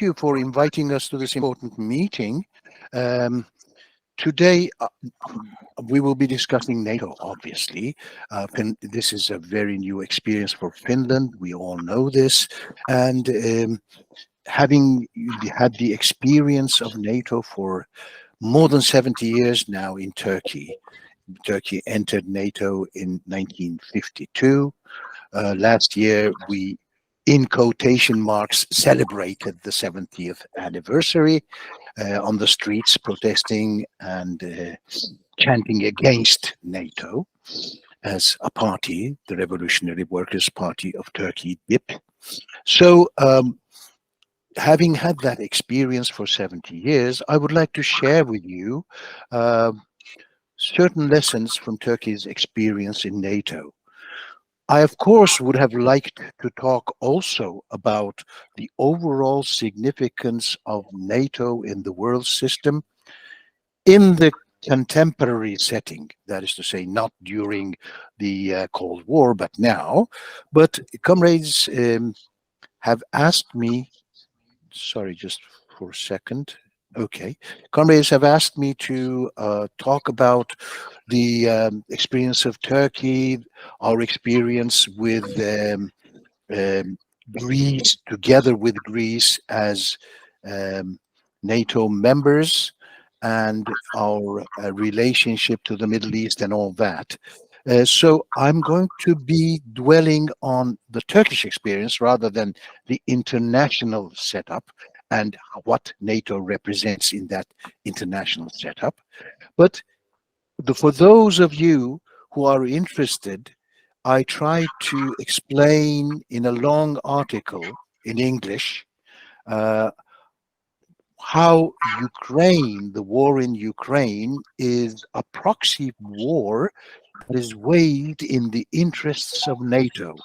you for inviting us to this important meeting. Today, we will be discussing NATO, obviously. This is a very new experience for Finland. We all know this. And having had the experience of NATO for more than 70 years now in Turkey. Turkey entered NATO in 1952. Last year, we, in quotation marks, celebrated the 70th anniversary on the streets, protesting and chanting against NATO as a party, the Revolutionary Workers' Party of Turkey, DIP. So, having had that experience for 70 years, I would like to share with you certain lessons from Turkey's experience in NATO. I, of course, would have liked to talk also about the overall significance of NATO in the world system in the contemporary setting, that is to say, not during the Cold War, but now. But comrades have asked me, sorry, just for a second. Okay. Comrades have asked me to talk about the experience of Turkey, our experience with Greece, together with Greece as NATO members, and our relationship to the Middle East and all that. So I'm going to be dwelling on the Turkish experience rather than the international setup and what NATO represents in that international setup. But for those of you who are interested, I try to explain in a long article in English how Ukraine, the war in Ukraine, is a proxy war that is weighed in the interests of NATO.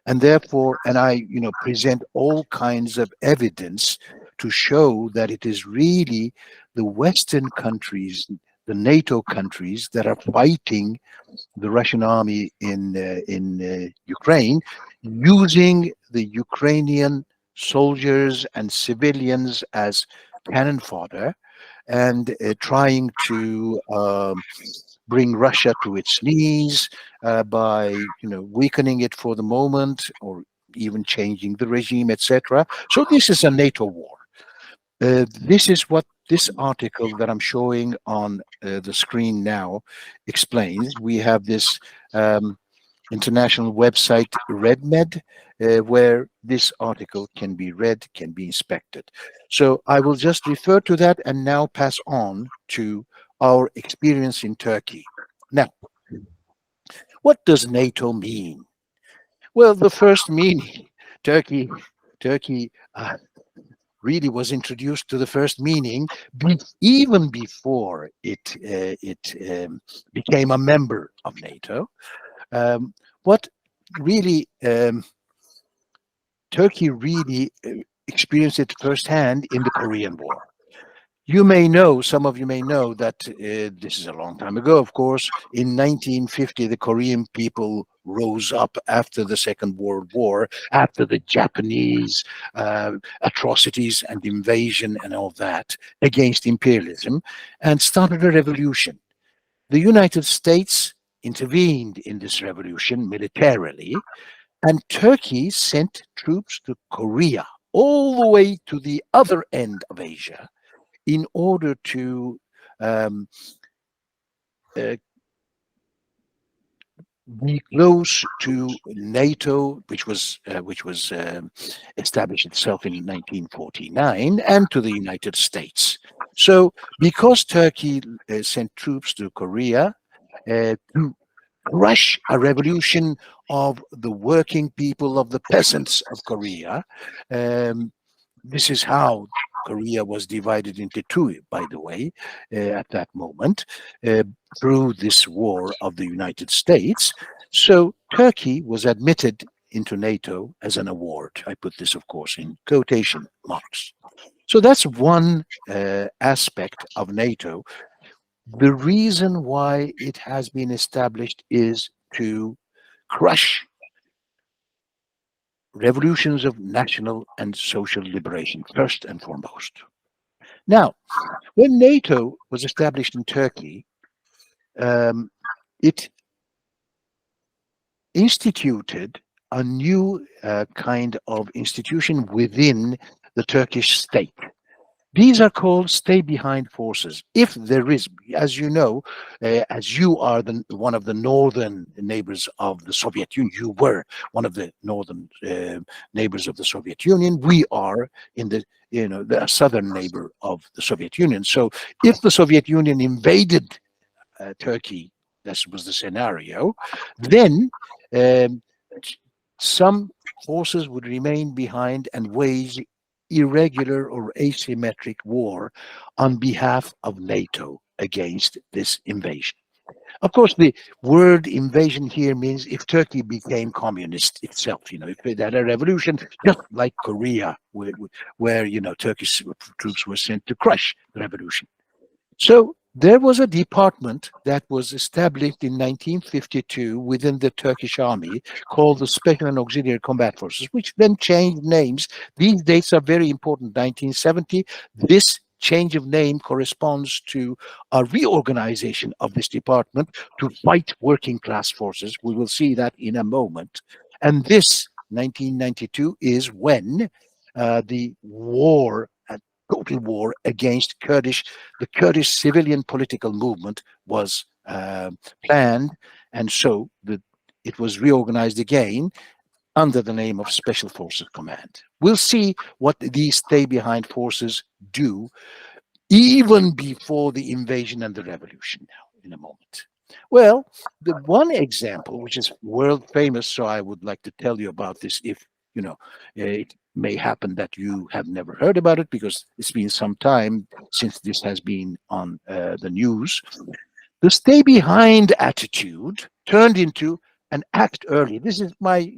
And therefore, and I present all kinds of evidence to show that it is really the Western countries, the NATO countries, that are fighting the Russian army in Ukraine, using the Ukrainian soldiers and civilians as cannon fodder, and trying to bring Russia to its knees by weakening it for the moment, or even changing the regime, etc. So this is a NATO war. This is what this article that I'm showing on the screen now explains. We have this international website, RedMed, where this article can be read, can be inspected. So I will just refer to that and now pass on to our experience in Turkey. Now, what does NATO mean? Well, the first meaning, Turkey really was introduced to the first meaning even before it became a member of NATO. What really Turkey really experienced it firsthand in the Korean War. You may know, some of you may know that this is a long time ago, of course. In 1950, the Korean people rose up after the Second World War, after the Japanese atrocities and invasion and all that, against imperialism, and started a revolution. The United States intervened in this revolution militarily, and Turkey sent troops to Korea, all the way to the other end of Asia, in order to be close to NATO, which was established itself in 1949, and to the United States. So, because Turkey sent troops to Korea to crush a revolution of the working people, of the peasants of Korea, this is how Korea was divided into two, by the way, at that moment, through this war of the United States. So Turkey was admitted into NATO as an award. I put this, of course, in quotation marks. So that's one aspect of NATO. The reason why it has been established is to crush revolutions of national and social liberation, first and foremost. Now, when NATO was established in Turkey, it instituted a new kind of institution within the Turkish state. These are called stay-behind forces. If there is, as you know, as you are one of the northern neighbors of the Soviet Union, you were one of the northern neighbors of the Soviet Union. We are in the southern neighbor of the Soviet Union. So, if the Soviet Union invaded Turkey, this was the scenario, then some forces would remain behind and wage irregular or asymmetric war on behalf of NATO against this invasion. Of course, the word invasion here means if Turkey became communist itself, if it had a revolution, just like Korea, where Turkish troops were sent to crush the revolution. So there was a department that was established in 1952 within the Turkish army called the Special and Auxiliary Combat Forces, which then changed names. These dates are very important. 1970, this change of name corresponds to a reorganization of this department to fight working class forces. We will see that in a moment. And this 1992 is when the war, total war against the Kurdish civilian political movement was planned, and so it was reorganized again under the name of Special Forces Command. We'll see what these stay-behind forces do even before the invasion and the revolution now in a moment. Well, the one example, which is world famous, so I would like to tell you about this if it may happen that you have never heard about it because it's been some time since this has been on the news. The stay behind attitude turned into an act early. This is my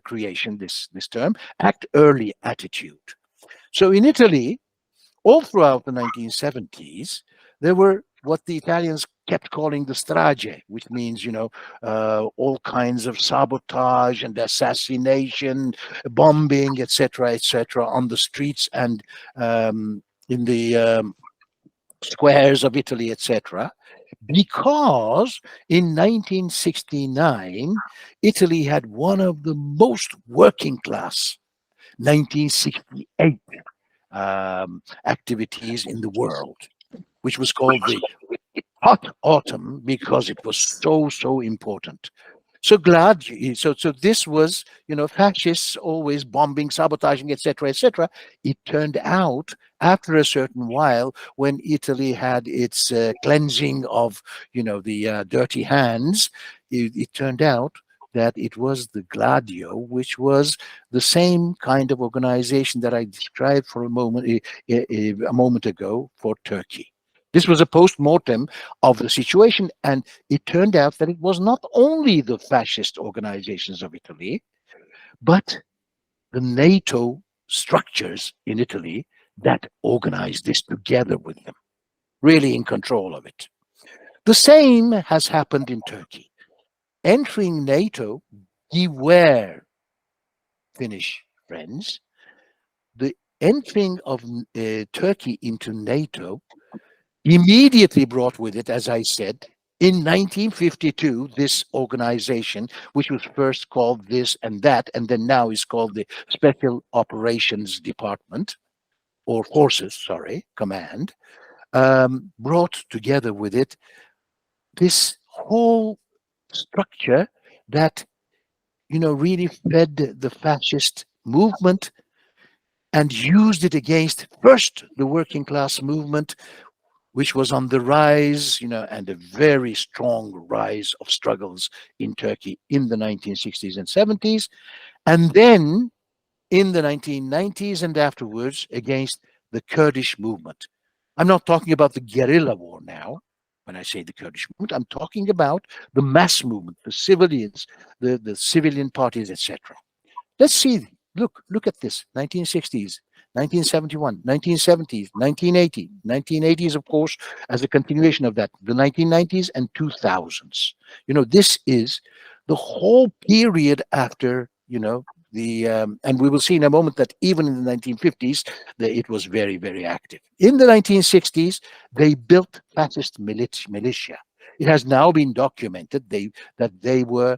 creation, this term, act early attitude. So in Italy, all throughout the 1970s, there were what the Italians kept calling the strage, which means, all kinds of sabotage and assassination, bombing, etc., on the streets and in the squares of Italy, etc. Because in 1969, Italy had one of the most working class 1968 activities in the world, which was called the Hot Autumn because it was so important. So this was, fascists always bombing, sabotaging, etc. It turned out after a certain while, when Italy had its cleansing of, the dirty hands, it turned out that it was the Gladio, which was the same kind of organization that I described for a moment ago for Turkey. This was a post-mortem of the situation, and it turned out that it was not only the fascist organizations of Italy, but the NATO structures in Italy that organized this together with them, really in control of it. The same has happened in Turkey. Entering NATO, beware, Finnish friends, the entering of Turkey into NATO immediately brought with it, as I said, in 1952, this organization, which was first called this and that, and then now is called the Special Operations Department, or Forces, Command, brought together with it this whole structure that, really fed the fascist movement and used it against first the working class movement, which was on the rise, and a very strong rise of struggles in Turkey in the 1960s and 70s, and then in the 1990s and afterwards against the Kurdish movement. I'm not talking about the guerrilla war now. When I say the Kurdish movement, I'm talking about the mass movement, the civilians, the civilian parties, etc. Let's see. Look at this. 1960s, 1971, 1970s, 1980, 1980s, of course, as a continuation of that, the 1990s and 2000s. This is the whole period after, and we will see in a moment that even in the 1950s, it was very, very active. In the 1960s, they built fascist militia. It has now been documented that they were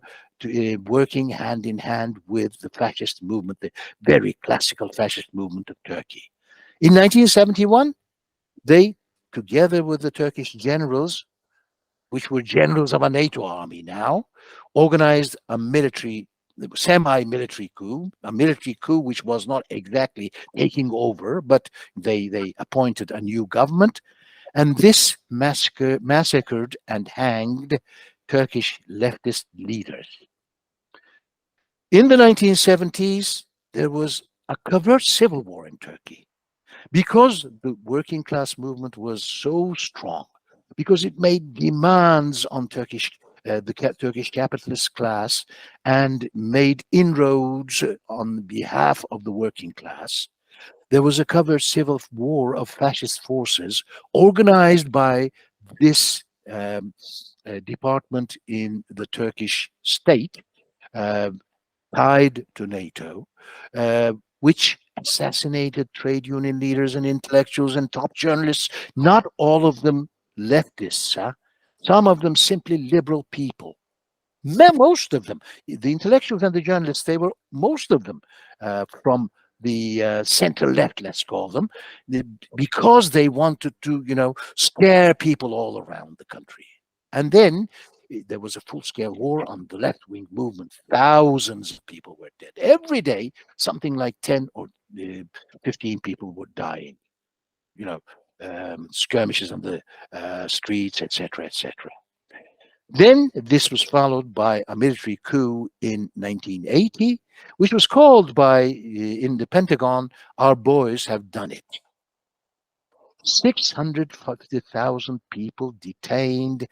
working hand in hand with the fascist movement, the very classical fascist movement of Turkey. In 1971, they, together with the Turkish generals, which were generals of a NATO army now, organized a semi-military coup, a military coup which was not exactly taking over, but they appointed a new government, and this massacred and hanged Turkish leftist leaders. In the 1970s, there was a covert civil war in Turkey because the working class movement was so strong, because it made demands on the Turkish capitalist class and made inroads on behalf of the working class. There was a covert civil war of fascist forces organized by this department in the Turkish state, tied to NATO, which assassinated trade union leaders and intellectuals and top journalists, not all of them leftists, some of them simply liberal people. Most of them, the intellectuals and the journalists, they were most of them from the center left, let's call them, because they wanted to, scare people all around the country. And then there was a full-scale war on the left-wing movement. Thousands of people were dead. Every day, something like 10 or 15 people were dying. Skirmishes on the streets, etc., etc. Then this was followed by a military coup in 1980, which was called in the Pentagon, "Our boys have done it." 650,000 people detained,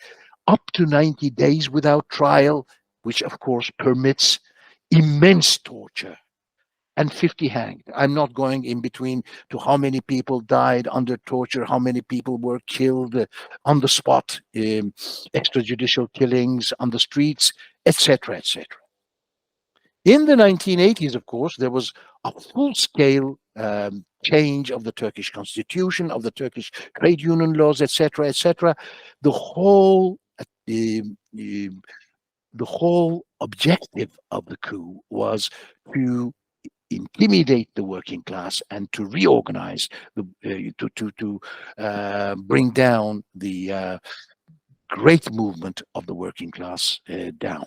up to 90 days without trial, which of course permits immense torture, and 50 hanged. I'm not going in between to how many people died under torture, how many people were killed on the spot, extrajudicial killings on the streets, etc., etc. In the 1980s, of course, there was a full-scale change of the Turkish constitution, of the Turkish trade union laws, etc., etc. The whole objective of the coup was to intimidate the working class and to reorganize, to bring down the great movement of the working class down.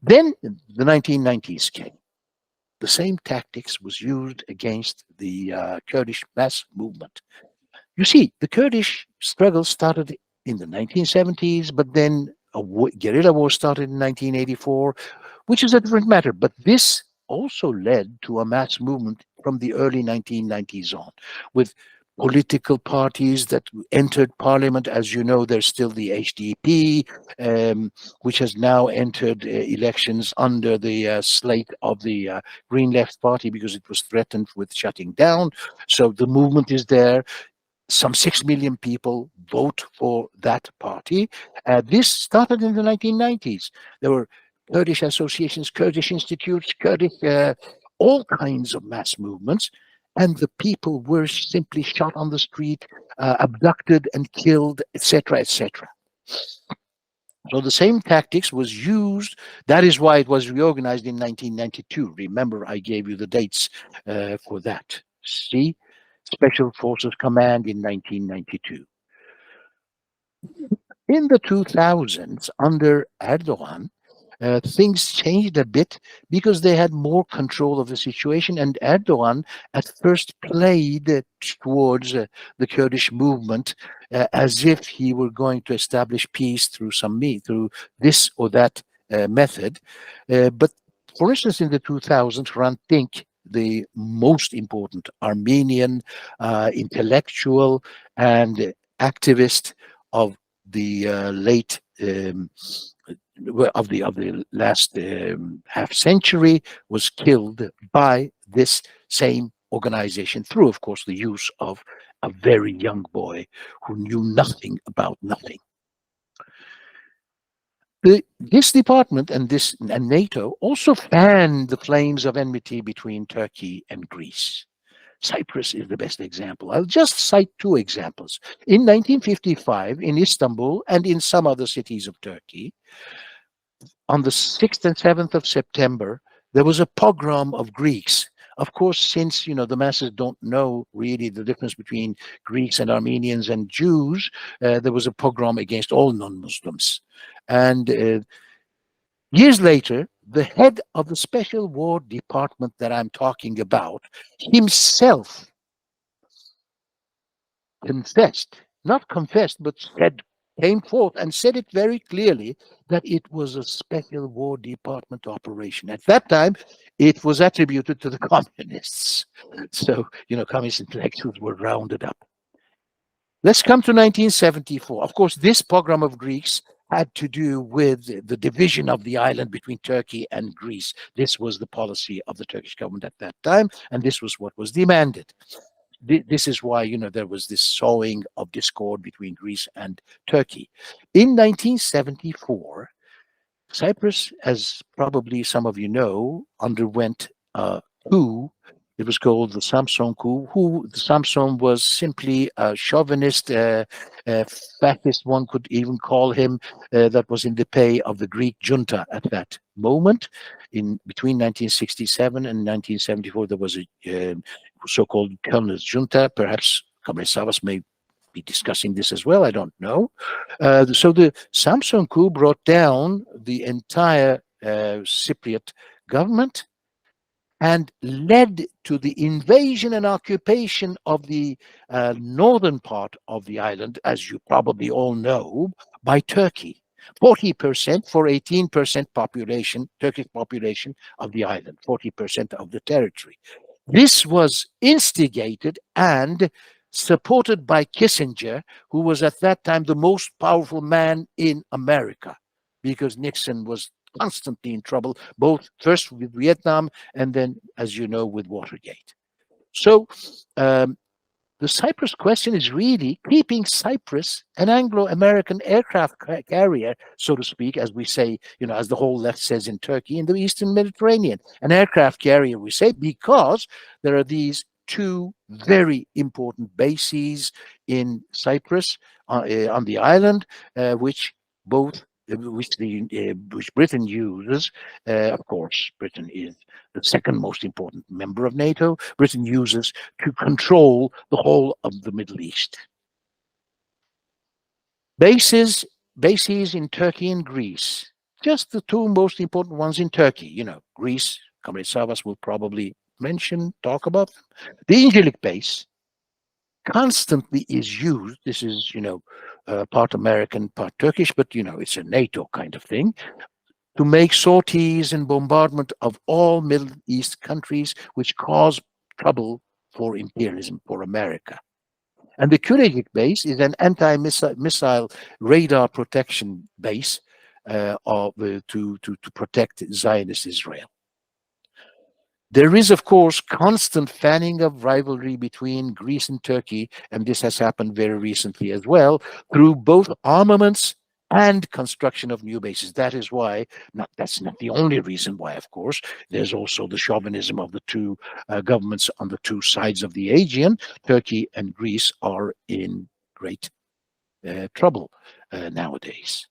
Then the 1990s came. The same tactics was used against the Kurdish mass movement. You see, the Kurdish struggle started in the 1970s, but then a guerrilla war started in 1984, which is a different matter. But this also led to a mass movement from the early 1990s on, with political parties that entered parliament. As you know, there's still the HDP, which has now entered elections under the slate of the Green Left Party because it was threatened with shutting down. So the movement is there. Some 6 million people vote for that party. This started in the 1990s. There were Kurdish associations, Kurdish institutes, all kinds of mass movements, and the people were simply shot on the street, abducted and killed, etc., etc. So the same tactics was used. That is why it was reorganized in 1992. Remember, I gave you the dates for that. See? Special Forces Command in 1992. In the 2000s, under Erdogan, things changed a bit because they had more control of the situation, and Erdogan at first played towards the Kurdish movement as if he were going to establish peace through this or that method. But for instance, in the 2000s, Hrant Dink, the most important Armenian intellectual and activist of the of the last half century, was killed by this same organization through, of course, the use of a very young boy who knew nothing about nothing. This department and NATO also fanned the flames of enmity between Turkey and Greece. Cyprus is the best example. I'll just cite two examples. In 1955, in Istanbul and in some other cities of Turkey, on the 6th and 7th of September, there was a pogrom of Greeks. Of course, since the masses don't know really the difference between Greeks and Armenians and Jews, there was a pogrom against all non-Muslims. And years later, the head of the special war department that I'm talking about himself not confessed, but came forth and said it very clearly that it was a special war department operation. At that time, it was attributed to the communists. So, communist intellectuals were rounded up. Let's come to 1974. Of course, this pogrom of Greeks had to do with the division of the island between Turkey and Greece. This was the policy of the Turkish government at that time, and this was what was demanded. This is why, there was this sowing of discord between Greece and Turkey. In 1974, Cyprus, as probably some of you know, underwent a coup. It was called the Samson coup. The Samson was simply a chauvinist, fascist, one could even call him, that was in the pay of the Greek junta at that moment. Between 1967 and 1974, there was a so-called colonist junta. Perhaps Comrade Savas may be discussing this as well. I don't know. So the Samson coup brought down the entire Cypriot government and led to the invasion and occupation of the northern part of the island, as you probably all know, by Turkey. 40% for 18% population, Turkish population of the island, 40% of the territory. This was instigated and supported by Kissinger, who was at that time the most powerful man in America, because Nixon was constantly in trouble, both first with Vietnam and then, as you know, with Watergate. So the Cyprus question is really keeping Cyprus an Anglo-American aircraft carrier, so to speak, as we say, as the whole left says in Turkey, in the Eastern Mediterranean. An aircraft carrier, we say, because there are these two very important bases in Cyprus, on the island, which Britain uses. Of course, Britain is the second most important member of NATO. Britain uses to control the whole of the Middle East. Bases in Turkey and Greece. Just the two most important ones in Turkey. Greece, Comrade Savas will probably talk about them. The Incirlik base constantly is used. This is, part American, part Turkish, but, it's a NATO kind of thing, to make sorties and bombardment of all Middle East countries, which cause trouble for imperialism, for America. And the Kürecik base is an anti-missile radar protection base to protect Zionist Israel. There is, of course, constant fanning of rivalry between Greece and Turkey, and this has happened very recently as well, through both armaments and construction of new bases. That is why, that's not the only reason why, of course, there's also the chauvinism of the two governments on the two sides of the Aegean. Turkey and Greece are in great trouble nowadays.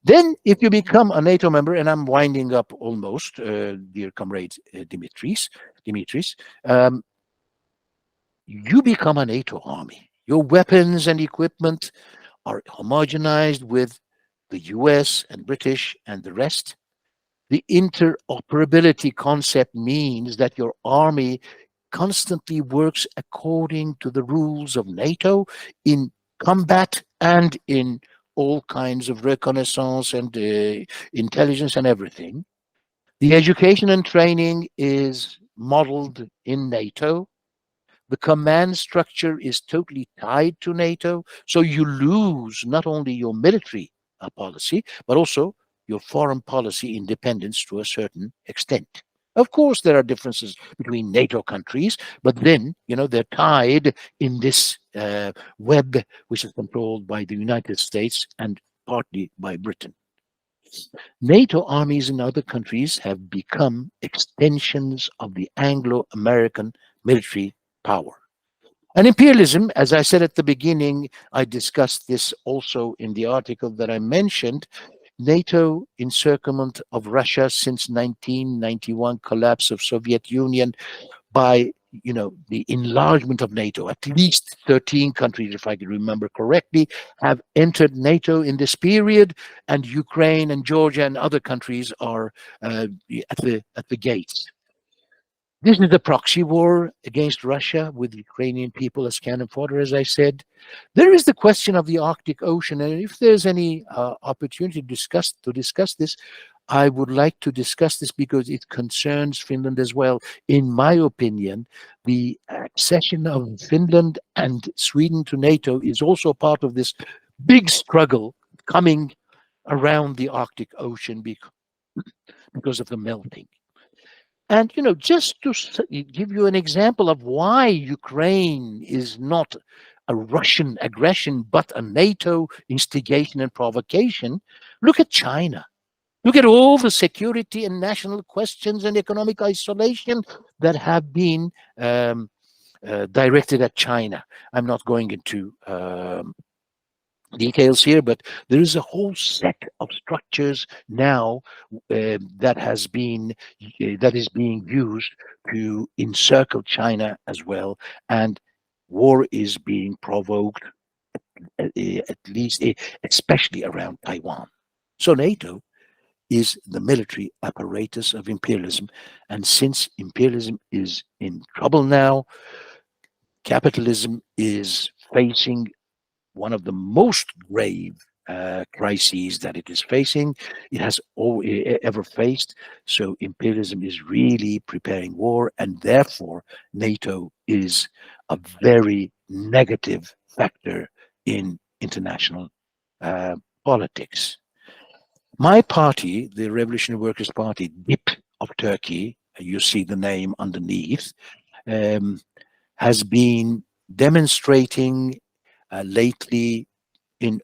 Then, if you become a NATO member, and I'm winding up almost, dear comrade Dimitris, you become a NATO army. Your weapons and equipment are homogenized with the US and British and the rest. The interoperability concept means that your army constantly works according to the rules of NATO in combat and in all kinds of reconnaissance and intelligence and everything. The education and training is modeled in NATO. The command structure is totally tied to NATO. So you lose not only your military policy, but also your foreign policy independence to a certain extent. Of course, there are differences between NATO countries, but then, they're tied in this web, which is controlled by the United States and partly by Britain. NATO armies in other countries have become extensions of the Anglo-American military power. And imperialism, as I said at the beginning, I discussed this also in the article that I mentioned, NATO encirclement of Russia since 1991, collapse of Soviet Union, by the enlargement of NATO. At least 13 countries, if I can remember correctly, have entered NATO in this period, and Ukraine and Georgia and other countries are at the gates. This is the proxy war against Russia with Ukrainian people as cannon fodder, as I said. There is the question of the Arctic Ocean, and if there's any opportunity to discuss this, I would like to discuss this because it concerns Finland as well. In my opinion, the accession of Finland and Sweden to NATO is also part of this big struggle coming around the Arctic Ocean because of the melting. And, just to give you an example of why Ukraine is not a Russian aggression, but a NATO instigation and provocation, look at China. Look at all the security and national questions and economic isolation that have been directed at China. I'm not going into details here, but there is a whole set of structures now that is being used to encircle China as well, and war is being provoked at least, especially around Taiwan. So NATO is the military apparatus of imperialism, and since imperialism is in trouble now, capitalism is facing one of the most grave crises that it is facing, it has ever faced. So imperialism is really preparing war, and therefore NATO is a very negative factor in international politics. My party, the Revolutionary Workers' Party, DIP of Turkey, you see the name underneath, has been demonstrating lately on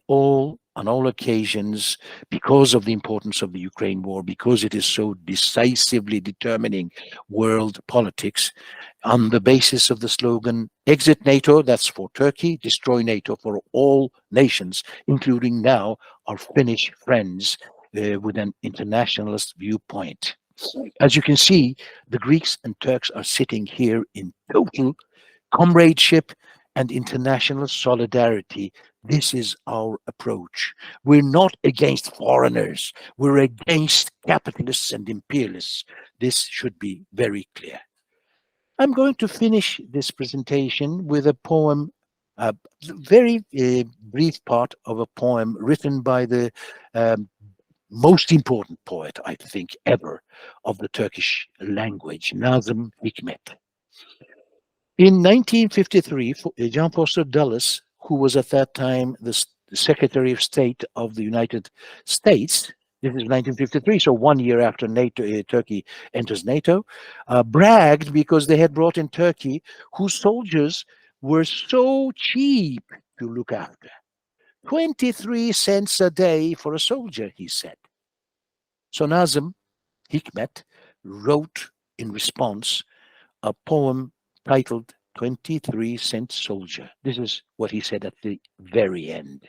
all occasions, because of the importance of the Ukraine war, because it is so decisively determining world politics, on the basis of the slogan, exit NATO, that's for Turkey, destroy NATO for all nations, including now our Finnish friends with an internationalist viewpoint. As you can see, the Greeks and Turks are sitting here in total comradeship and international solidarity. This is our approach. We're not against foreigners. We're against capitalists and imperialists. This should be very clear. I'm going to finish this presentation with a poem, a very brief part of a poem written by the most important poet, I think, ever of the Turkish language, Nazım Hikmet. In 1953, John Foster Dulles, who was at that time the Secretary of State of the United States, this is 1953, so 1 year after Turkey enters NATO, bragged because they had brought in Turkey, whose soldiers were so cheap to look after. 23 cents a day for a soldier, he said. So Nazım Hikmet wrote in response a poem titled 23-Cent Soldier. This is what he said at the very end.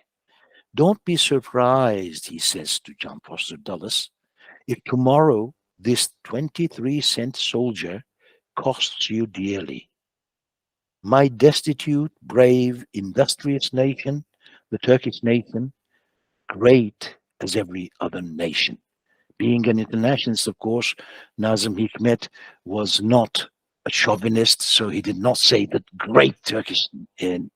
Don't be surprised, he says to John Foster Dulles, if tomorrow this 23-cent soldier costs you dearly. My destitute, brave, industrious nation, the Turkish nation, great as every other nation. Being an internationalist, of course, Nazım Hikmet was not a chauvinist, so he did not say the great Turkish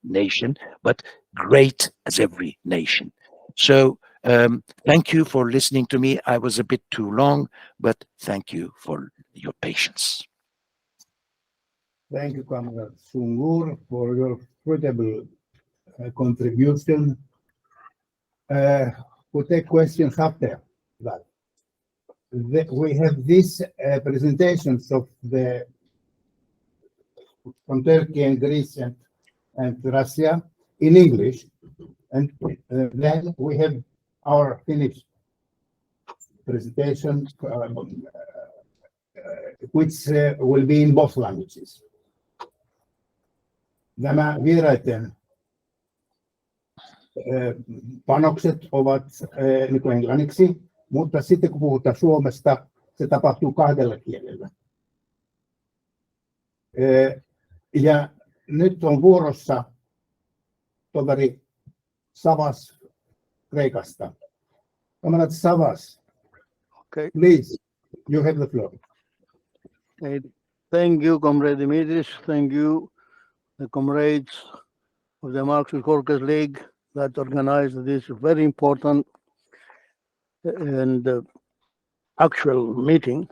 nation, but great as every nation. So thank you for listening to me. I was a bit too long, but thank you for your patience. Thank you, Comrade Sungur, for your fruitful contribution. We'll take questions after that. We have these presentations of from Turkey and Greece and Russia in English, and then we have our Finnish presentation, which will be in both languages. Nämä vieraiden panokset ovat niin kuin englanniksi, mutta sitten kun puhutaan Suomesta, se tapahtuu kahdella kielellä. Ja nyt on vuorossa toveri Savas Kreikasta. Kamerat Savas, Okay. please, you have the floor. Okay. Thank you, Comrade Dimitris. Thank you, the comrades of the Marxist Workers League that organized this very important and actual meeting.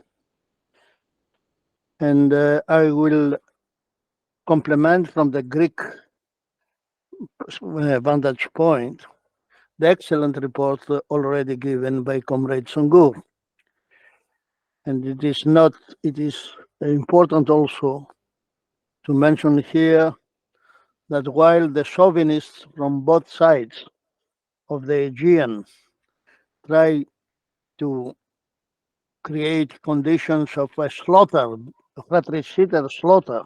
And I will complement from the Greek vantage point the excellent report already given by Comrade Sungur. And it is important also to mention here that while the chauvinists from both sides of the Aegean try to create conditions of a slaughter, a fratricide slaughter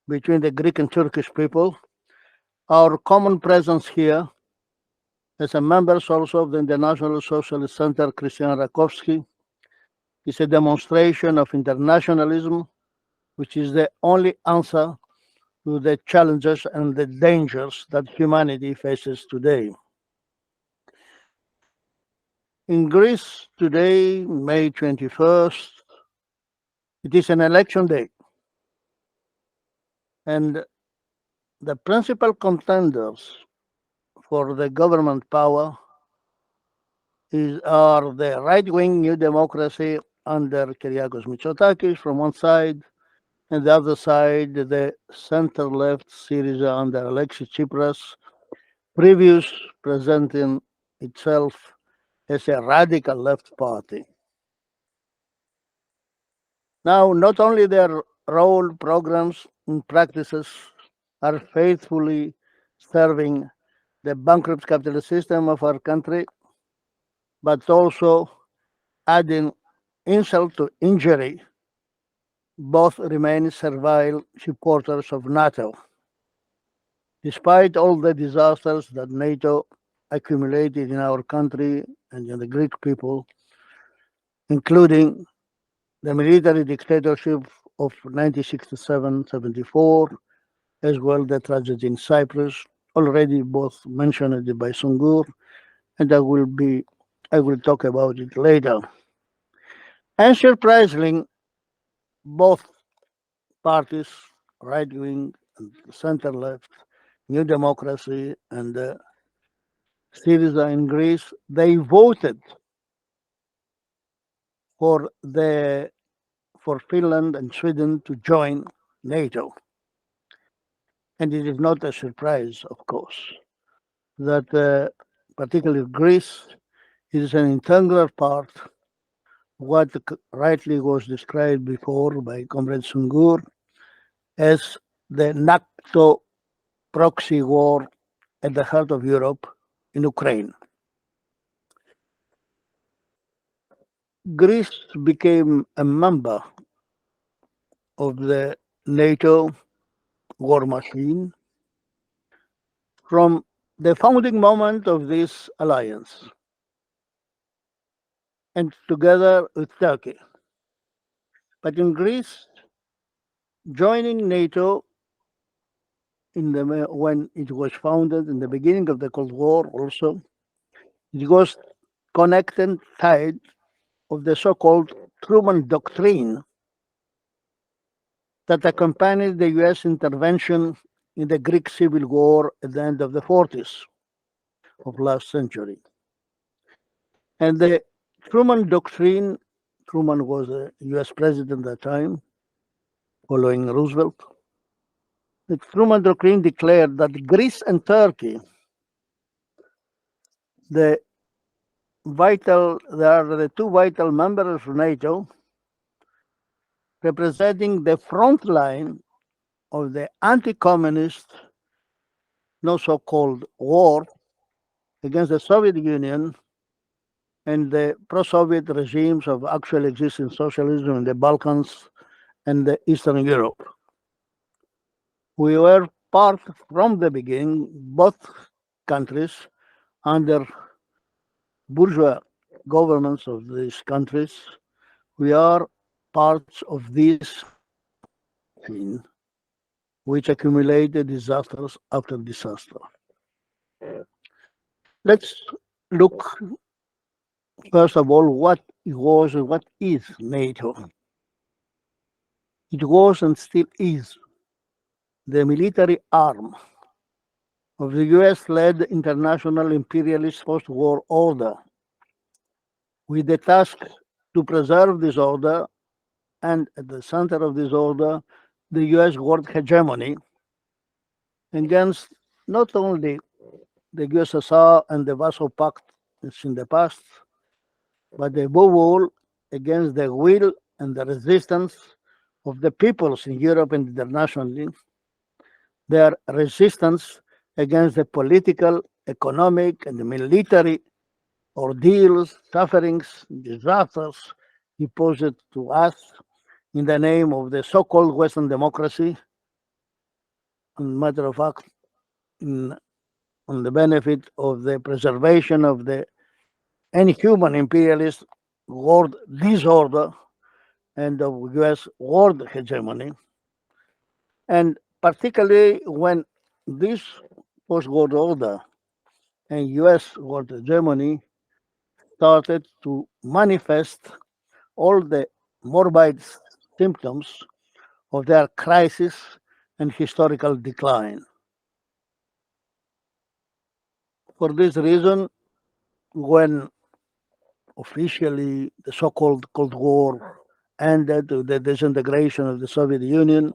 between the Greek and Turkish people, our common presence here as a members also of the International Socialist Center, Christian Rakowski, is a demonstration of internationalism, which is the only answer to the challenges and the dangers that humanity faces today. In Greece today, May 21st, it is an election day. And the principal contenders for the government power are the right-wing New Democracy under Kyriakos Mitsotakis from one side, and the other side, the center-left Syriza under Alexis Tsipras, previous presenting itself as a radical left party. Now, not only their role, programs, and practices are faithfully serving the bankrupt capitalist system of our country, but also adding insult to injury, both remain servile supporters of NATO. Despite all the disasters that NATO accumulated in our country and in the Greek people, including the military dictatorship of 1967-74, as well the tragedy in Cyprus, already both mentioned by Sungur, and I will talk about it later. Unsurprisingly, both parties, right-wing and center-left, New Democracy and Syriza in Greece, they voted for Finland and Sweden to join NATO. And it is not a surprise, of course, that particularly Greece is an integral part of what rightly was described before by Comrade Sungur as the NATO proxy war at the heart of Europe in Ukraine. Greece became a member of the NATO war machine from the founding moment of this alliance, and together with Turkey. But in Greece, joining NATO when it was founded in the beginning of the Cold War also, it was connected, tied of the so-called Truman Doctrine that accompanied the US intervention in the Greek Civil War at the end of the 40s of last century. And the Truman Doctrine, Truman was a US president at the time, following Roosevelt. The Truman Doctrine declared that Greece and Turkey, they are the two vital members of NATO, representing the front line of the anti-communist, no so-called war against the Soviet Union and the pro-Soviet regimes of actually existing socialism in the Balkans and the Eastern Europe. We were part from the beginning, both countries, under bourgeois governments of these countries. We are parts of this scene, which accumulated disasters after disaster. Let's look, first of all, what is NATO. It was and still is the military arm of the US-led international imperialist post-war order, with the task to preserve this order, and at the center of this order, the US world hegemony against not only the USSR and the Warsaw Pact as in the past, but above all against the will and the resistance of the peoples in Europe and internationally, their resistance against the political, economic, and military ordeals, sufferings, disasters imposed to us in the name of the so-called Western democracy, and matter of fact, on the benefit of the preservation of the inhuman imperialist world disorder and of US world hegemony. And particularly when this post-war order and US world hegemony started to manifest all the morbid symptoms of their crisis and historical decline. For this reason, when officially the so-called Cold War ended with the disintegration of the Soviet Union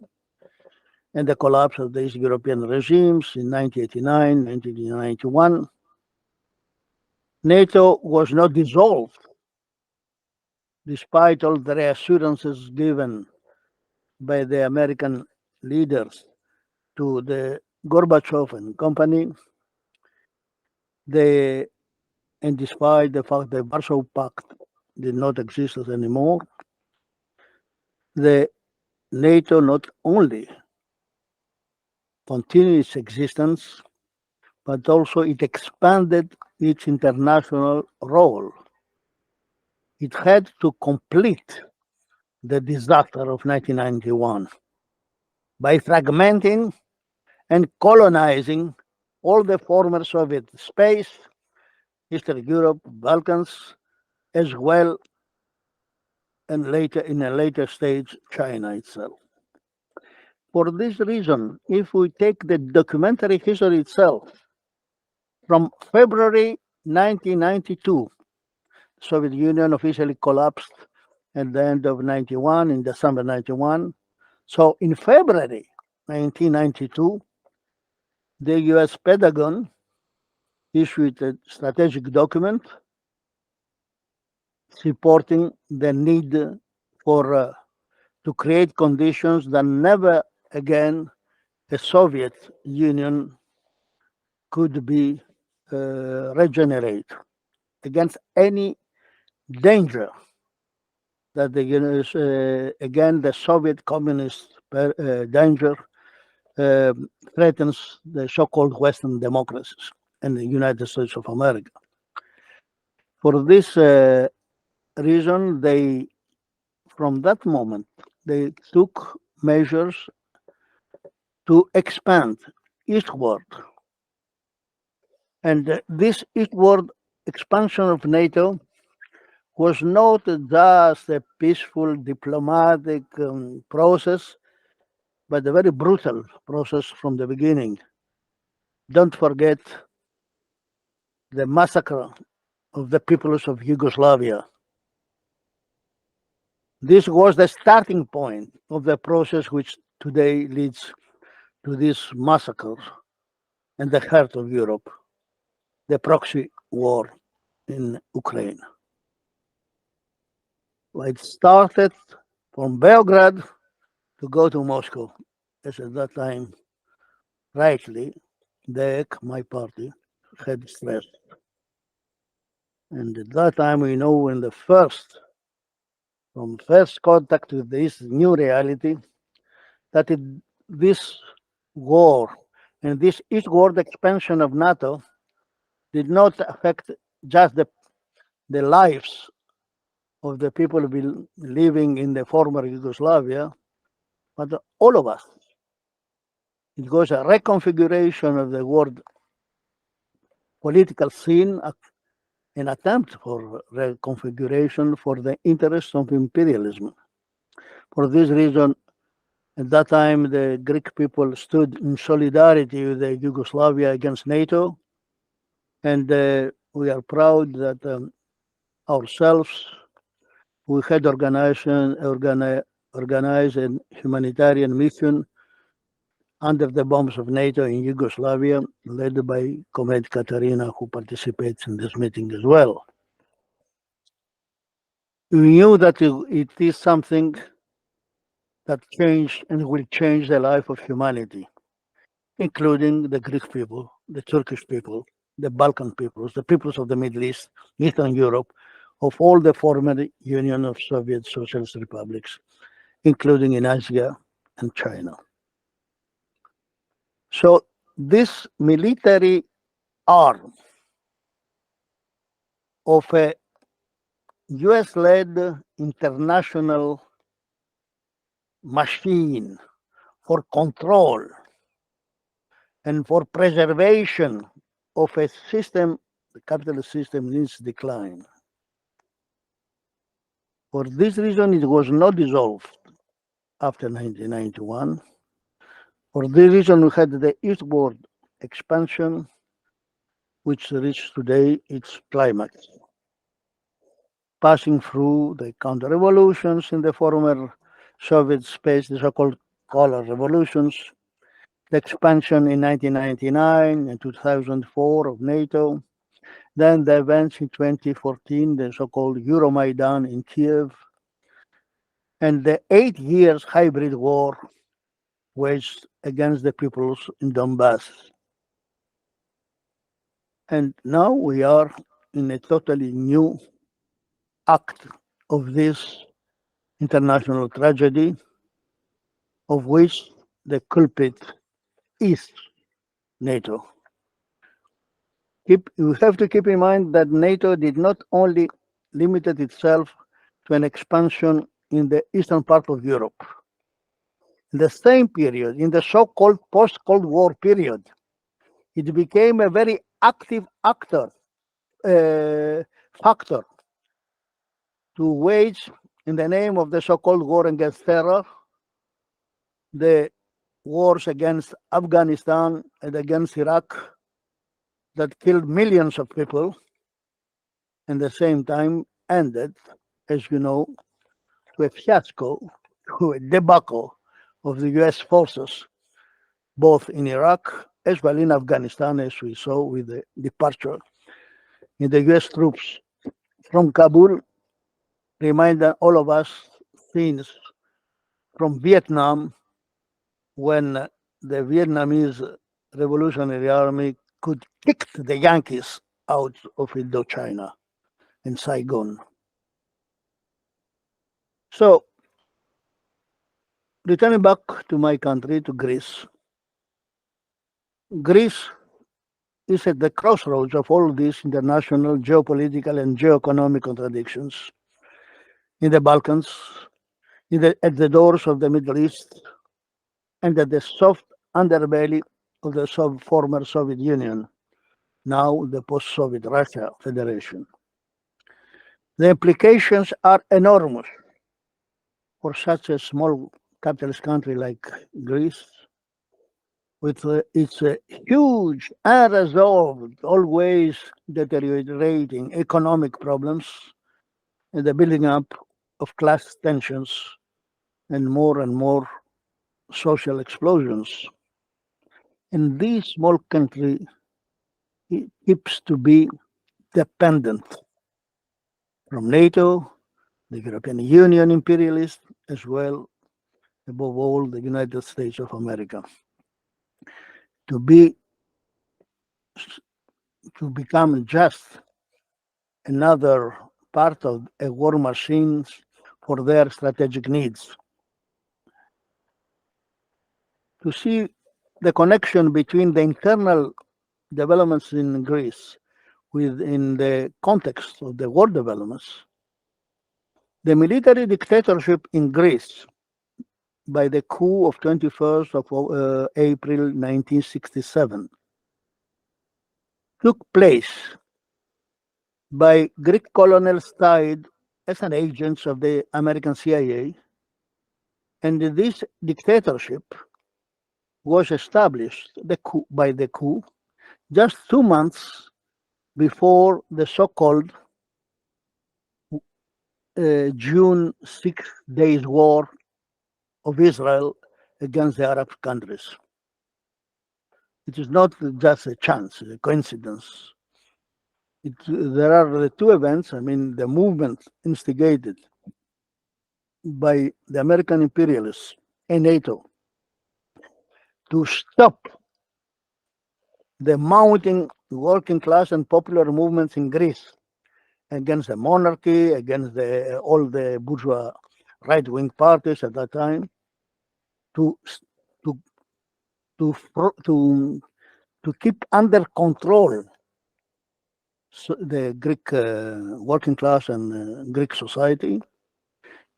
and the collapse of these European regimes in 1989, 1991, NATO was not dissolved, despite all the reassurances given by the American leaders to the Gorbachev and company. And despite the fact that Warsaw Pact did not exist anymore, the NATO not only continued its existence, but also it expanded its international role. It had to complete the disaster of 1991 by fragmenting and colonizing all the former Soviet space, Eastern Europe, Balkans, as well, and later, in a later stage, China itself. For this reason, if we take the documentary history itself, from February 1992, Soviet Union officially collapsed at the end of 91, in December 91. So in February 1992, the US Pentagon issued a strategic document supporting the need for to create conditions that never again the Soviet Union could be regenerated against any danger that again the Soviet communist danger threatens the so-called Western democracies and the United States of America. For this reason, from that moment, they took measures to expand eastward. And this eastward expansion of NATO was not just a peaceful diplomatic process, but a very brutal process from the beginning. Don't forget the massacre of the peoples of Yugoslavia. This was the starting point of the process which today leads to this massacre in the heart of Europe, the proxy war in Ukraine. It started from Belgrade to go to Moscow, as at that time, rightly, my party, had stressed. And at that time, we know from first contact with this new reality, that this war and this eastward expansion of NATO did not affect just the lives of the people living in the former Yugoslavia, but all of us. It was a reconfiguration of the world political scene, an attempt for reconfiguration for the interests of imperialism. For this reason, at that time, the Greek people stood in solidarity with the Yugoslavia against NATO, and we are proud that ourselves we had organized a humanitarian mission under the bombs of NATO in Yugoslavia, led by Comrade Katarina, who participates in this meeting as well. We knew that it is something that changed and will change the life of humanity, including the Greek people, the Turkish people, the Balkan peoples, the peoples of the Middle East, Eastern Europe, of all the former Union of Soviet Socialist Republics, including in Asia and China. So this military arm of a US-led international machine for control and for preservation of a system, the capitalist system, in its decline. For this reason, it was not dissolved after 1991. For this reason, we had the eastward expansion, which reached today its climax, passing through the counter-revolutions in the former Soviet space, the so-called color revolutions, the expansion in 1999 and 2004 of NATO, then the events in 2014, the so-called Euromaidan in Kiev, and the 8 years hybrid war waged against the peoples in Donbass. And now we are in a totally new act of this international tragedy, of which the culprit is NATO. You have to keep in mind that NATO did not only limited itself to an expansion in the eastern part of Europe. In the same period, in the so-called post-Cold War period, it became a very active factor to wage, in the name of the so-called war against terror, the wars against Afghanistan and against Iraq that killed millions of people, and at the same time ended, as you know, to a fiasco, to a debacle of the US forces, both in Iraq as well in Afghanistan, as we saw with the departure in the US troops from Kabul, reminded all of us scenes from Vietnam when the Vietnamese Revolutionary Army could kick the Yankees out of Indochina and Saigon. So, returning back to my country, to Greece. Greece is at the crossroads of all these international geopolitical and geoeconomic contradictions. In the Balkans, at the doors of the Middle East, and at the soft underbelly of the former Soviet Union, now the post-Soviet Russia Federation. The implications are enormous for such a small capitalist country like Greece, with its huge, unresolved, always deteriorating economic problems, and the building up of class tensions and more social explosions. And this small country keeps to be dependent from NATO, the European Union imperialist, as well, above all, the United States of America. To become just another part of a war machine for their strategic needs. To see the connection between the internal developments in Greece within the context of the war developments, the military dictatorship in Greece by the coup of 21st of April 1967 took place by Greek colonels styled as an agents of the American CIA, and this dictatorship was established by the coup just 2 months before the so-called June 6 days war of Israel against the Arab countries. It is not just a chance, a coincidence. There are the two events, the movement instigated by the American imperialists and NATO to stop the mounting working class and popular movements in Greece against the monarchy, against all the bourgeois right-wing parties at that time, to keep under control the Greek working class and Greek society,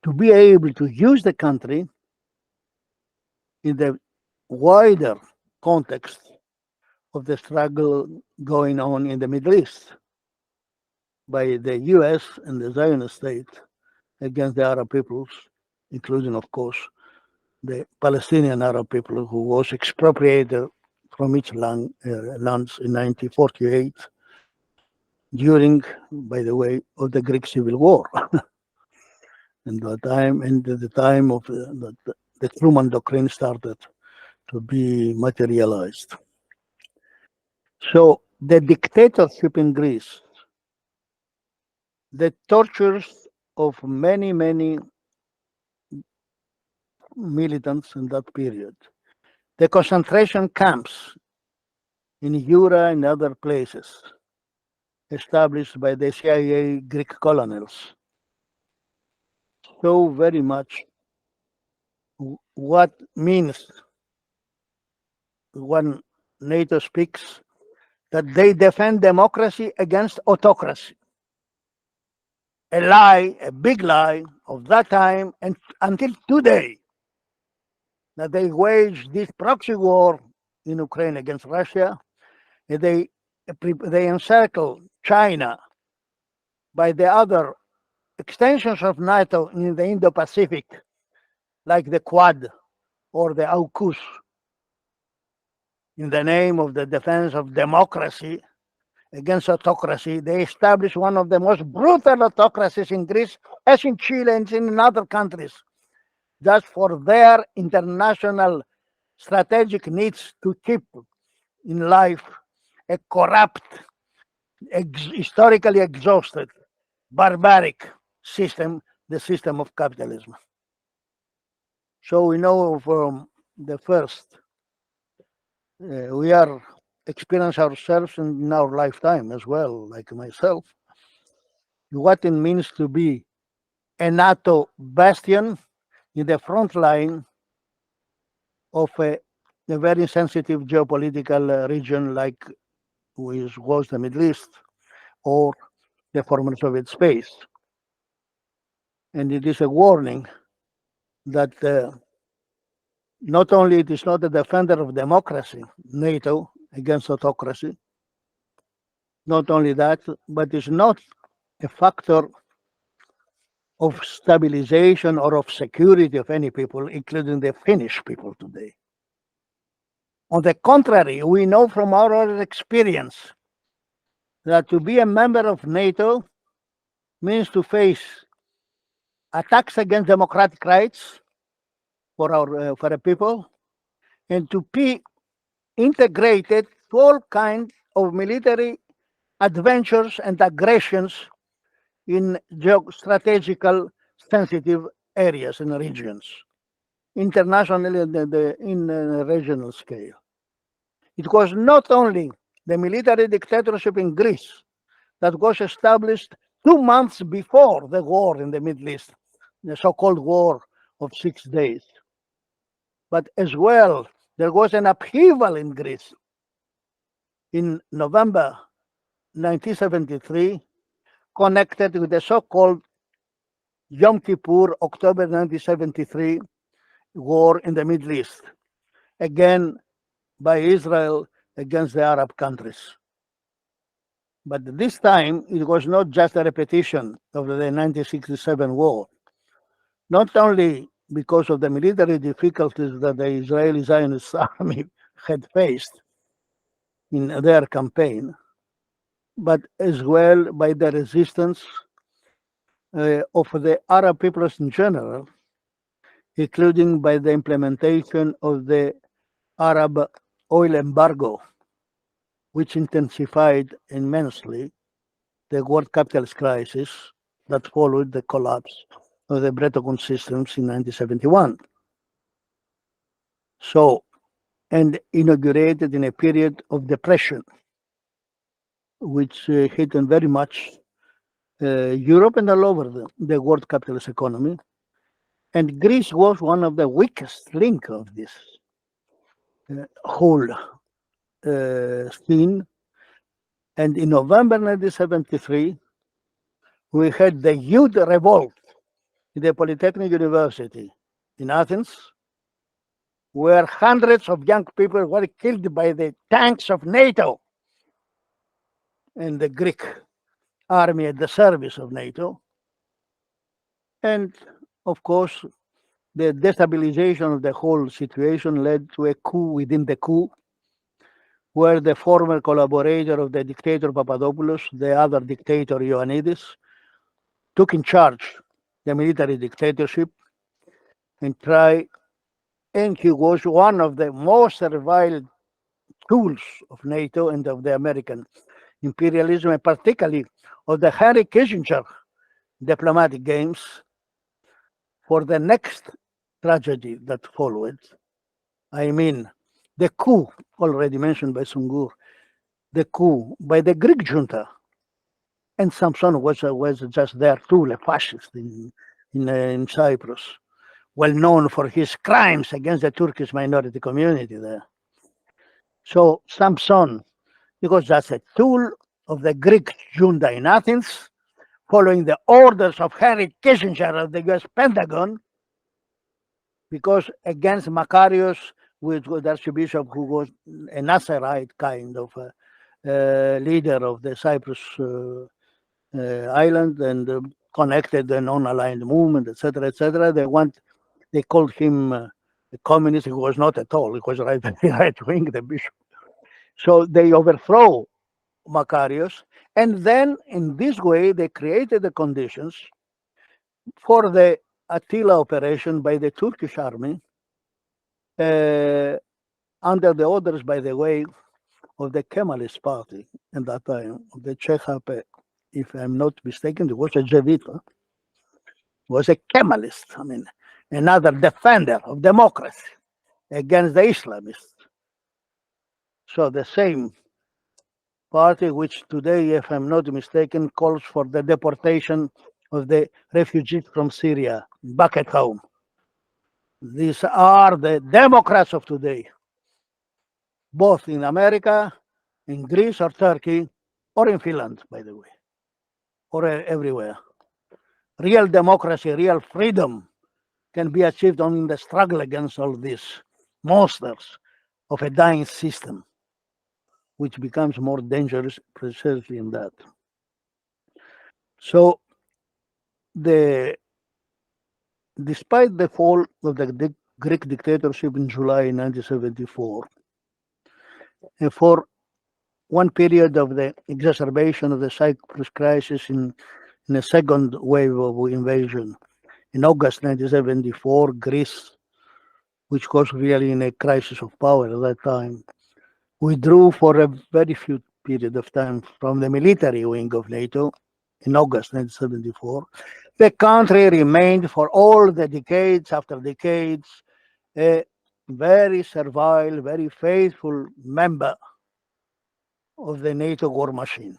to be able to use the country in the wider context of the struggle going on in the Middle East by the US and the Zionist state against the Arab peoples, including, of course, the Palestinian Arab people who was expropriated from each lands in 1948 during, by the way, of the Greek Civil War. And the time of the Truman Doctrine started to be materialized. So the dictatorship in Greece, the tortures of many militants in that period, the concentration camps in Jura and other places established by the CIA Greek colonels, show very much what means when NATO speaks that they defend democracy against autocracy. A lie, a big lie of that time and until today, that they waged this proxy war in Ukraine against Russia, and they encircle China by the other extensions of NATO in the Indo-Pacific, like the Quad or the AUKUS, in the name of the defense of democracy against autocracy. They established one of the most brutal autocracies in Greece, as in Chile and in other countries, just for their international strategic needs to keep in life a corrupt, historically exhausted, barbaric system, the system of capitalism. So we know from the first, we are experience ourselves in our lifetime as well, like myself, what it means to be a NATO bastion in the front line of a very sensitive geopolitical region like was the Middle East or the former Soviet space. And it is a warning that not only it is not a defender of democracy, NATO, against autocracy, not only that, but is not a factor of stabilization or of security of any people, including the Finnish people today. On the contrary, we know from our experience that to be a member of NATO means to face attacks against democratic rights for a people, and to be integrated to all kinds of military adventures and aggressions in geostrategical sensitive areas and regions, internationally and in a regional scale. It was not only the military dictatorship in Greece that was established 2 months before the war in the Middle East, the so-called War of 6 Days. But as well, there was an upheaval in Greece. In November 1973, connected with the so-called Yom Kippur, October 1973 war in the Middle East, again by Israel against the Arab countries. But this time, it was not just a repetition of the 1967 war, not only because of the military difficulties that the Israeli Zionist army had faced in their campaign, but as well by the resistance of the Arab peoples in general, including by the implementation of the Arab oil embargo, which intensified immensely the world capitalist crisis that followed the collapse of the Bretton Woods systems in 1971. So, and inaugurated in a period of depression, which hit very much Europe and all over the world capitalist economy. And Greece was one of the weakest link of this whole scene. And in November 1973, we had the huge revolt in the Polytechnic University in Athens, where hundreds of young people were killed by the tanks of NATO and the Greek army at the service of NATO. And of course, the destabilization of the whole situation led to a coup within the coup, where the former collaborator of the dictator Papadopoulos, the other dictator Ioannidis, took in charge the military dictatorship and he was one of the most servile tools of NATO and of the American imperialism, and particularly of the Henry Kissinger diplomatic games for the next tragedy that followed. I mean, the coup already mentioned by Sungur, the coup by the Greek junta, and Samson was just there too, a fascist in Cyprus, well known for his crimes against the Turkish minority community there. So Samson, because that's a tool of the Greek junta in Athens, following the orders of Henry Kissinger of the US Pentagon, because against Makarios, which was the Archbishop who was a Nasserite kind of leader of the Cyprus island and connected the non-aligned movement, etc., etc. They called him a communist. He was not at all. He was right wing, the bishop. So they overthrow Makarios, and then in this way they created the conditions for the Attila operation by the Turkish army, under the orders, by the way, of the Kemalist party at that time, of the CHP, if I'm not mistaken, it was a Jevita, was a Kemalist, I mean, another defender of democracy against the Islamists. So the same party which today, if I'm not mistaken, calls for the deportation of the refugees from Syria back at home. These are the Democrats of today, both in America, in Greece or Turkey, or in Finland, by the way, or everywhere. Real democracy, real freedom can be achieved only in the struggle against all these monsters of a dying system, which becomes more dangerous precisely in that. So, despite the fall of the Greek dictatorship in July 1974, and for one period of the exacerbation of the Cyprus crisis in a second wave of invasion, in August 1974, Greece, which was really in a crisis of power at that time, withdrew for a very few period of time from the military wing of NATO in August 1974. The country remained for all the decades after decades a very servile, very faithful member of the NATO war machine.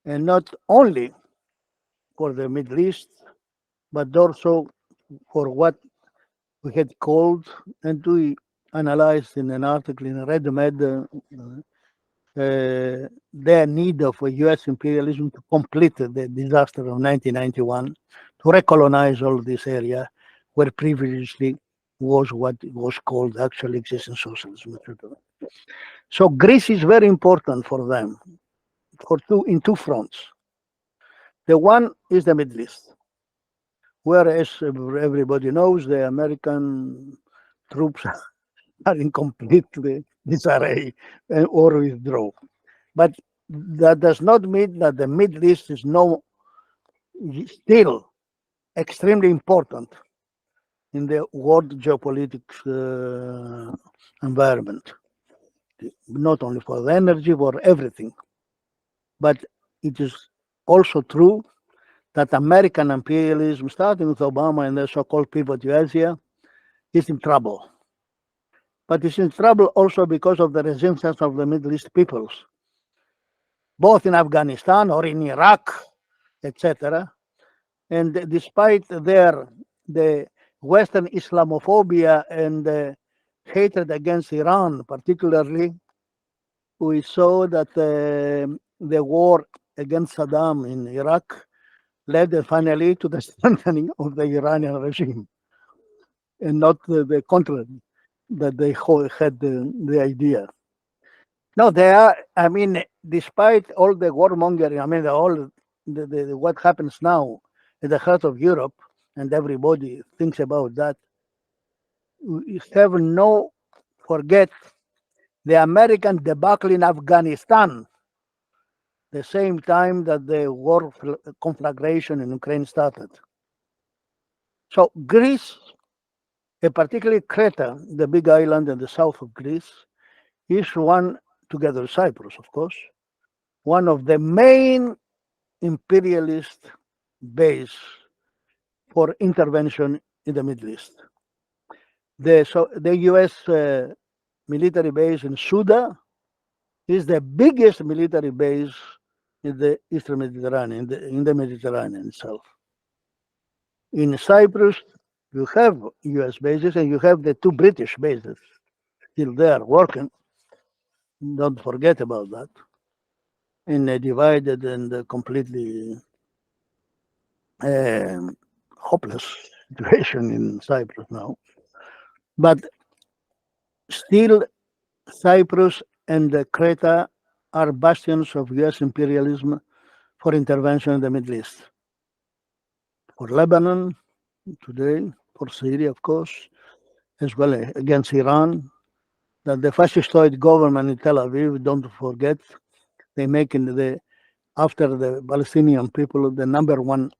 and not only for the Middle East, but also for what we had called, and we analyzed in an article in RedMed, their need of U.S. imperialism to complete the disaster of 1991, to recolonize all this area where previously was what was called actually existing socialism. So Greece is very important for them in two fronts. The one is the Middle East, where, as everybody knows, the American troops are in complete disarray or withdraw. But that does not mean that the Middle East is still extremely important in the world geopolitics environment, not only for the energy, for everything. But it is also true that American imperialism, starting with Obama and the so-called pivot to Asia, is in trouble. But it's in trouble also because of the resistance of the Middle East peoples, both in Afghanistan or in Iraq, etc. And despite the Western Islamophobia and the hatred against Iran, particularly, we saw that the war against Saddam in Iraq led finally to the strengthening of the Iranian regime, and not the contrary that they had the idea. No, despite all the warmongering, what happens now in the heart of Europe, and everybody thinks about that, we have no forget the American debacle in Afghanistan, the same time that the war conflagration in Ukraine started. So Greece, and particularly Crete, the big island in the south of Greece, is one, together with Cyprus, of course, one of the main imperialist base for intervention in the Middle East. The U.S. military base in Suda is the biggest military base in the Eastern Mediterranean, in the Mediterranean itself. In Cyprus, you have U.S. bases, and you have the two British bases still there working. Don't forget about that. In a divided and completely hopeless situation in Cyprus now. But still, Cyprus and Crete are bastions of U.S. imperialism for intervention in the Middle East. For Lebanon today, for Syria, of course, as well against Iran, that the fascistoid government in Tel Aviv, don't forget, they make after the Palestinian people the number one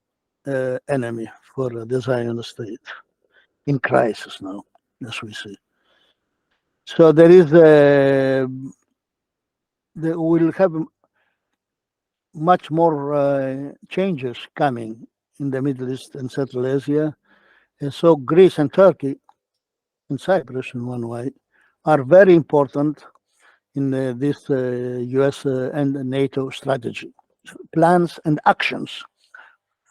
enemy for the Zionist state, in crisis now, as we see. So there is we'll have much more changes coming in the Middle East and Central Asia. And so Greece and Turkey, and Cyprus in one way, are very important in this US and NATO strategy, plans and actions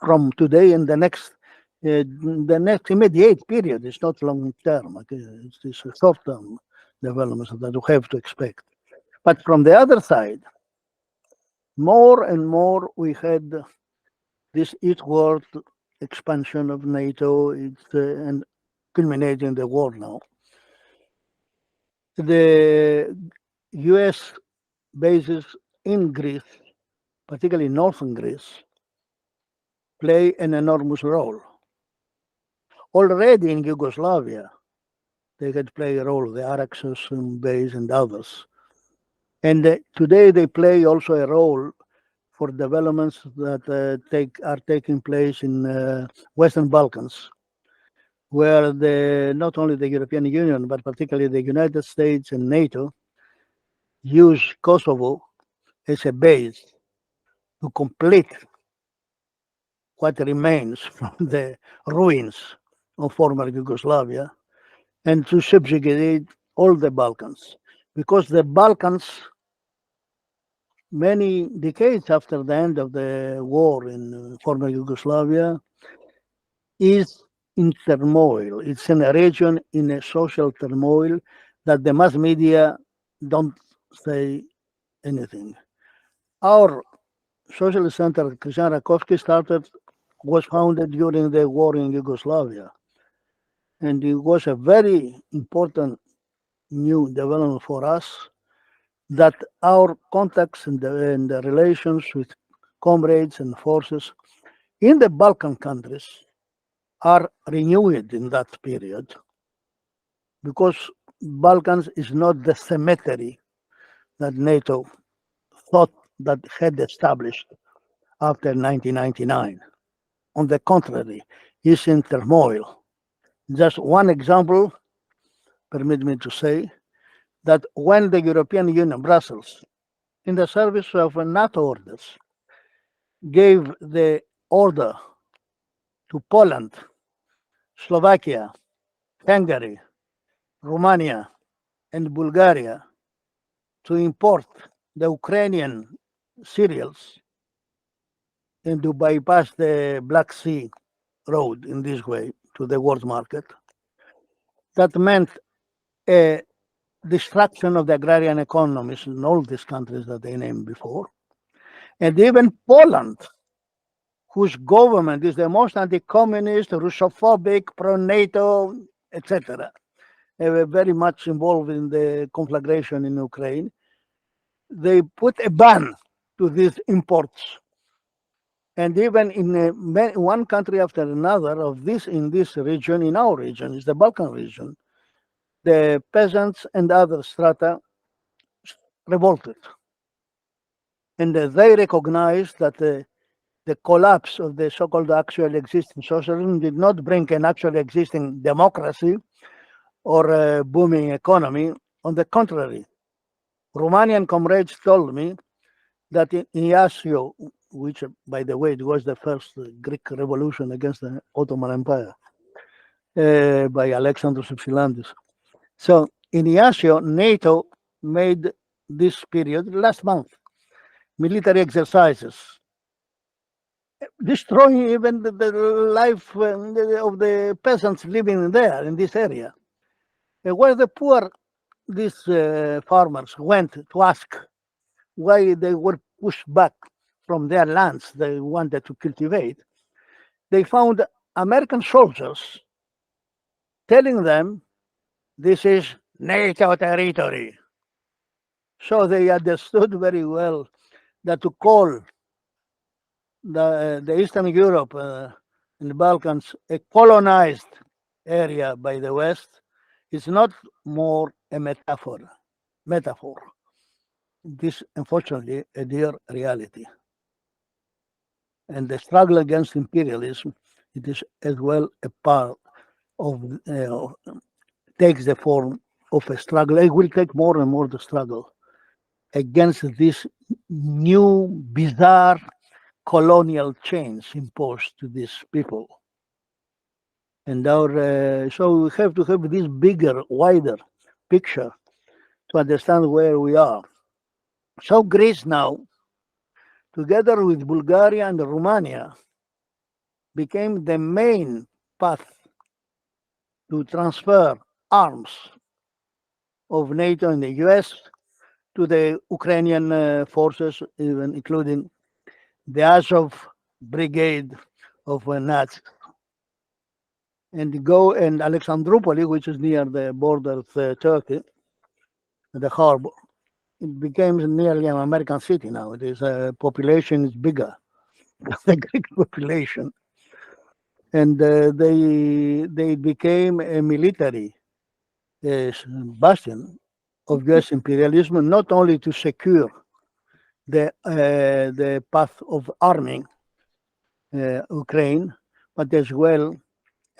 from today and the next immediate period. It's not long term, okay? It's a short term developments that we have to expect. But from the other side, more and more we had this eastward expansion of NATO, and culminating the war now. The US bases in Greece, particularly northern Greece, play an enormous role. Already in Yugoslavia, they had played a role, the Araxos base and others. And today they play also a role for developments that are taking place in Western Balkans, where not only the European Union, but particularly the United States and NATO use Kosovo as a base to complete what remains from the ruins of former Yugoslavia, and to subjugate all the Balkans. Because the Balkans many decades after the end of the war in former Yugoslavia, is in turmoil. It's in a region in a social turmoil that the mass media don't say anything. Our socialist center, Christian Rakowski, was founded during the war in Yugoslavia. And it was a very important new development for us that our contacts and the relations with comrades and forces in the Balkan countries are renewed in that period, because Balkans is not the cemetery that NATO thought that had established after 1999. On the contrary, it's in turmoil. Just one example, permit me to say, that when the European Union, Brussels, in the service of NATO orders, gave the order to Poland, Slovakia, Hungary, Romania, and Bulgaria to import the Ukrainian cereals and to bypass the Black Sea road in this way to the world market. That meant a destruction of the agrarian economies in all these countries that they named before. And even Poland, whose government is the most anti-communist, Russophobic, pro-NATO, etc., they were very much involved in the conflagration in Ukraine. They put a ban to these imports. And even in one country after another of this in this region, in our region, is the Balkan region, the peasants and other strata revolted. And they recognized that the collapse of the so-called actually existing socialism did not bring an actually existing democracy or a booming economy. On the contrary, Romanian comrades told me that in Iasio, which, by the way, it was the first Greek revolution against the Ottoman Empire by Alexandros Epsilandis. So in Iasio, NATO made this period, last month, military exercises, destroying even the life of the peasants living there in this area. Where the poor, these farmers went to ask why they were pushed back from their lands they wanted to cultivate, they found American soldiers telling them this is NATO territory. So they understood very well that to call the Eastern Europe and the Balkans a colonized area by the West is not more a metaphor. This, unfortunately, a dear reality. And the struggle against imperialism, it is as well a part of, takes the form of a struggle. It will take more and more the struggle against this new, bizarre colonial chains imposed to these people. And so we have to have this bigger, wider picture to understand where we are. So Greece now, together with Bulgaria and Romania, became the main path to transfer arms of NATO and the US to the Ukrainian forces, even including the Azov brigade of Nazis. And Alexandroupoli, which is near the border of Turkey, the harbor, it became nearly an American city now. It is population is bigger than the Greek population, and they became a military bastion of US imperialism, not only to secure the path of arming Ukraine, but as well,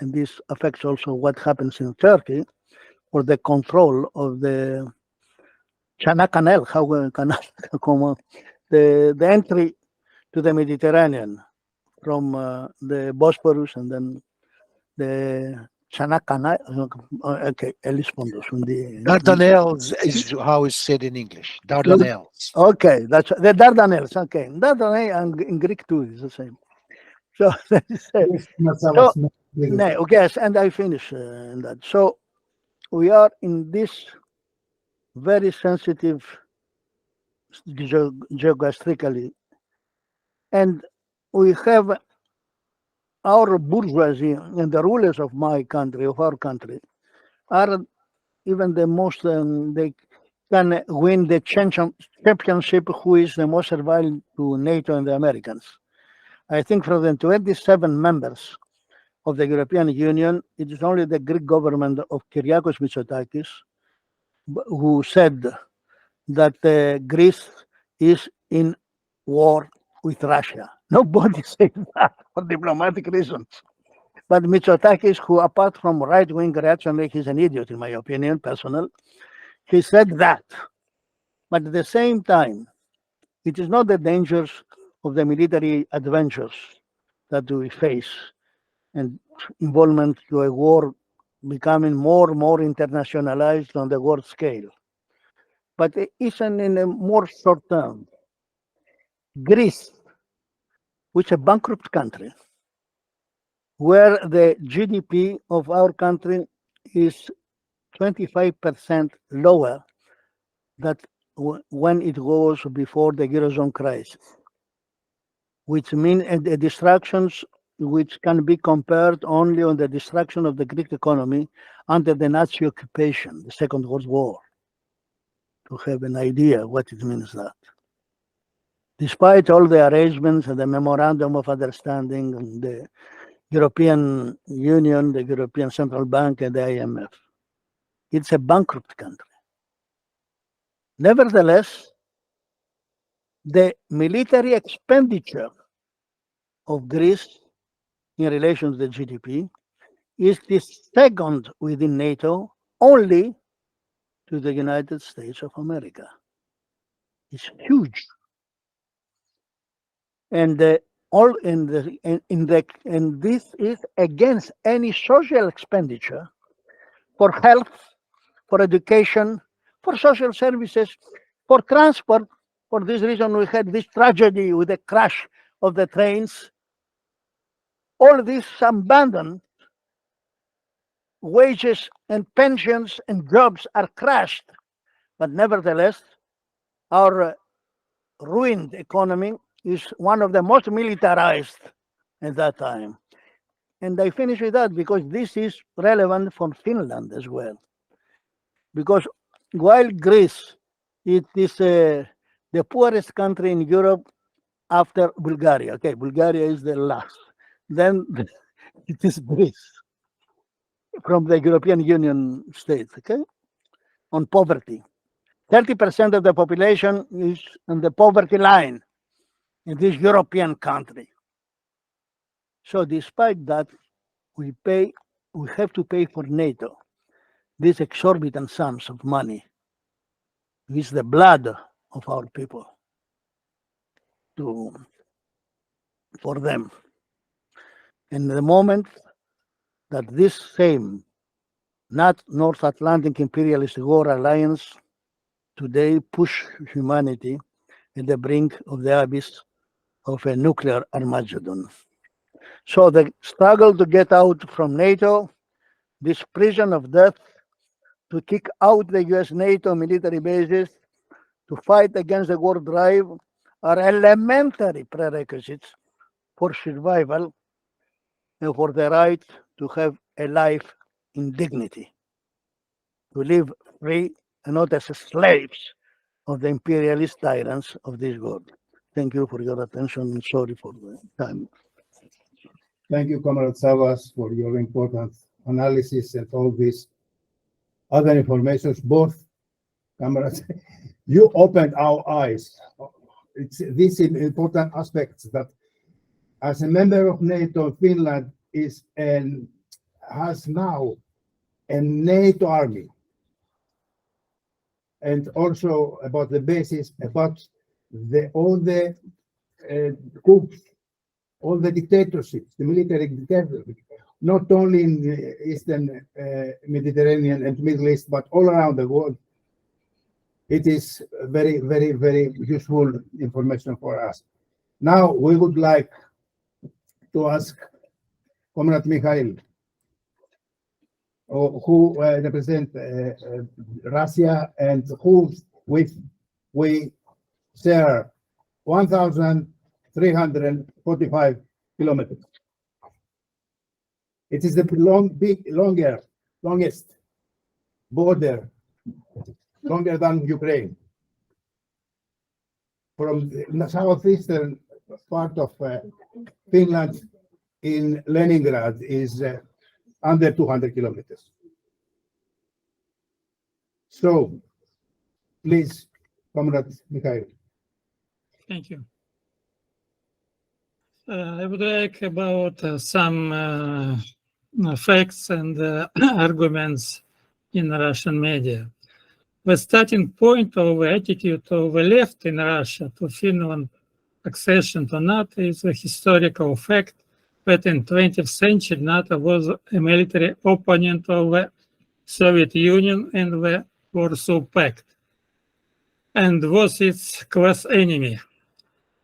and this affects also what happens in Turkey, for the control of the Chana Canal, the entry to the Mediterranean from the Bosporus and then the Ok, rispondo su di... Dardanelles is how it's said in English. Dardanelles. Okay, that's the Dardanelles. Okay, Dardanelles and in Greek too is the same. So, Yes, Savas, yes, and I finish in that. So we are in this very sensitive geographically, and we have our bourgeoisie and the rulers of my country, of our country, are even the most, they can win the championship who is the most servile to NATO and the Americans. I think from the 27 members of the European Union, it is only the Greek government of Kyriakos Mitsotakis who said that Greece is in war with Russia. Nobody said that for diplomatic reasons. But Mitsotakis, who apart from right-wing reaction, he's an idiot in my opinion, personal, he said that. But at the same time, it is not the dangers of the military adventures that we face and involvement to a war becoming more and more internationalized on the world scale. But even in a more short term, Greece, which is a bankrupt country, where the GDP of our country is 25% lower than when it was before the Eurozone crisis, which means the distractions which can be compared only on the destruction of the Greek economy under the Nazi occupation, the Second World War, to have an idea what it means that. Despite all the arrangements and the memorandum of understanding and the European Union, the European Central Bank and the IMF, it's a bankrupt country. Nevertheless, the military expenditure of Greece in relation to the GDP is the second within NATO only to the United States of America. It's huge. And this is against any social expenditure for health, for education, for social services, for transport. For this reason, we had this tragedy with the crash of the trains. All this abandoned, wages and pensions and jobs are crashed. But nevertheless, our ruined economy is one of the most militarized at that time. And I finish with that because this is relevant for Finland as well. Because while Greece, it is the poorest country in Europe after Bulgaria. Okay, Bulgaria is the last. Then it is Greece from the European Union states, okay, on poverty. 30% of the population is on the poverty line in this European country. So despite that, we have to pay for NATO these exorbitant sums of money with the blood of our people for them. And the moment that this same North Atlantic Imperialist War Alliance today push humanity at the brink of the abyss of a nuclear Armageddon. So the struggle to get out from NATO, this prison of death, to kick out the US NATO military bases, to fight against the war drive, are elementary prerequisites for survival and for the right to have a life in dignity, to live free and not as slaves of the imperialist tyrants of this world. Thank you for your attention and sorry for the time. Thank you, Comrade Savas, for your important analysis and all these other informations. Both comrades, you opened our eyes. It's these important aspects that, as a member of NATO, Finland has now a NATO army, and also about the basis, about all the coups, all the dictatorships, the military dictatorships, not only in the Eastern Mediterranean and Middle East, but all around the world. It is very, very, very useful information for us. Now we would like to ask Comrade Mikhail, who represent Russia and who with we share 1,345 kilometers. It is the longest border, longer than Ukraine. From the southeastern part of Finland in Leningrad is under 200 kilometers. So, please, Comrade Mikhail. Thank you. I would like about some facts and arguments in Russian media. The starting point of the attitude of the left in Russia to Finland's accession to NATO is the historical fact that in 20th century NATO was a military opponent of the Soviet Union and the Warsaw Pact, and was its class enemy.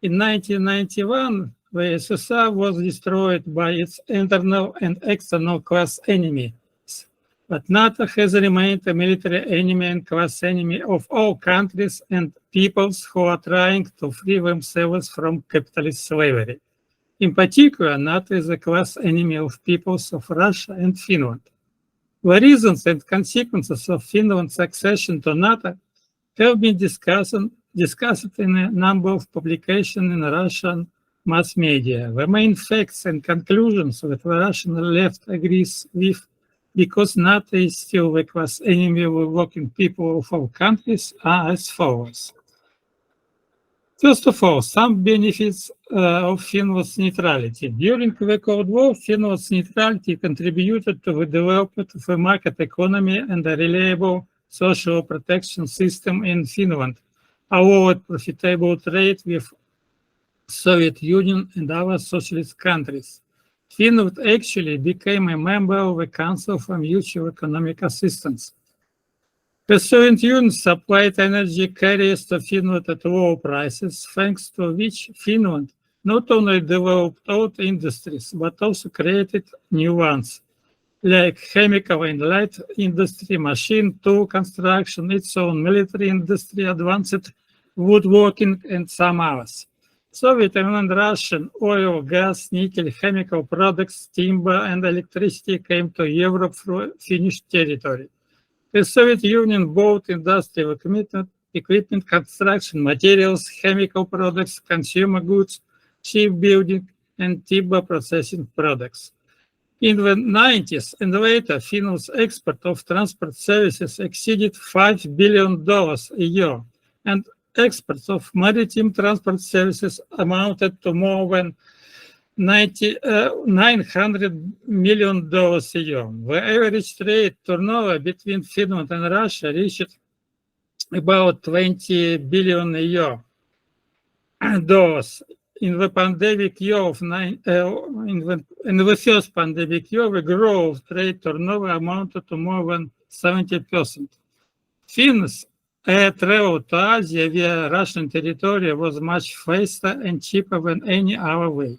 In 1991, the USSR was destroyed by its internal and external class enemies, but NATO has remained a military enemy and class enemy of all countries and peoples who are trying to free themselves from capitalist slavery. In particular, NATO is a class enemy of peoples of Russia and Finland. The reasons and consequences of Finland's accession to NATO have been discussed in a number of publications in Russian mass media. The main facts and conclusions that the Russian left agrees with, because NATO is still the class enemy of working people of all countries, are as follows. First of all, some benefits of Finland's neutrality. During the Cold War, Finland's neutrality contributed to the development of a market economy and a reliable social protection system in Finland, allowed profitable trade with Soviet Union and other socialist countries. Finland actually became a member of the Council for Mutual Economic Assistance. The Soviet Union supplied energy carriers to Finland at low prices, thanks to which Finland not only developed old industries, but also created new ones, like chemical and light industry, machine tool construction, its own military industry, advanced woodworking, and some others. Soviet and Russian oil, gas, nickel, chemical products, timber, and electricity came to Europe through Finnish territory. The Soviet Union bought industrial equipment, construction materials, chemical products, consumer goods, shipbuilding, and timber processing products. In the 90s and later, Finland's export of transport services exceeded $5 billion a year, and exports of maritime transport services amounted to more than $900 million a year. The average trade turnover between Finland and Russia reached about $20 billion a year. In the pandemic year in the first pandemic year, the growth of trade turnover amounted to more than 70%. Finns air travel to Asia via Russian territory was much faster and cheaper than any other way.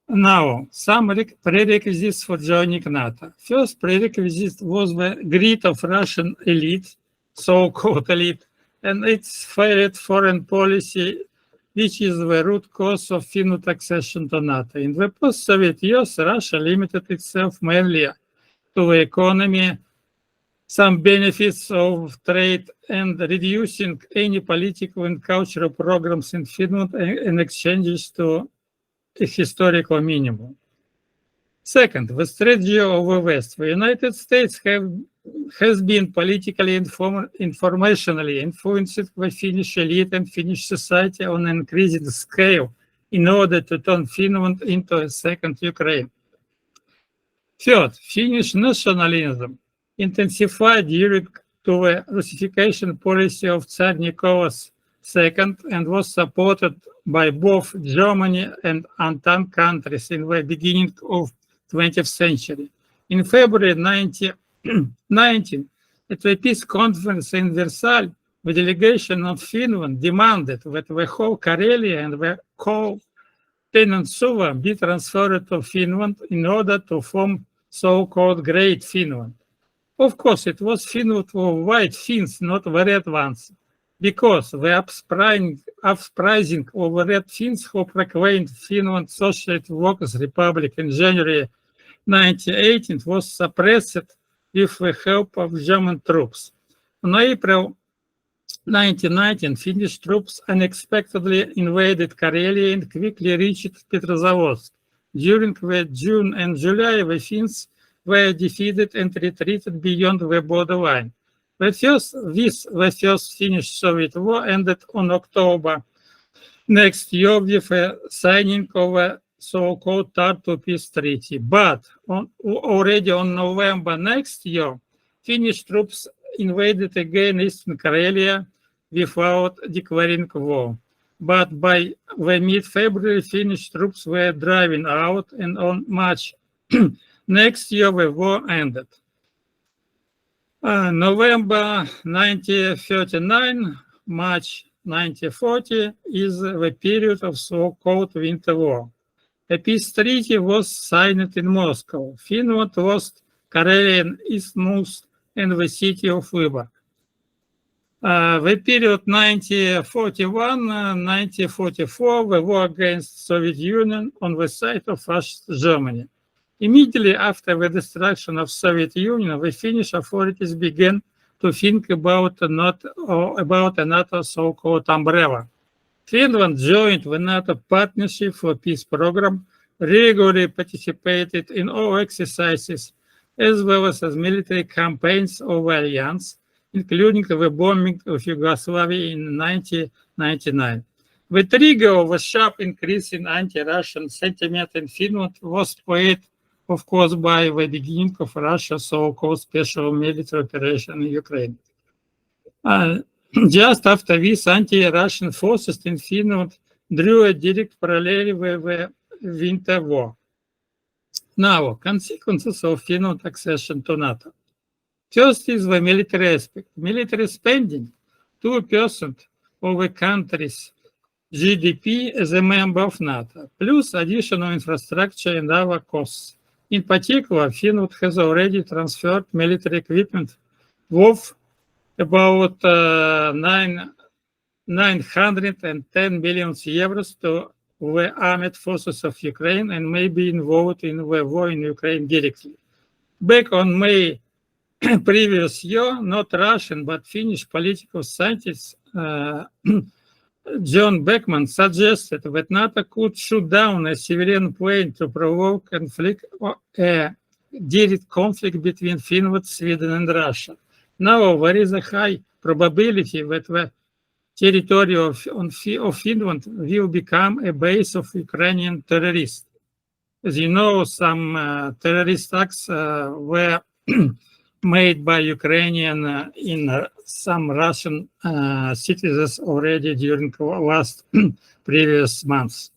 Now, some prerequisites for joining NATO. First prerequisite was the greed of Russian elite, so-called elite, and its failed foreign policy, which is the root cause of Finland's accession to NATO. In the post-Soviet years, Russia limited itself mainly to the economy, some benefits of trade, and reducing any political and cultural programs in Finland and exchanges to a historical minimum. Second, the strategy of the West. The United States has been politically and informationally influenced the Finnish elite and Finnish society on an increasing scale in order to turn Finland into a second Ukraine. Third, Finnish nationalism intensified due to the Russification policy of Tsar Nicholas II and was supported by both Germany and Entente countries in the beginning of 20th century. In February 1919, at the peace conference in Versailles, the delegation of Finland demanded that the whole Karelia and the whole peninsula be transferred to Finland in order to form so-called Great Finland. Of course, it was Finland for white Finns, not the red ones, because the uprising of the red Finns who proclaimed Finland Socialist Workers' Republic in January 1918 was suppressed with the help of German troops. On April 1919, Finnish troops unexpectedly invaded Karelia and quickly reached Petrozavodsk. During the June and July, the Finns were defeated and retreated beyond the borderline. The first Finnish-Soviet war ended on October next year with the signing of a so-called Tartu Peace Treaty. But already on November next year, Finnish troops invaded again Eastern Karelia without declaring war. But by the mid-February, Finnish troops were driven out, and on March next year, the war ended. November 1939, March 1940 is the period of so-called Winter War. A peace treaty was signed in Moscow. Finland lost Karelian Isthmus and the city of Vyborg. The period 1941-1944, the war against Soviet Union on the side of fascist Germany. Immediately after the destruction of Soviet Union, the Finnish authorities began to think about a NATO so-called umbrella. Finland joined the NATO Partnership for Peace program, regularly participated in all exercises, as well as military campaigns of the alliance, including the bombing of Yugoslavia in 1999. The trigger of a sharp increase in anti-Russian sentiment in Finland was played, of course, by the beginning of Russia's so-called special military operation in Ukraine. Just after this, anti-Russian forces in Finland drew a direct parallel with the Winter War. Now, consequences of Finland's accession to NATO. First is the military aspect. Military spending, 2% of the country's GDP as a member of NATO, plus additional infrastructure and other costs. In particular, Finland has already transferred military equipment worth about 910 million euros to the armed forces of Ukraine and may be involved in the war in Ukraine directly. Back on May previous year, not Russian but Finnish political scientist John Beckman suggested that NATO could shoot down a civilian plane to provoke a direct conflict between Finland, Sweden, and Russia. Now, there is a high probability that the territory of Finland will become a base of Ukrainian terrorists. As you know, some terrorist acts were made by Ukrainian in some Russian citizens already during the last previous months.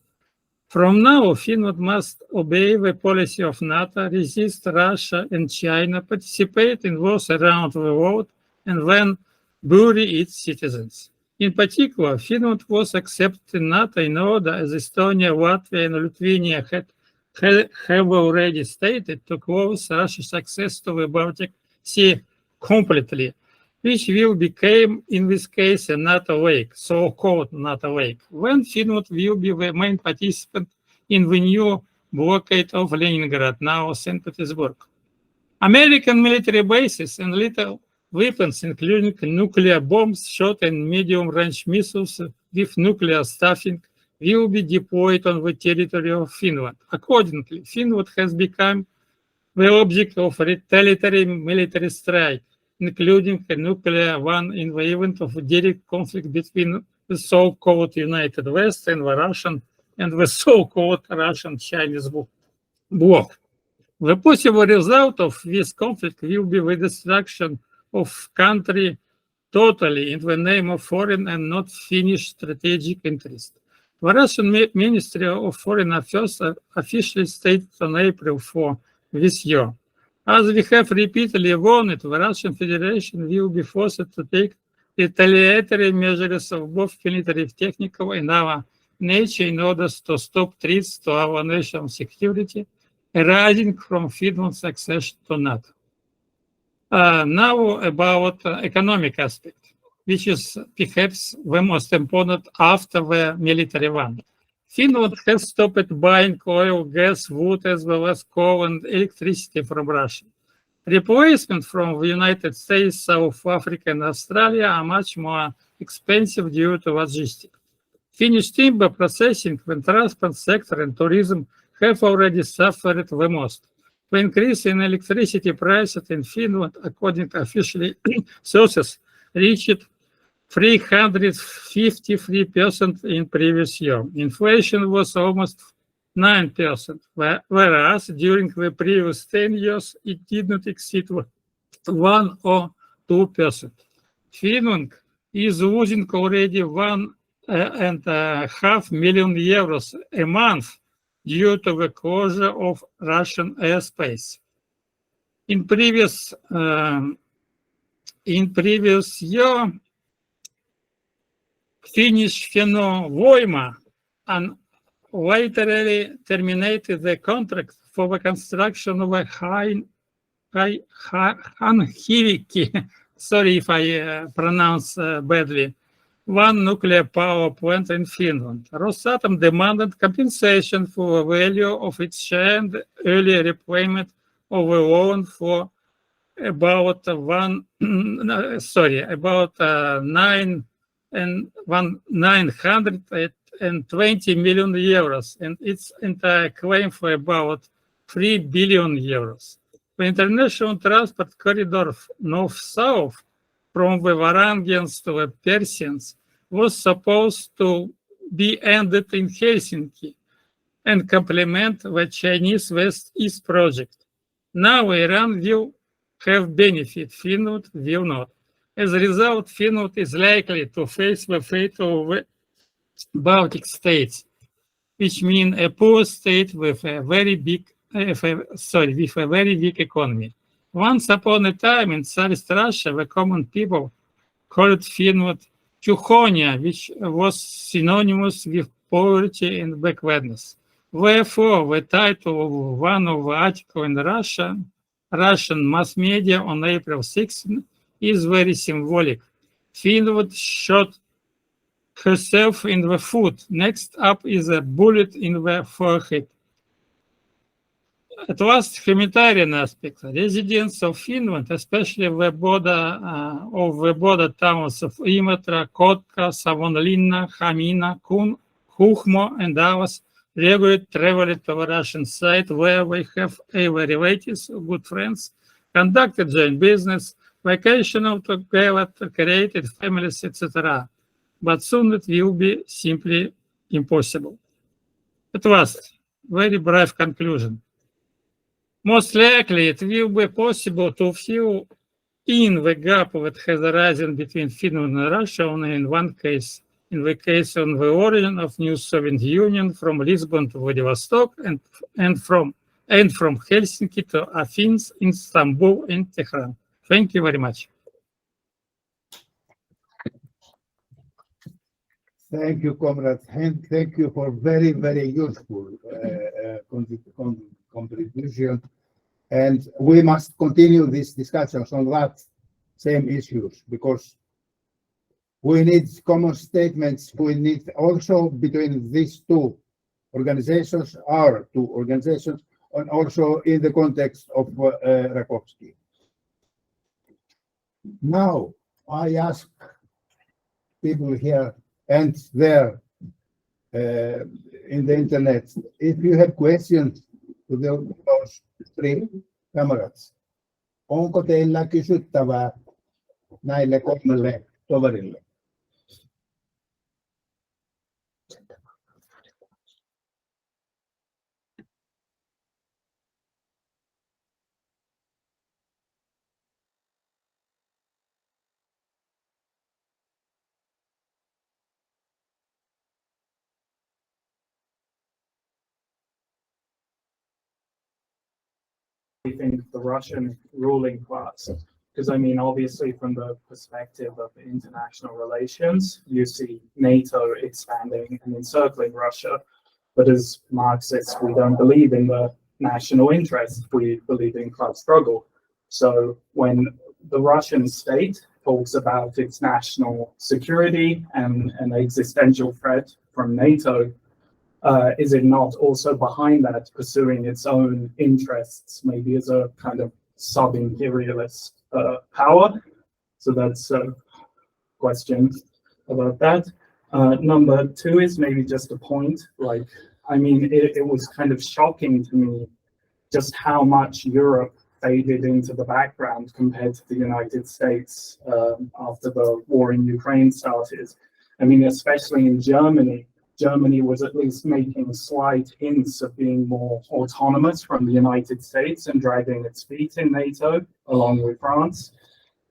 From now, Finland must obey the policy of NATO, resist Russia and China, participate in wars around the world, and then bury its citizens. In particular, Finland was accepted in NATO in order, as Estonia, Latvia, and Lithuania have already stated, to close Russia's access to the Baltic Sea completely, which will become, in this case, a NATO lake, so-called NATO lake, when Finland will be the main participant in the new blockade of Leningrad, now St. Petersburg. American military bases and lethal weapons, including nuclear bombs, short and medium-range missiles with nuclear stuffing, will be deployed on the territory of Finland. Accordingly, Finland has become the object of a retaliatory military strike, including a nuclear one in the event of a direct conflict between the so-called United West and the so-called Russian-Chinese bloc. The possible result of this conflict will be the destruction of country totally in the name of foreign and not Finnish strategic interest. The Russian Ministry of Foreign Affairs officially stated on April 4 this year, as we have repeatedly warned, the Russian Federation will be forced to take retaliatory measures of both military, technical, and our nature in order to stop threats to our national security arising from Finland's accession to NATO. Now about economic aspect, which is perhaps the most important after the military one. Finland has stopped buying oil, gas, wood, as well as coal and electricity from Russia. Replacement from the United States, South Africa, and Australia are much more expensive due to logistics. Finnish timber processing, the transport sector, and tourism have already suffered the most. The increase in electricity prices in Finland, according to official sources, reached 353% in previous year. Inflation was almost 9%, whereas during the previous 10 years, it did not exceed 1 or 2%. Finland is losing already 1.5 million euros a month due to the closure of Russian airspace. In previous year, Finnish Fennovoima laterally terminated the contract for the construction of a Hanhikivi, sorry if I pronounce badly, one nuclear power plant in Finland. Rosatom demanded compensation for the value of its share and early repayment of a loan for about 920 million euros, and its entire claim for about 3 billion euros. The international transport corridor north-south from the Varangians to the Persians was supposed to be ended in Helsinki and complement the Chinese West-East project. Now Iran will have benefit, Finland will not. As a result, Finland is likely to face the fate of the Baltic states, which mean a poor state with a very weak economy. Once upon a time in Tsarist Russia, the common people called Finland Teutonia, which was synonymous with poverty and backwardness. Therefore, the title of one of the articles in Russian mass media on April 16 is very symbolic. Finland shot herself in the foot. Next up is a bullet in the forehead. At last, humanitarian aspect. Residents of Finland, especially the border towns of Imatra, Kotka, Savonlinna, Hamina, Huhmo, and others, regularly traveled to the Russian side where we have either relatives, good friends, conducted joint business, vacational together, created families, etc. But soon it will be simply impossible. At last, very brief conclusion. Most likely it will be possible to fill in the gap that has arisen between Finland and Russia only in one case, in the case of the origin of new Soviet Union from Lisbon to Vladivostok and from Helsinki to Athens, Istanbul, and Tehran. Thank you very much. Thank you, comrade. And thank you for very, very useful contribution. And we must continue these discussions on that same issues because we need common statements. We need also between these two organizations, our two organizations, and also in the context of Rakovsky. Now, I ask people here and there in the internet, if you have questions to those three comrades, onko teillä kysyttävää näille kolmelle toverille? think the Russian ruling class, because I mean, obviously from the perspective of international relations, you see NATO expanding and encircling Russia, but as Marxists, we don't believe in the national interest, we believe in class struggle. So when the Russian state talks about its national security and an existential threat from NATO, is it not also behind that pursuing its own interests, maybe as a kind of sub-imperialist power? So that's a question about that. Number two is maybe just a point, like, I mean, it was kind of shocking to me just how much Europe faded into the background compared to the United States after the war in Ukraine started. I mean, especially in Germany, Germany was at least making slight hints of being more autonomous from the United States and dragging its feet in NATO, along with France.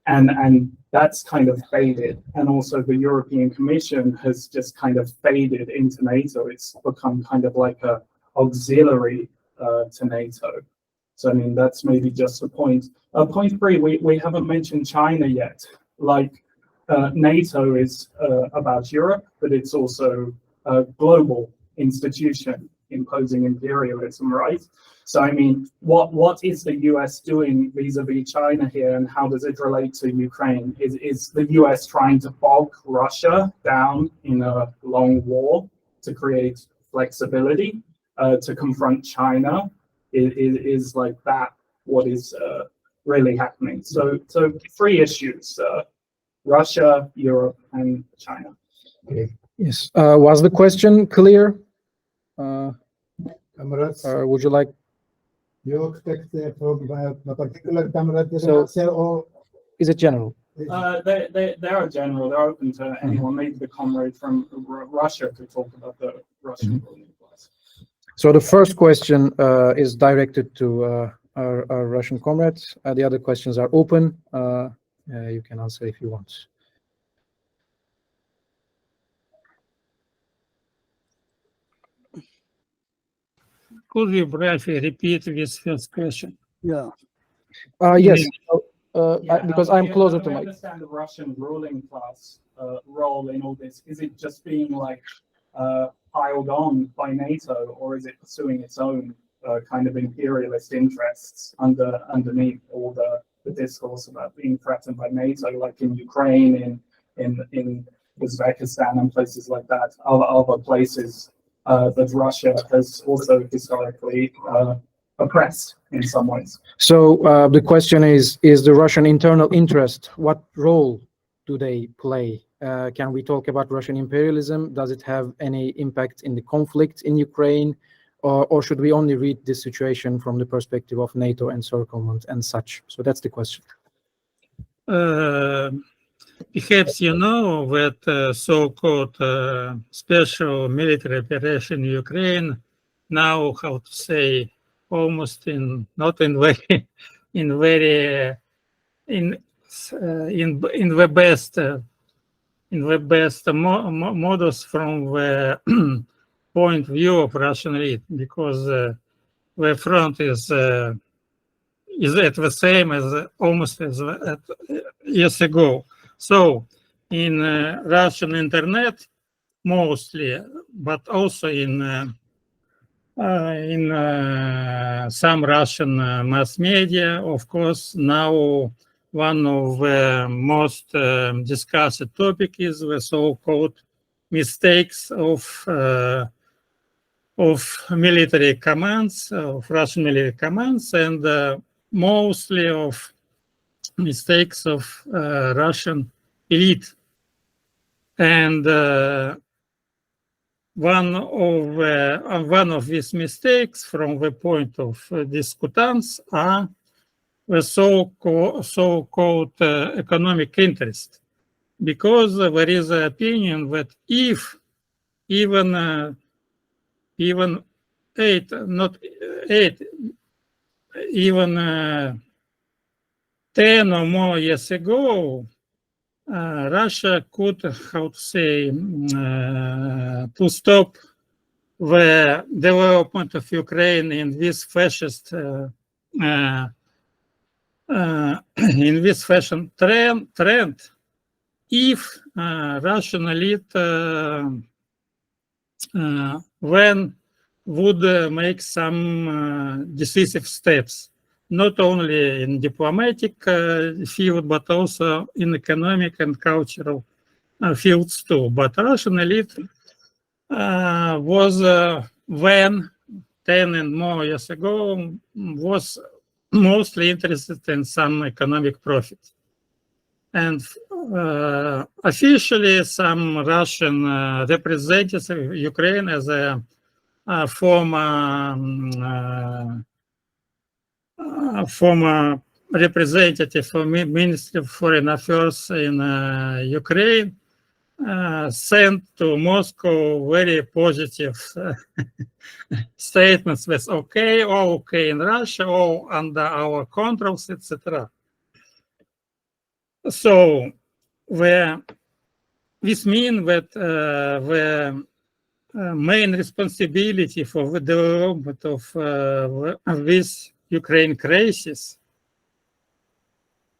And that's kind of faded. And also the European Commission has just kind of faded into NATO. It's become kind of like a auxiliary to NATO. So, I mean, that's maybe just a point. Point three, we haven't mentioned China yet. Like, NATO is about Europe, but it's also a global institution imposing imperialism, right? So, I mean, what is the US doing vis-a-vis China here, and how does it relate to Ukraine? Is the US trying to bog Russia down in a long war to create flexibility to confront China? Is like that what is really happening? So three issues: Russia, Europe, and China. Okay. Yes. Was the question clear? Comrades, Would you like? you expect from a particular comrade to So- answer, or Is it general? They are general. They're open to anyone. Maybe the comrade from Russia could talk about the Russian ruling class. So the first question is directed to our Russian comrades. The other questions are open. You can answer if you want. Could you briefly repeat this first question? Yeah. Yes. Yeah, Because how do I'm we- closer how do to we my. understand the Russian ruling class role in all this? Is it just being like piled on by NATO, or is it pursuing its own kind of imperialist interests underneath all the discourse about being threatened by NATO, like in Ukraine, in Uzbekistan, and places like that, other places that Russia has also historically oppressed in some ways? So the question is the Russian internal interest, what role do they play? Can we talk about Russian imperialism? Does it have any impact in the conflict in Ukraine? Or should we only read this situation from the perspective of NATO encirclement and such? So that's the question. Perhaps you know that so-called special military operation in Ukraine now, how to say, almost in not in very in the best modus from the point of view of Russian elite, because the front is at the same as almost as years ago. So in Russian internet mostly, but also in some Russian mass media, of course, now one of the most discussed topic is the so-called mistakes of military commands, of Russian military commands, and mostly of mistakes of Russian elite. And one of these mistakes, from the point of disputants, are the so-called economic interest, because there is an opinion that if even 10 or more years ago, Russia could, how to say, to stop the development of Ukraine in this fascist in this fashion trend, if Russian elite when would make some decisive steps, not only in diplomatic field, but also in economic and cultural fields too. But Russian elite was when 10 and more years ago was mostly interested in some economic profit. And officially some Russian representatives of Ukraine as a former representative for Ministry of Foreign Affairs in Ukraine sent to Moscow very positive statements with okay, all okay in Russia, all under our controls, etc. So this means that the main responsibility for the development of this Ukraine crisis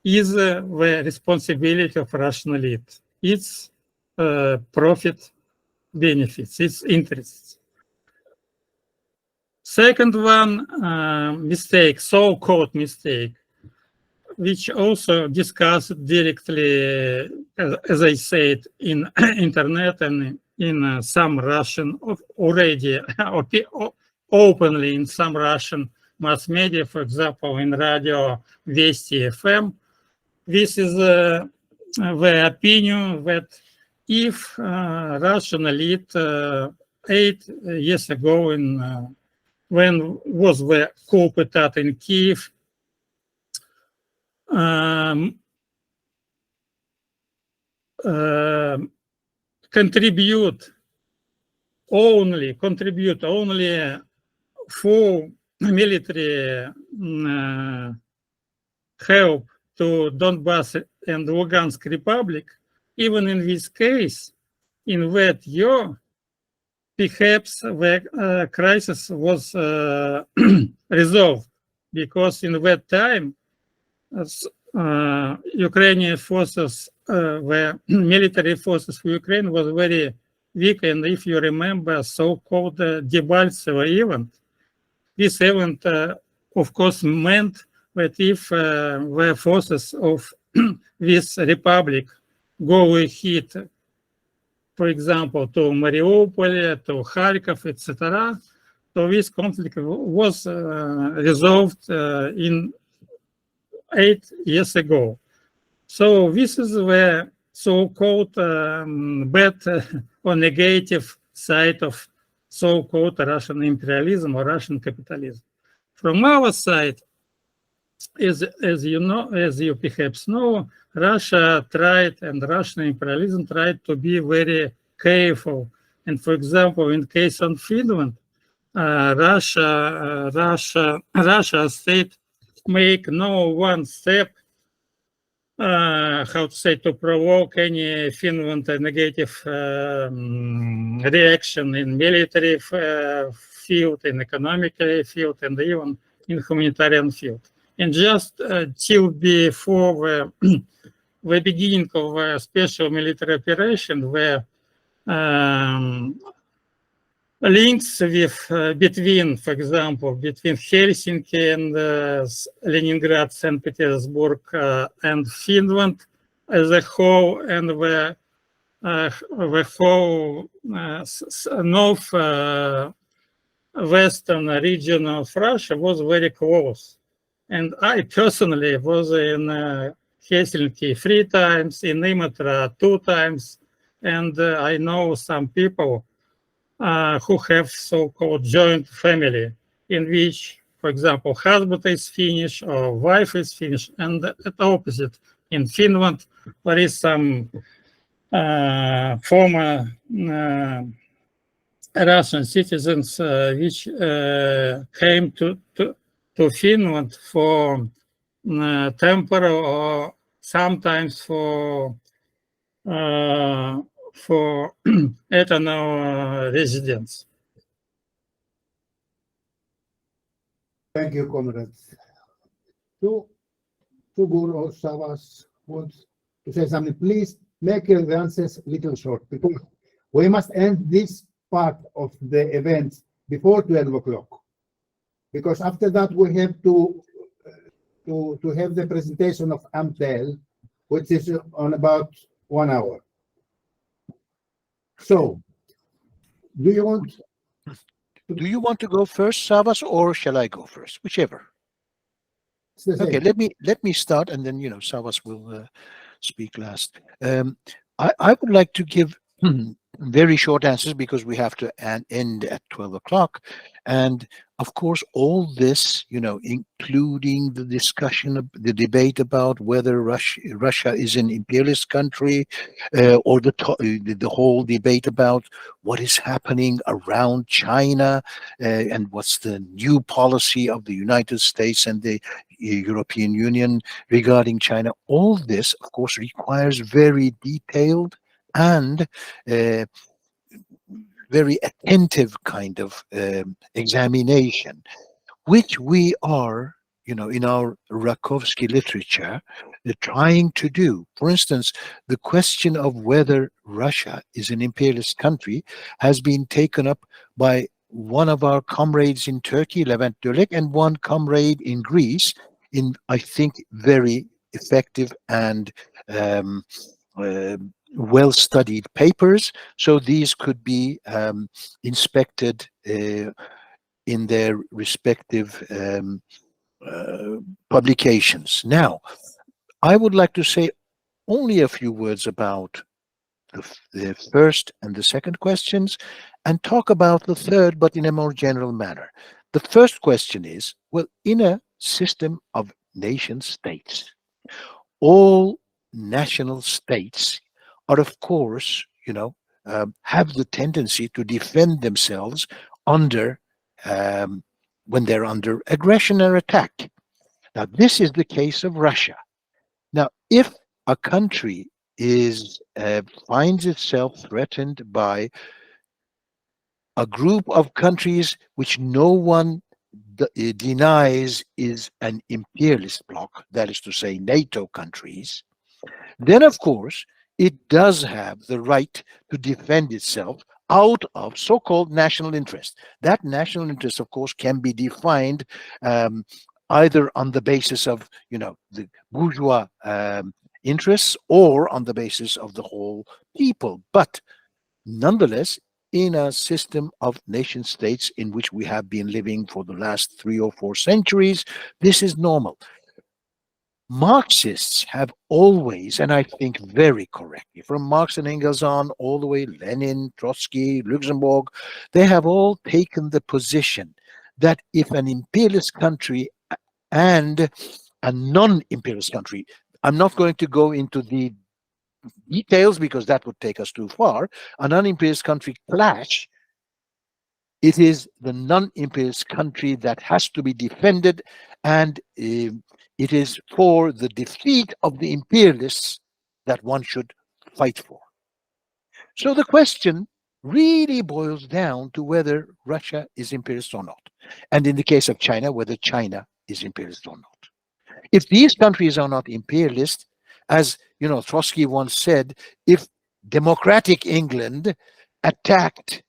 is the responsibility of Russian elite. It's profit benefits, its interests. Second one, mistake, so-called mistake, which also discussed directly, as I said, in internet and in some Russian already openly in some Russian mass media, for example, in Radio Vesti FM. This is the opinion that if Russian elite 8 years ago, when was the coup d'état in Kiev, contribute only for military help to Donbass and Lugansk Republic, even in this case, in that year, perhaps the crisis was resolved, because in that time, Ukrainian forces, the military forces for Ukraine was very weak, and if you remember, so-called Debaltseve event, this event, of course, meant that if the forces of this republic go ahead, for example, to Mariupol, to Kharkov, etc., so this conflict was resolved in 8 years ago. So this is the so-called bad or negative side of so-called Russian imperialism or Russian capitalism. From our side, as you perhaps know, Russia tried, and Russian imperialism tried to be very careful. And for example, in case of Finland, Russia state make no one step, how to say, to provoke any Finland negative reaction in military field, in economic field, and even in humanitarian field. And just till before the beginning of a special military operation, where links between, for example, between Helsinki and Leningrad, St. Petersburg, and Finland as a whole, and the whole north western region of Russia was very close. And I personally was in Helsinki 3 times, in Imatra 2 times, and I know some people who have so-called joint family, in which, for example, husband is Finnish or wife is Finnish, and at opposite, in Finland, there is some former Russian citizens which came to Finland for temporary or sometimes for eternal residence. Thank you, comrades. two gurus of us want to say something. Please make your answers little short, because we must end this part of the event before 12 o'clock. Because after that we have to have the presentation of Amtel, which is on about 1 hour. So, do you want to go first, Savas, or shall I go first? Whichever. Okay, let me start, and then Savas will speak last. I would like to give very short answers because we have to end at 12 o'clock, and of course all this, including the discussion of the debate about whether Russia is an imperialist country, or the whole debate about what is happening around China, and what's the new policy of the United States and the European Union regarding China. All this, of course, requires very detailed and very attentive kind of examination, which we are, in our Rakovsky literature, trying to do. For instance, the question of whether Russia is an imperialist country has been taken up by one of our comrades in Turkey, Levent Dölek, and one comrade in Greece, in, I think, very effective and well-studied papers. So these could be inspected in their respective publications. Now, I would like to say only a few words about the first and the second questions, and talk about the third, but in a more general manner. The first question is, well, in a system of nation states, all national states are, of course, have the tendency to defend themselves under when they're under aggression or attack. Now, this is the case of Russia. Now, if a country finds itself threatened by a group of countries which no one denies is an imperialist bloc, that is to say, NATO countries, then, of course, it does have the right to defend itself out of so-called national interest. That national interest, of course, can be defined either on the basis of, the bourgeois interests, or on the basis of the whole people. But nonetheless, in a system of nation states in which we have been living for the last 3 or 4 centuries, this is normal. Marxists have always, and I think very correctly, from Marx and Engels on, all the way Lenin, Trotsky, Luxemburg, they have all taken the position that if an imperialist country and a non-imperialist country, I'm not going to go into the details because that would take us too far, a non-imperialist country clash, it is the non-imperialist country that has to be defended, and it is for the defeat of the imperialists that one should fight for. So the question really boils down to whether Russia is imperialist or not. And in the case of China, whether China is imperialist or not. If these countries are not imperialist, as Trotsky once said, if democratic England attacked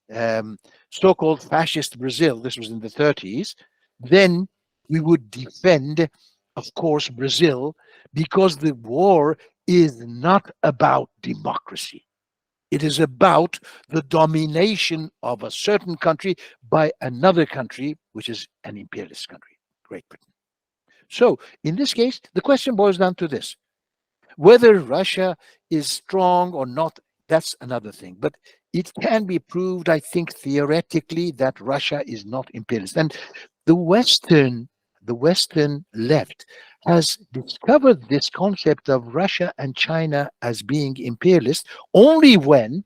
so-called fascist Brazil, this was in the 30s, then we would defend, of course, Brazil, because the war is not about democracy. It is about the domination of a certain country by another country, which is an imperialist country, Great Britain. So in this case, the question boils down to this. Whether Russia is strong or not, that's another thing. But it can be proved, I think, theoretically, that Russia is not imperialist. And the Western left has discovered this concept of Russia and China as being imperialist only when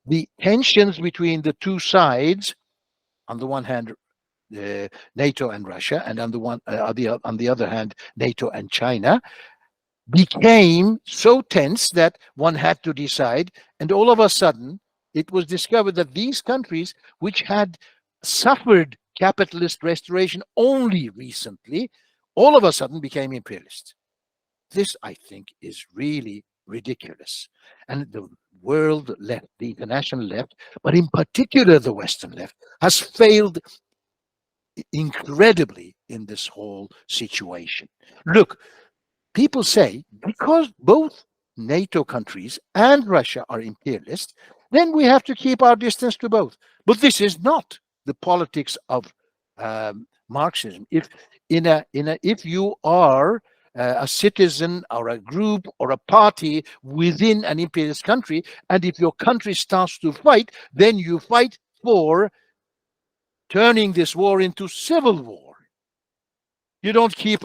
the tensions between the two sides, on the one hand, NATO and Russia, and on the other hand, NATO and China, became so tense that one had to decide, and all of a sudden it was discovered that these countries, which had suffered capitalist restoration only recently, all of a sudden became imperialist. This, I think, is really ridiculous. And the world left, the international left, but in particular the Western left, has failed incredibly in this whole situation. Look, people say because both NATO countries and Russia are imperialist, then we have to keep our distance to both. But this is not the politics of Marxism. If you are a citizen or a group or a party within an imperialist country, and if your country starts to fight, then you fight for turning this war into civil war. You don't keep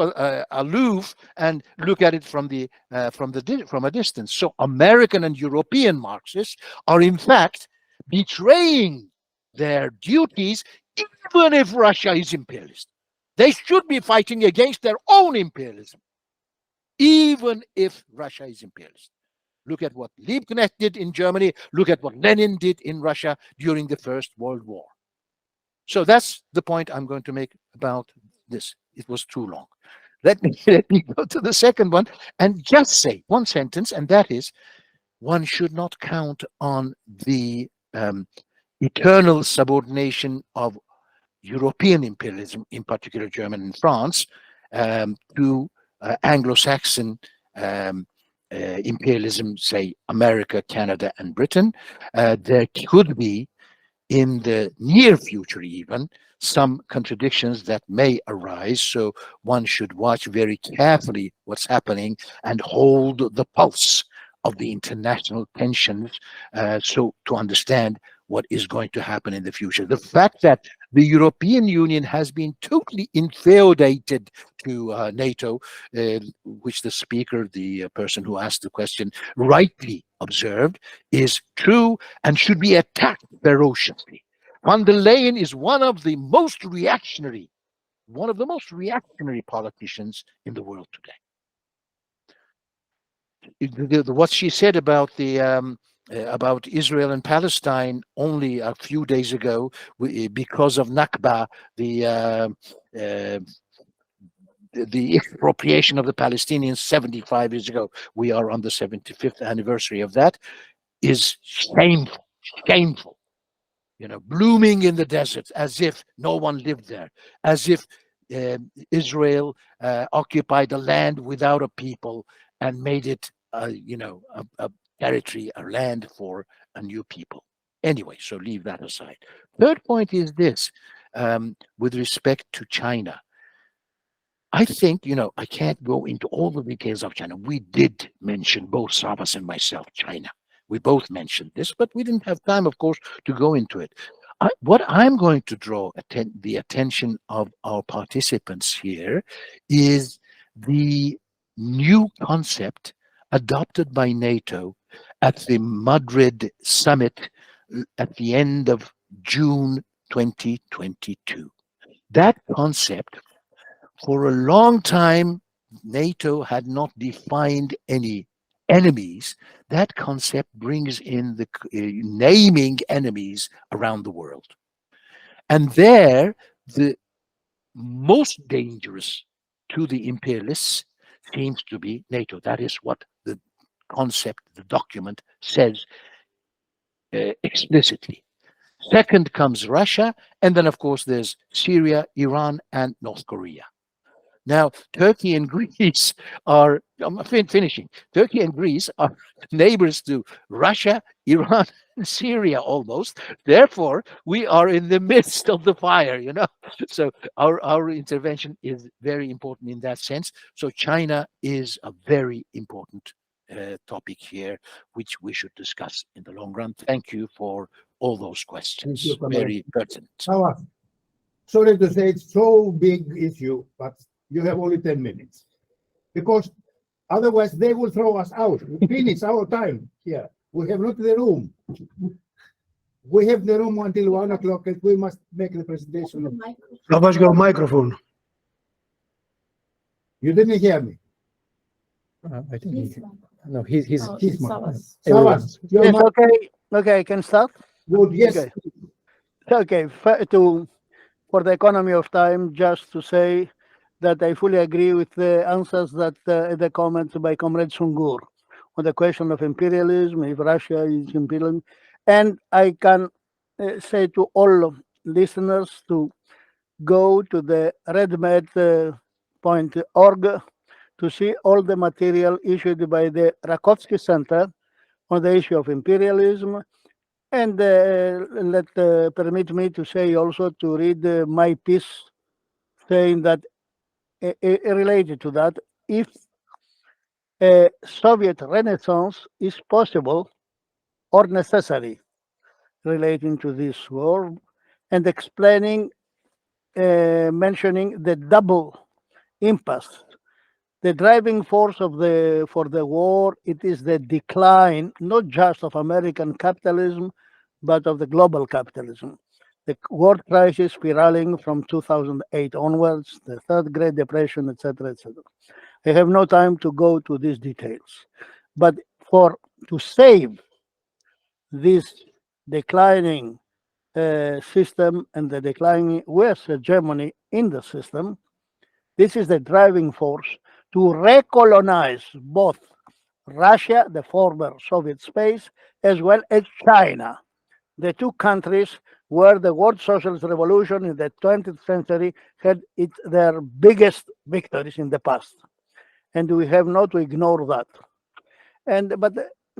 aloof and look at it from a distance. So American and European Marxists are in fact betraying their duties, even if Russia is imperialist. They should be fighting against their own imperialism, even if Russia is imperialist. Look at what Liebknecht did in Germany. Look at what Lenin did in Russia during the First World War. So that's the point I'm going to make about this. It was too long. Let me go to the second one and just say one sentence, and that is, one should not count on the eternal subordination of European imperialism, in particular German and France, to Anglo-Saxon imperialism, say America, Canada, and Britain. There could be, in the near future even, some contradictions that may arise. So one should watch very carefully what's happening and hold the pulse of the international tensions, so to understand what is going to happen in the future. The fact that the European Union has been totally infeodated to NATO, which the speaker, the person who asked the question, rightly observed, is true and should be attacked ferociously. Von der Leyen is one of the most reactionary politicians in the world today. What she said about about Israel and Palestine only a few days ago, because of Nakba, the expropriation of the Palestinians 75 years ago. We are on the 75th anniversary of that. Is shameful. You know, blooming in the desert as if no one lived there, as if Israel occupied a land without a people and made it, a territory, a land for a new people. Anyway, so leave that aside. Third point is this, with respect to China. I think, I can't go into all the details of China. We did mention, both Savas and myself, China. We both mentioned this, but we didn't have time, of course, to go into it. What I'm going to draw the attention of our participants here is the new concept adopted by NATO at the Madrid summit at the end of June 2022. That concept, for a long time, NATO had not defined any enemies. That concept brings in the naming enemies around the world. And there, the most dangerous to the imperialists seems to be NATO. That is what the concept, the document says explicitly. Second comes Russia, and then of course there's Syria, Iran, and North Korea. Now, Turkey and Greece are, I'm finishing, Turkey and Greece are neighbors to Russia, Iran, and Syria almost. Therefore, we are in the midst of the fire, So our intervention is very important in that sense. So China is a very important topic here, which we should discuss in the long run. Thank you for all those questions. Very pertinent. Sorry to say it's so big issue, but you have only 10 minutes. Because otherwise they will throw us out. We finish our time here. We have not the room. We have the room until 1 o'clock and we must make the presentation. Nobody's got a microphone. You didn't hear me. I think no, he's Savas, Yes, okay, I can start. Good, yes. Okay, for the economy of time, just to say that I fully agree with the answers that the comments by Comrade Sungur on the question of imperialism, if Russia is imperial. And I can say to all listeners to go to the redmed.org to see all the material issued by the Rakovsky Center on the issue of imperialism. And permit me to say also to read my piece saying that related to that, if a Soviet Renaissance is possible or necessary relating to this war, and explaining, mentioning the double impasse. The driving force for the war, it is the decline, not just of American capitalism, but of the global capitalism. The world crisis spiraling from 2008 onwards, the third Great Depression, etc., etc. I have no time to go to these details, but to save this declining system and the declining West hegemony in the system, this is the driving force to recolonize both Russia, the former Soviet space, as well as China, the two countries where the world socialist revolution in the 20th century had their biggest victories in the past. And we have not to ignore that. But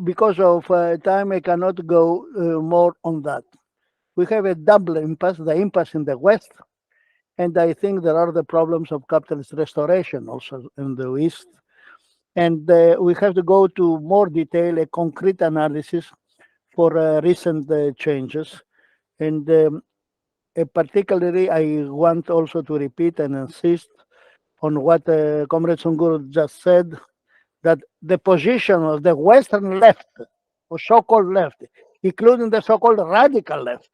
because of time, I cannot go more on that. We have a double impasse, the impasse in the West, and I think there are the problems of capitalist restoration also in the East. And we have to go to more detail, a concrete analysis for recent changes. And particularly, I want also to repeat and insist on what Comrade Sungur just said, that the position of the Western left, or so-called left, including the so-called radical left,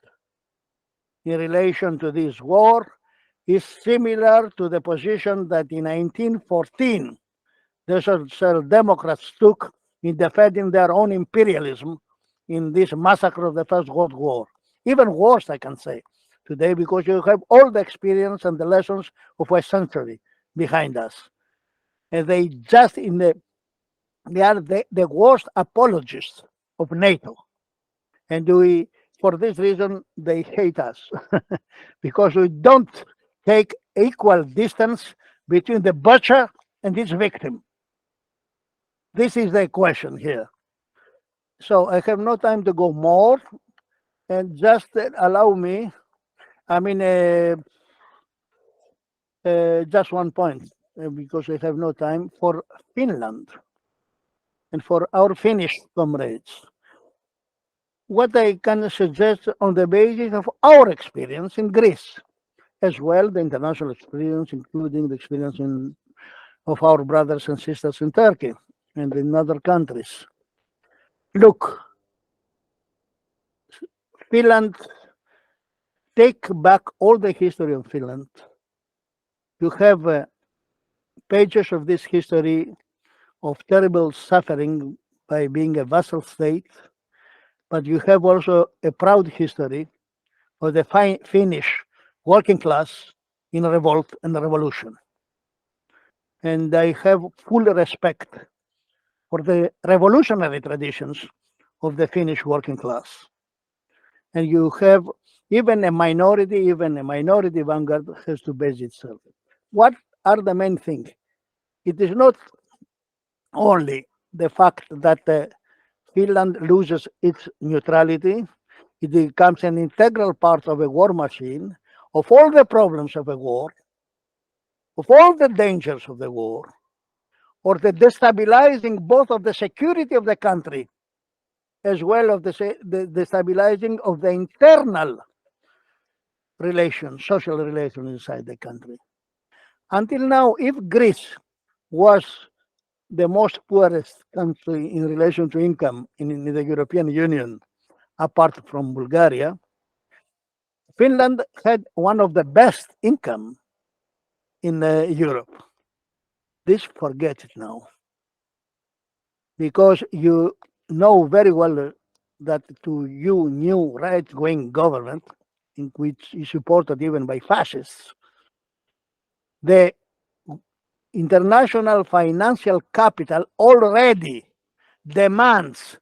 in relation to this war, is similar to the position that in 1914 the Social Democrats took in defending their own imperialism in this massacre of the First World War. Even worse, I can say, today, because you have all the experience and the lessons of a century behind us. And they just they are the worst apologists of NATO. And for this reason, they hate us, because we don't take equal distance between the butcher and its victim. This is the question here. So I have no time to go more, and just allow me, just one point, because I have no time, for Finland and for our Finnish comrades. What I can suggest on the basis of our experience in Greece, as well the international experience, including the experience of our brothers and sisters in Turkey and in other countries. Look, Finland, take back all the history of Finland. You have pages of this history of terrible suffering by being a vassal state, but you have also a proud history of the Finnish working class in revolt and revolution. And I have full respect for the revolutionary traditions of the Finnish working class. And you have even a minority vanguard has to base itself. What are the main things? It is not only the fact that Finland loses its neutrality, it becomes an integral part of a war machine, of all the problems of a war, of all the dangers of the war, or the destabilizing both of the security of the country, as well as the destabilizing of the internal relations, social relations inside the country. Until now, if Greece was the most poorest country in relation to income in the European Union, apart from Bulgaria, Finland had one of the best income in Europe. This forget it now, because you know very well that to you new right-wing government, in which is supported even by fascists, the international financial capital already demands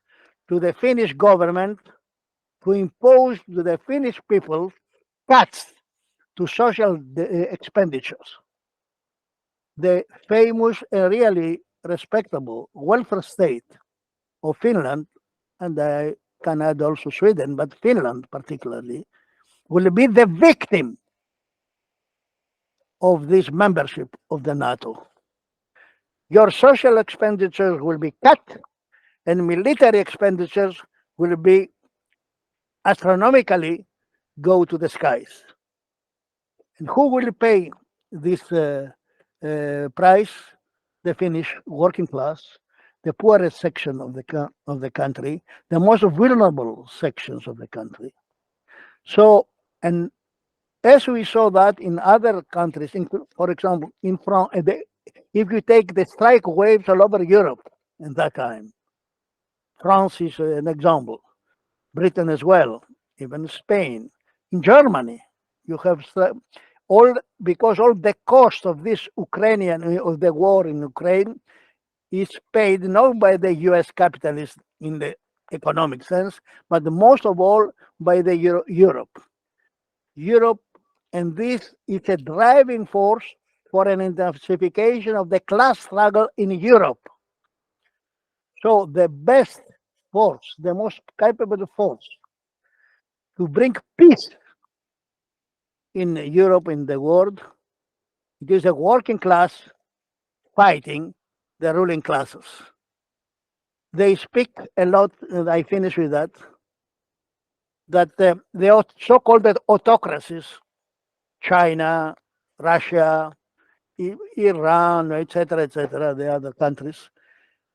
to the Finnish government to impose to the Finnish people cuts to social expenditures. The famous and really respectable welfare state of Finland, and I can add also Sweden, but Finland particularly, will be the victim of this membership of the NATO. Your social expenditures will be cut, and military expenditures will be astronomically go to the skies. And who will pay this price? The Finnish working class, the poorest section of the country, the most vulnerable sections of the country. So, and as we saw that in other countries, for example, in France, if you take the strike waves all over Europe in that time, France is an example, Britain as well, even Spain. In Germany, you have because all the cost of this of the war in Ukraine is paid not by the US capitalists in the economic sense, but most of all by the Europe. Europe, and this is a driving force for an intensification of the class struggle in Europe. So the best force, the most capable force to bring peace in Europe, in the world, it is a working class fighting the ruling classes. They speak a lot, and I finish with that the so-called autocracies, China, Russia, Iran, etc., the other countries,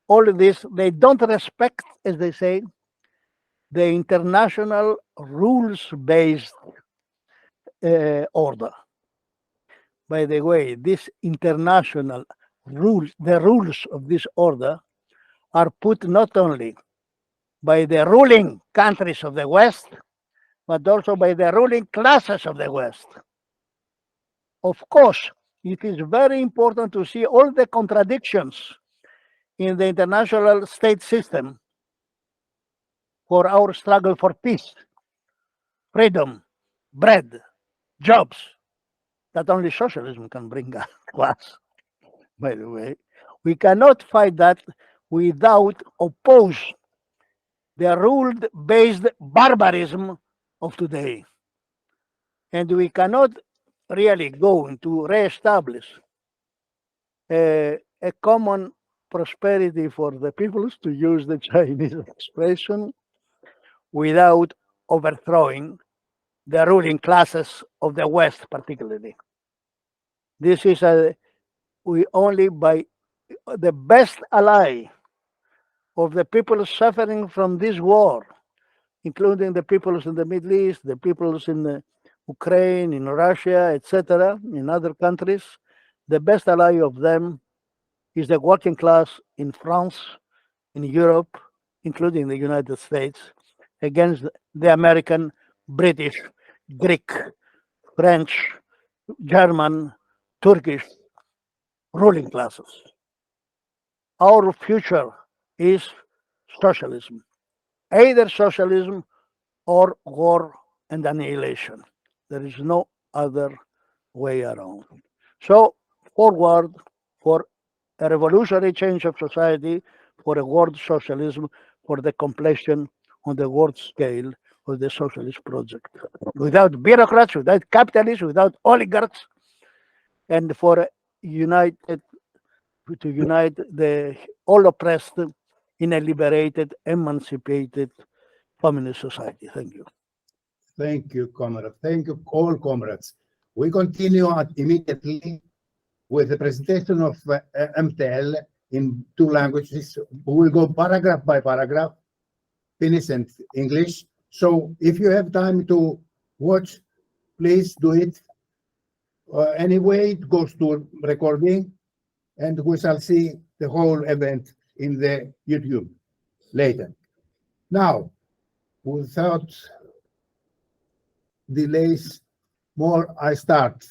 all of this, they don't respect, as they say, the international rules-based order. By the way, this international rules, the rules of this order are put not only by the ruling countries of the West, but also by the ruling classes of the West. Of course, it is very important to see all the contradictions in the international state system for our struggle for peace, freedom, bread, jobs, that only socialism can bring to us, by the way. We cannot fight that without oppose the rule-based barbarism of today. And we cannot really go to re-establish a common prosperity for the peoples, to use the Chinese expression, without overthrowing the ruling classes of the West, particularly. This is we only by the best ally of the people suffering from this war, including the peoples in the Middle East, the peoples in Ukraine, in Russia, etc., in other countries. The best ally of them is the working class in France, in Europe, including the United States, against the American, British, Greek, French, German, Turkish ruling classes. Our future is socialism, either socialism or war and annihilation. There is no other way around. So, forward for a revolutionary change of society, for a world socialism, for the completion on the world scale of the socialist project. Without bureaucrats, without capitalists, without oligarchs, and for to unite the all oppressed in a liberated, emancipated communist society. Thank you. Thank you, comrade. Thank you, all comrades. We continue immediately with the presentation of MTL in 2 languages. We will go paragraph by paragraph, Finnish and English. So if you have time to watch, please do it. Anyway, it goes to recording, and we shall see the whole event in the YouTube later. Now, without delays more, I start.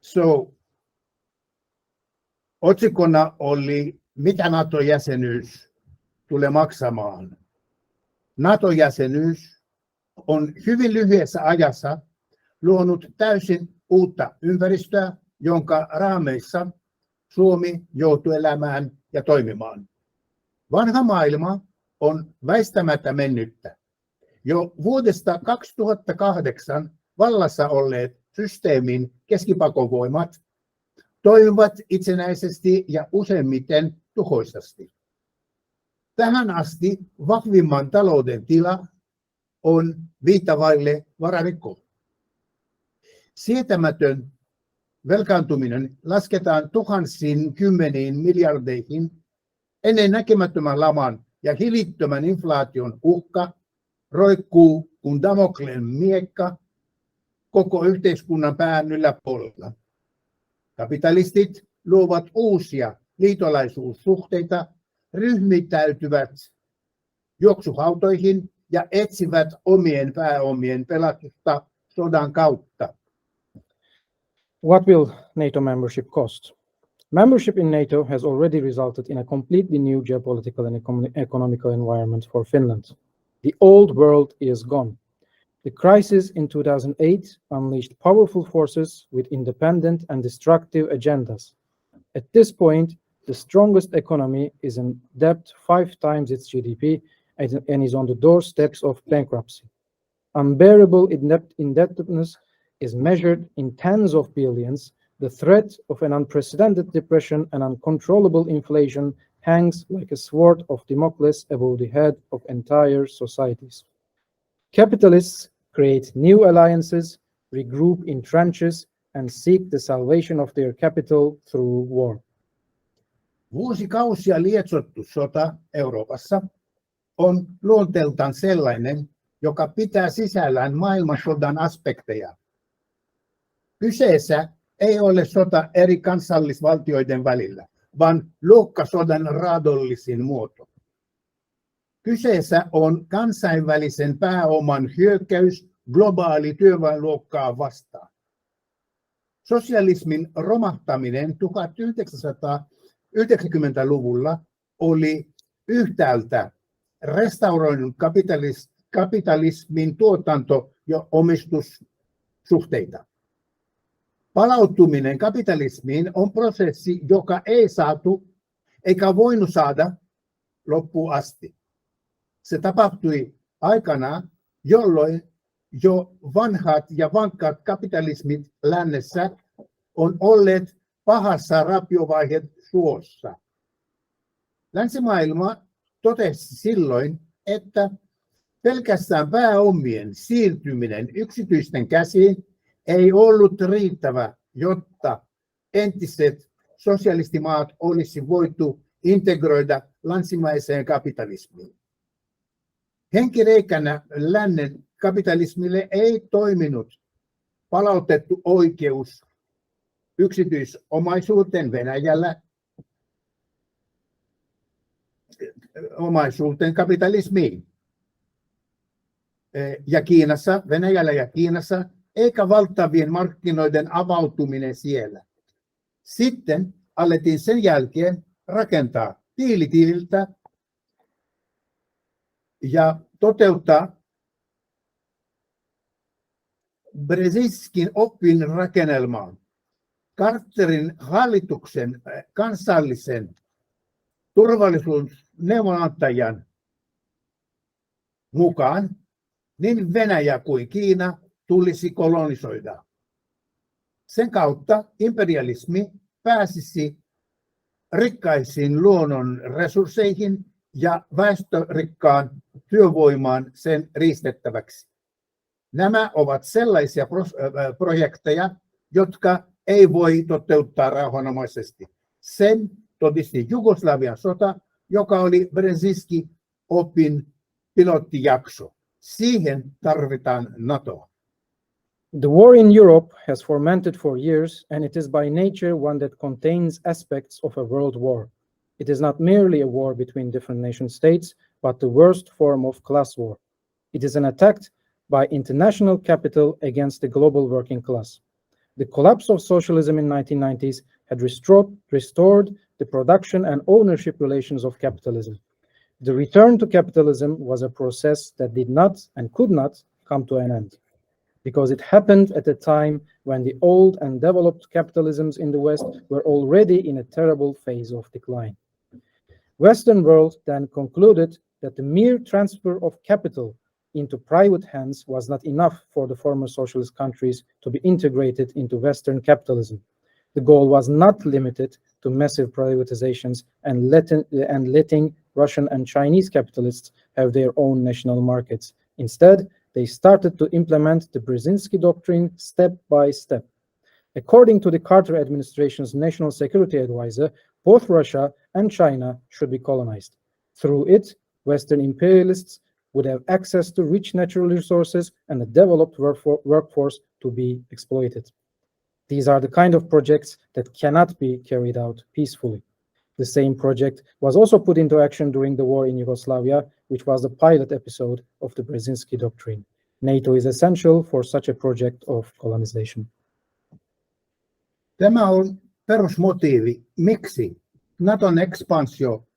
So Otsikona oli, mitä NATO-jäsenyys tulee maksamaan. NATO-jäsenyys on hyvin lyhyessä ajassa luonut täysin uutta ympäristöä, jonka raameissa Suomi joutuu elämään ja toimimaan. Vanha maailma on väistämättä mennyttä. Jo vuodesta 2008 vallassa olleet systeemin keskipakovoimat toimivat itsenäisesti ja useimmiten tuhoisasti. Tähän asti vahvimman talouden tila on viitavaille vararikko. Sietämätön velkaantuminen lasketaan tuhansiin kymmeniin miljardeihin. Ennen näkemättömän laman ja hillittömän inflaation uhka roikkuu kuin Damokleen miekka koko yhteiskunnan pään yläpuolella. Kapitalistit luovat uusia liitolaisuussuhteita, ryhmittäytyvät juoksuhautoihin ja etsivät omien pääomien pelastusta sodan kautta. What will NATO membership cost? Membership in NATO has already resulted in a completely new geopolitical and economical environment for Finland. The old world is gone. The crisis in 2008 unleashed powerful forces with independent and destructive agendas. At this point, the strongest economy is in debt 5 times its GDP and is on the doorsteps of bankruptcy. Unbearable indebtedness is measured in tens of billions. The threat of an unprecedented depression and uncontrollable inflation hangs like a sword of Damocles above the head of entire societies. Capitalists create new alliances, regroup in trenches, and seek the salvation of their capital through war. Vuosikausia lietsottu sota Euroopassa on luonteeltaan sellainen, joka pitää sisällään maailmansodan aspekteja. Kyseessä ei ole sota eri kansallisvaltioiden välillä, vaan luokkasodan raadollisin muoto. Kyseessä on kansainvälisen pääoman hyökkäys globaali työväenluokkaa vastaan. Sosialismin romahtaminen 1990-luvulla oli yhtäältä restauroinut kapitalismin tuotanto- ja omistussuhteita. Palautuminen kapitalismiin on prosessi, joka ei saatu eikä voinut saada loppuun asti. Se tapahtui aikana, jolloin jo vanhat ja vankkat kapitalismit lännessä on olleet pahassa rapiovaiheessa suossa. Länsimaailma totesi silloin, että pelkästään pääomien siirtyminen yksityisten käsiin ei ollut riittävä, jotta entiset sosialistimaat olisi voitu integroida länsimaiseen kapitalismiin. Henkireikänä lännen kapitalismille ei toiminut palautettu oikeus yksityisomaisuuteen Venäjällä, omaisuuteen kapitalismiin ja Kiinassa, Venäjällä ja Kiinassa, eikä valtavien markkinoiden avautuminen siellä. Sitten alettiin sen jälkeen rakentaa tiililtä ja toteuttaa Brzezinskin opin rakennelmaa. Carterin hallituksen kansallisen turvallisuusneuvonantajan mukaan niin Venäjä kuin Kiina tulisi kolonisoida. Sen kautta imperialismi pääsisi rikkaisiin luonnon resursseihin ja väestörikkaan työvoimaan sen riistettäväksi. Nämä ovat sellaisia projekteja, jotka ei voi toteuttaa rauhanomaisesti. Sen todisti Jugoslavian sota, joka oli Brzezinski opin pilottijakso. Siihen tarvitaan NATOa. The war in Europe has fermented for years, and it is by nature one that contains aspects of a world war. It is not merely a war between different nation states, but the worst form of class war. It is an attack by international capital against the global working class. The collapse of socialism in the 1990s had restored the production and ownership relations of capitalism. The return to capitalism was a process that did not and could not come to an end, because it happened at a time when the old and developed capitalisms in the West were already in a terrible phase of decline. Western world then concluded that the mere transfer of capital into private hands was not enough for the former socialist countries to be integrated into Western capitalism. The goal was not limited to massive privatizations and letting Russian and Chinese capitalists have their own national markets. Instead, they started to implement the Brzezinski doctrine step by step. According to the Carter administration's national security advisor, both Russia and China should be colonized. Through it, Western imperialists would have access to rich natural resources and a developed workforce to be exploited. These are the kind of projects that cannot be carried out peacefully. The same project was also put into action during the war in Yugoslavia, which was the pilot episode of the Brzezinski doctrine. NATO is essential for such a project of colonization. Tämä on perusmotiivi, miksi Naton ekspansio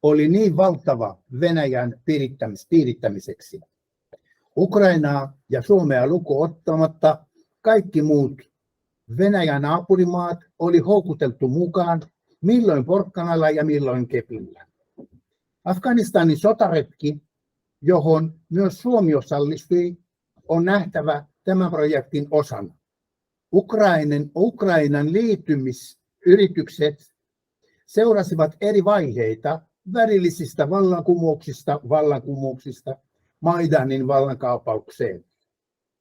oli niin valtava Venäjän piirittämiseksi. Ukrainaa ja Suomea lukuun ottamatta kaikki muut Venäjän naapurimaat oli houkuteltu mukaan, milloin porkkanalla ja milloin kepillä. Afganistanin sotaretki, johon myös Suomi osallistui, on nähtävä tämän projektin osana. Ukrainan liittymisyritykset seurasivat eri vaiheita värillisistä vallankumouksista Maidanin vallankaappaukseen.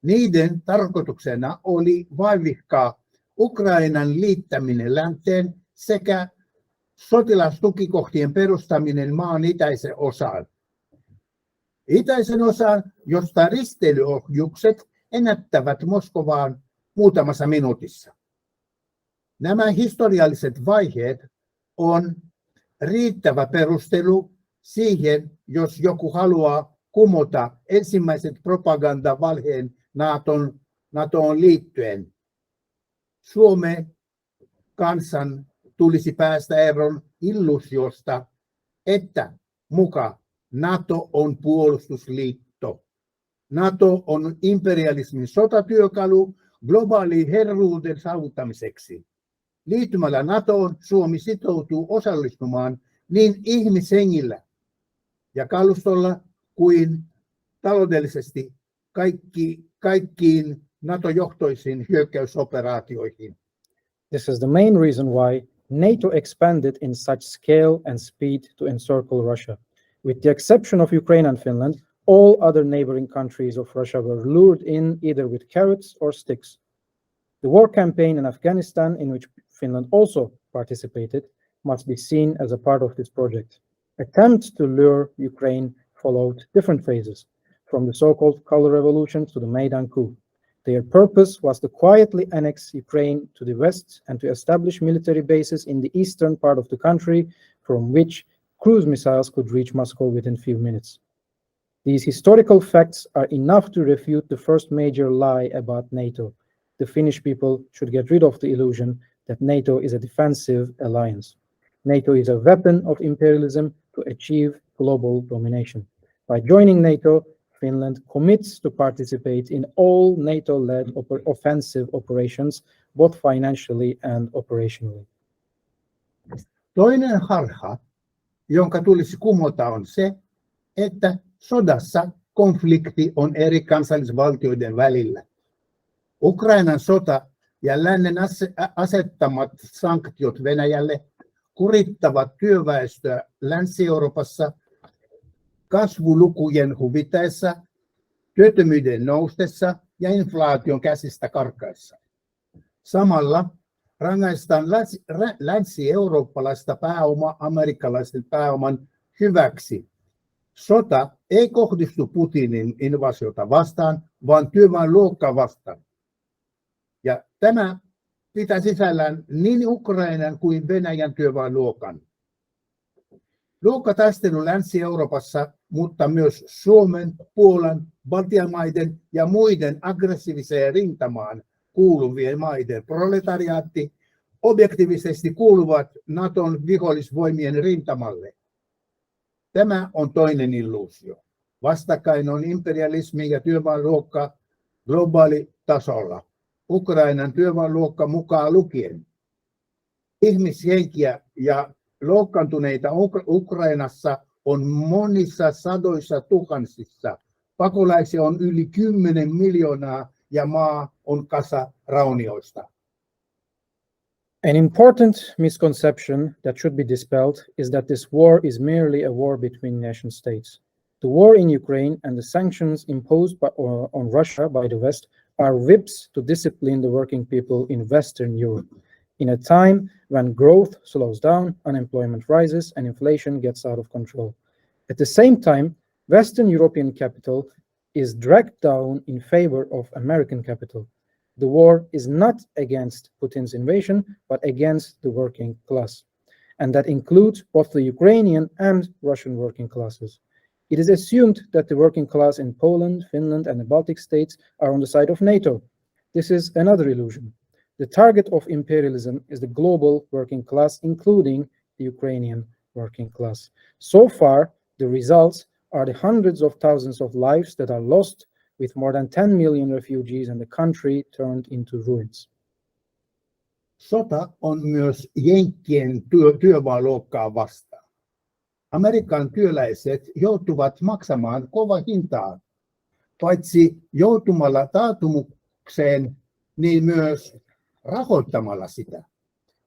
Niiden tarkoituksena oli vaivihkaa Ukrainan liittäminen länteen sekä sotilastukikohtien perustaminen maan itäisen osaan. Itäisen osan, josta risteilyohjukset ennättävät Moskovaan muutamassa minuutissa. Nämä historialliset vaiheet on riittävä perustelu siihen, jos joku haluaa kumota ensimmäiset propagandavalheen NATOon liittyen. Suomen kansan tulisi päästä eroon illuusiosta, että muka NATO on puolustusliitto. NATO on imperialismin sotatyökalu globaali herruuden saavuttamiseksi. Liittymällä NATOon Suomi sitoutuu osallistumaan niin ihmishengillä ja kalustolla kuin taloudellisesti kaikkiin NATO-johtoisiin hyökkäysoperaatioihin. This is the main reason why NATO expanded in such scale and speed to encircle Russia. With the exception of Ukraine and Finland, all other neighboring countries of Russia were lured in either with carrots or sticks. The war campaign in Afghanistan, in which Finland also participated, must be seen as a part of this project. Attempts to lure Ukraine followed different phases, from the so-called Color Revolution to the Maidan coup. Their purpose was to quietly annex Ukraine to the west and to establish military bases in the eastern part of the country, from which cruise missiles could reach Moscow within few minutes. These historical facts are enough to refute the first major lie about NATO. The Finnish people should get rid of the illusion that NATO is a defensive alliance. NATO is a weapon of imperialism to achieve global domination. By joining NATO, Finland commits to participate in all NATO-led offensive operations, both financially and operationally. Toinen harha, jonka tulisi kumota, on se, että sodassa konflikti on eri kansallisvaltioiden välillä. Ukrainan sota ja lännen asettamat sanktiot Venäjälle kurittavat työväestöä Länsi-Euroopassa kasvulukujen huvittaessa, työttömyyden noustessa ja inflaation käsistä karkaessa. Samalla rangaistaan länsi-eurooppalaista pääomaa amerikkalaisen pääoman hyväksi. Sota ei kohdistu Putinin invasiota vastaan, vaan työväenluokkaa vastaan. Ja tämä pitää sisällään niin Ukrainan kuin Venäjän työväenluokan. Luokkataistelu Länsi-Euroopassa, mutta myös Suomen, Puolan, Baltian maiden ja muiden aggressiiviseen rintamaan kuuluvien maiden proletariaatti objektiivisesti kuuluvat Naton vihollisvoimien rintamalle. Tämä on toinen illuusio. Vastakkain on imperialismi ja työväenluokka globaalitasolla, Ukrainan työväenluokka mukaan lukien. Ihmishenkiä ja loukkaantuneita Ukrainassa on monissa sadoissa tuhansissa. Pakolaisia on yli 10 miljoonaa ja maa on kasa raunioista. An important misconception that should be dispelled is that this war is merely a war between nation states. The war in Ukraine and the sanctions imposed on Russia by the West are whips to discipline the working people in Western Europe, in a time when growth slows down, unemployment rises, and inflation gets out of control. At the same time, Western European capital is dragged down in favor of American capital. The war is not against Putin's invasion, but against the working class. And that includes both the Ukrainian and Russian working classes. It is assumed that the working class in Poland, Finland, and the Baltic states are on the side of NATO. This is another illusion. The target of imperialism is the global working class, including the Ukrainian working class. So far, the results are the hundreds of thousands of lives that are lost, with more than 10 million refugees and the country turned into ruins. Sota on myös jenkkien työväenluokkaa vastaan. Amerikan työläiset joutuvat maksamaan kova hintaa, paitsi joutumalla taantumukseen, niin myös rahoittamalla sitä.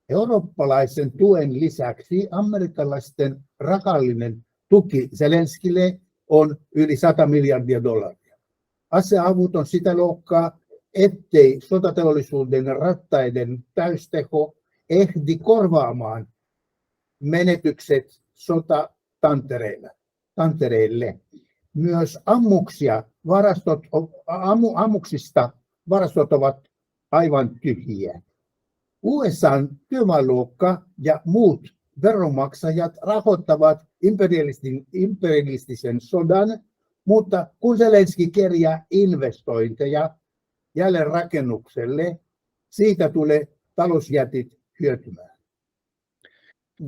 Eurooppalaisen tuen lisäksi amerikkalaisten rahallinen tuki Zelenskille on yli $100 miljardia. Aseavut on sitä luokkaa, ettei sotateollisuuden rattaiden täysteho ehdi korvaamaan menetykset sotatantereille. Myös ammuksista varastot ovat aivan tyhjiä. USA:n työväenluokka ja muut veronmaksajat rahoittavat imperialistisen sodan, mutta kun Zelenski kerjää investointeja jälleenrakennukselle, siitä tulee talousjätit hyötymään.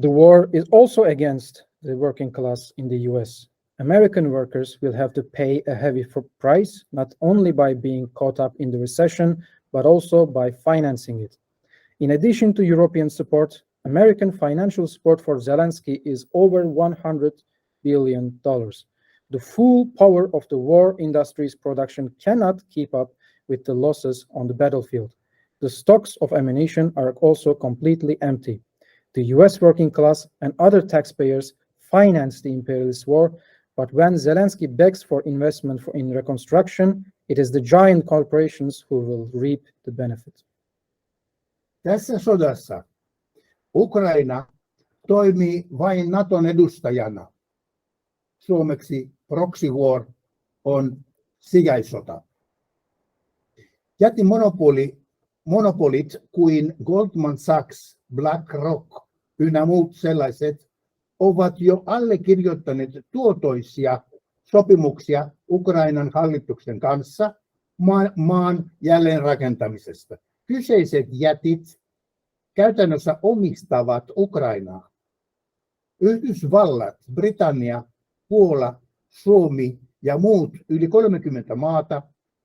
The war is also against the working class in the US. American workers will have to pay a heavy price, not only by being caught up in the recession, but also by financing it. In addition to European support, American financial support for Zelensky is over $100 billion. The full power of the war industry's production cannot keep up with the losses on the battlefield. The stocks of ammunition are also completely empty. The US working class and other taxpayers finance the imperialist war, but when Zelensky begs for investment in reconstruction, it is the giant corporations who will reap the benefit. Tässä sodassa Ukraina toimii vain Naton edustajana. Suomeksi proxy war on sijaissota. Jätimonopolit kuin Goldman Sachs, BlackRock ynnä muut sellaiset ovat jo allekirjoittaneet tuotoisia sopimuksia Ukrainan hallituksen kanssa maan jälleenrakentamisesta. Kyseiset jätit käytännössä omistavat Ukrainaa. Yhdysvallat, Britannia, Puola, Suomi ja muut yli 30 maata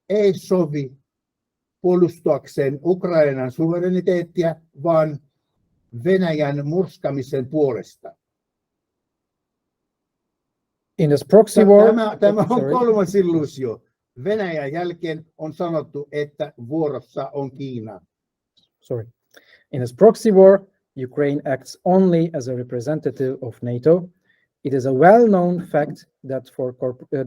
ei sovi puolustuakseen Ukrainan suvereniteettia, vaan Venäjän murskamisen puolesta. In this proxy war, Tämä on kolmas illuusio. Venäjän jälkeen on sanottu, että vuorossa on Kiina. In this proxy war, Ukraine acts only as a representative of NATO. It is a well-known fact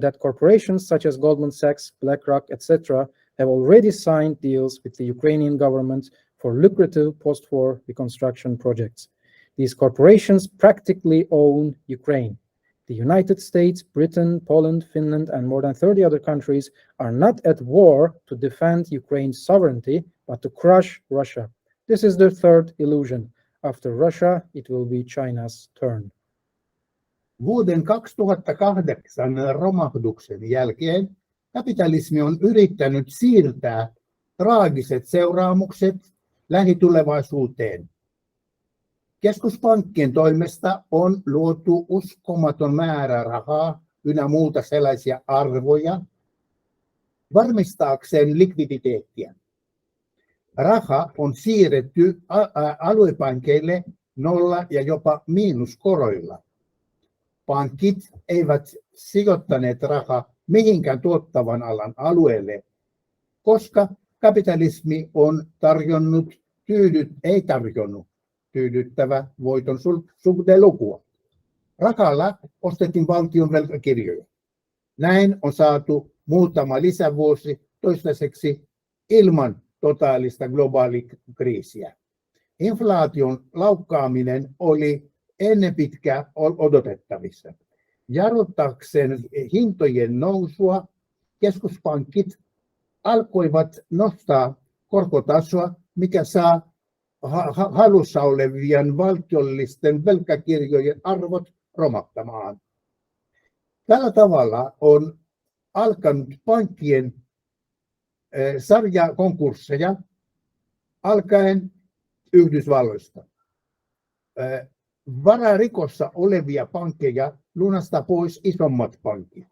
that corporations such as Goldman Sachs, BlackRock, etc., have already signed deals with the Ukrainian government for lucrative post-war reconstruction projects. These corporations practically own Ukraine. The United States, Britain, Poland, Finland, and more than 30 other countries are not at war to defend Ukraine's sovereignty, but to crush Russia. This is the third illusion. After Russia, it will be China's turn. Vuoden 2008 romahduksen jälkeen kapitalismi on yrittänyt siirtää traagiset seuraamukset lähitulevaisuuteen. Keskuspankkien toimesta on luotu uskomaton määrä rahaa ynnä muuta sellaisia arvoja varmistaakseen likviditeettiä. Raha on siirretty aluepankeille nolla- ja jopa miinuskoroilla. Pankit eivät sijoittaneet rahaa mihinkään tuottavan alan alueelle, koska kapitalismi on ei tarjonnut tyydyttävä voiton suhdelukua. Rahalla ostettiin valtion velkakirjoja. Näin on saatu muutama lisävuosi toistaiseksi ilman totaalista globaalikriisiä. Inflaation laukkaaminen oli ennen pitkää odotettavissa. Jarruttaakseen hintojen nousua keskuspankit alkoivat nostaa korkotasoa, mikä saa halussa olevien valtiollisten velkakirjojen arvot romahtamaan. Tällä tavalla on alkanut pankkien sarja konkursseja alkaen Yhdysvalloista. Vararikossa olevia pankkeja lunastaa pois isommat pankit.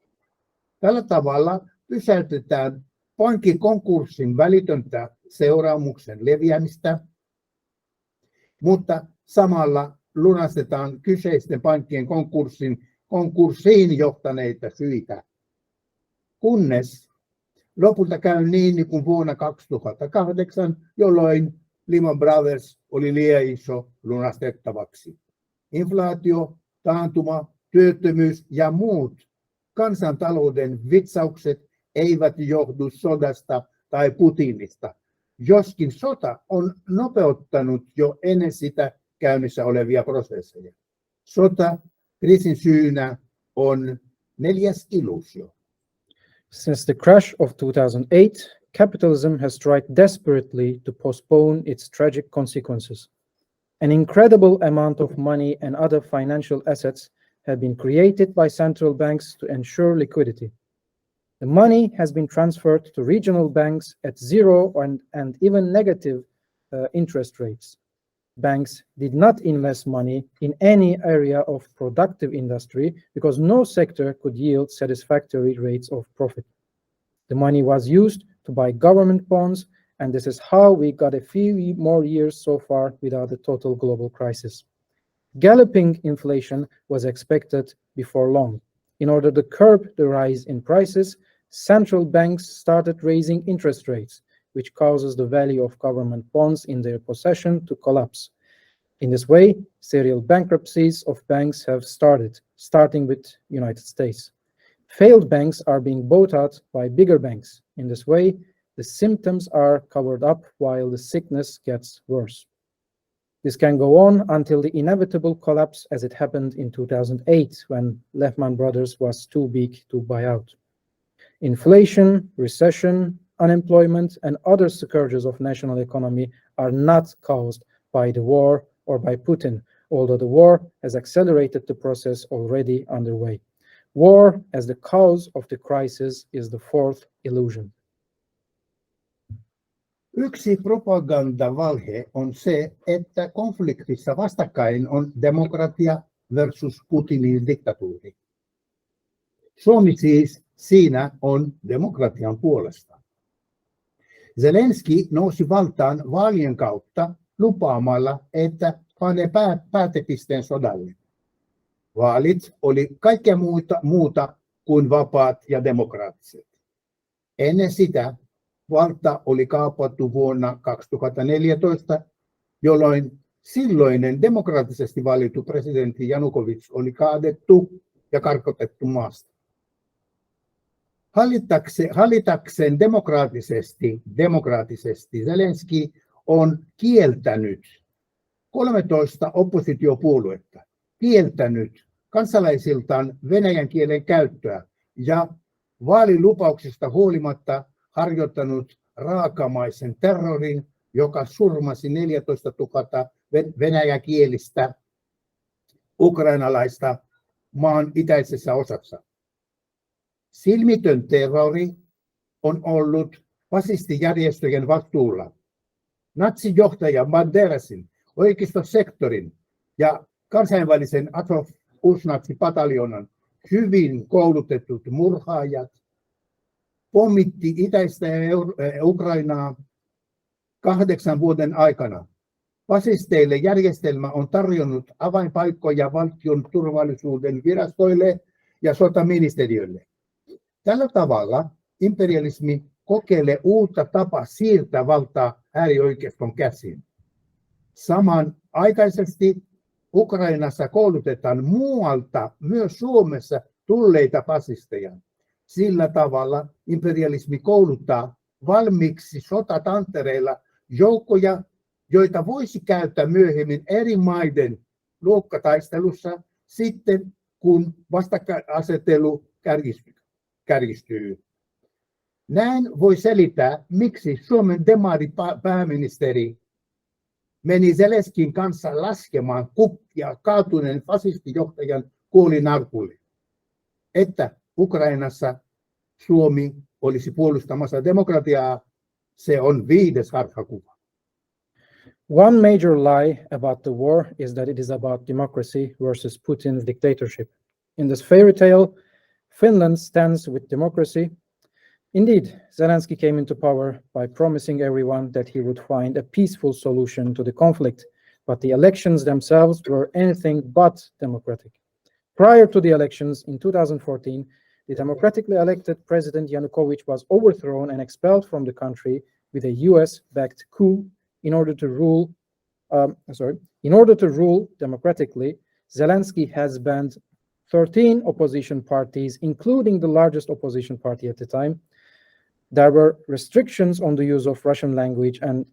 Tällä tavalla pysäytetään pankin konkurssin välitöntä seuraamuksen leviämistä, mutta samalla lunastetaan kyseisten pankkien konkurssiin johtaneita syitä. Kunnes lopulta käy niin kuin vuonna 2008, jolloin Lehman Brothers oli liian iso lunastettavaksi. Inflaatio, taantuma, työttömyys ja muut kansantalouden vitsaukset eivät johdu sodasta tai Putinista, joskin sota on nopeuttanut jo ennen sitä käynnissä olevia prosesseja. Sota kriisin syynä on neljäs illuusio. Since the crash of 2008, capitalism has tried desperately to postpone its tragic consequences. An incredible amount of money and other financial assets have been created by central banks to ensure liquidity. The money has been transferred to regional banks at zero and even negative interest rates. Banks did not invest money in any area of productive industry because no sector could yield satisfactory rates of profit. The money was used to buy government bonds, and this is how we got a few more years so far without a total global crisis. Galloping inflation was expected before long. In order to curb the rise in prices, central banks started raising interest rates, which causes the value of government bonds in their possession to collapse. In this way, serial bankruptcies of banks have started, starting with the United States. Failed banks are being bought out by bigger banks. In this way, the symptoms are covered up while the sickness gets worse. This can go on until the inevitable collapse, as it happened in 2008 when Lehman Brothers was too big to buy out. Inflation, recession, unemployment, and other scourges of national economy are not caused by the war or by Putin, although the war has accelerated the process already underway. War as the cause of the crisis is the fourth illusion. Yksi propagandavalhe on se, että konfliktissa vastakkain on demokratia versus Putinin diktatuuri. Suomi siis siinä on demokratian puolesta. Zelenski nousi valtaan vaalien kautta lupaamalla, että panee päätepisteen sodalle. Vaalit oli kaikkea muuta kuin vapaat ja demokraattiset. Ennen sitä valta oli kaapattu vuonna 2014, jolloin silloinen demokraattisesti valittu presidentti Janukovic oli kaadettu ja karkotettu maasta. Hallitakseen demokraattisesti Zelenski on kieltänyt 13 oppositiopuoluetta, kieltänyt kansalaisiltaan venäjän kielen käyttöä ja vaalilupauksista huolimatta harjoittanut raakamaisen terrorin, joka surmasi 14 000 venäjänkielistä ukrainalaista maan itäisessä osassa. Silmitön terrori on ollut fasistijärjestöjen vastuulla. Natsijohtaja Banderasin, oikeistosektorin, ja kansainvälisen Azov-uusnatsipataljonan hyvin koulutetut murhaajat pommitti itäistä Ukrainaa 8 vuoden aikana. Fasisteille järjestelmä on tarjonnut avainpaikkoja valtion turvallisuuden virastoille ja sotaministeriölle. Tällä tavalla imperialismi kokeilee uutta tapaa siirtää valtaa äärioikeiston käsiin. Samanaikaisesti Ukrainassa koulutetaan muualta, myös Suomessa, tulleita fasisteja. Sillä tavalla imperialismi kouluttaa valmiiksi sotatantereilla joukkoja, joita voisi käyttää myöhemmin eri maiden luokkataistelussa sitten, kun vastakkainasettelu kärjistyy. Näin voi selittää, miksi Suomen demaripääministeri meni Zelenskin kanssa laskemaan kukkia kaatuneen fasistijohtajan kuolinarkulle, että Ukrainassa Suomi olisi puolustamassa demokratiaa. Se on 5. harhakuva. One major lie about the war is that it is about democracy versus Putin's dictatorship. In this fairy tale, Finland stands with democracy. Indeed, Zelensky came into power by promising everyone that he would find a peaceful solution to the conflict, but the elections themselves were anything but democratic. Prior to the elections in 2014, the democratically elected President Yanukovych was overthrown and expelled from the country with a US-backed coup in order to rule democratically. Zelensky has banned 13 opposition parties, including the largest opposition party at the time. There were restrictions on the use of Russian language, and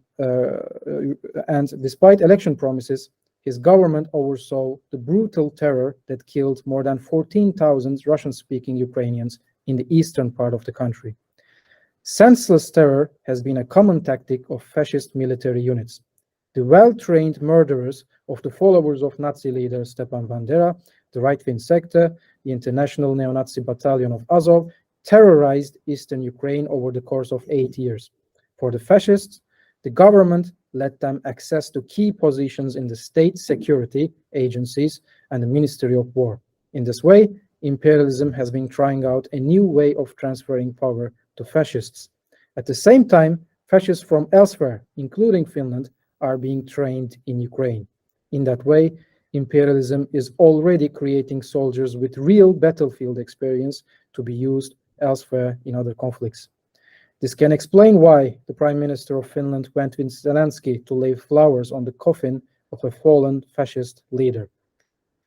despite election promises, his government oversaw the brutal terror that killed more than 14,000 Russian-speaking Ukrainians in the eastern part of the country. Senseless terror has been a common tactic of fascist military units. The well-trained murderers of the followers of Nazi leader Stepan Bandera, the right-wing sector, the International Neo-Nazi Battalion of Azov, terrorized eastern Ukraine over the course of 8 years. For the fascists, the government let them access to key positions in the state security agencies and the Ministry of War. In this way, imperialism has been trying out a new way of transferring power to fascists. At the same time, fascists from elsewhere, including Finland, are being trained in Ukraine. In that way, imperialism is already creating soldiers with real battlefield experience to be used elsewhere in other conflicts. This can explain why the Prime Minister of Finland went with Zelensky to lay flowers on the coffin of a fallen fascist leader.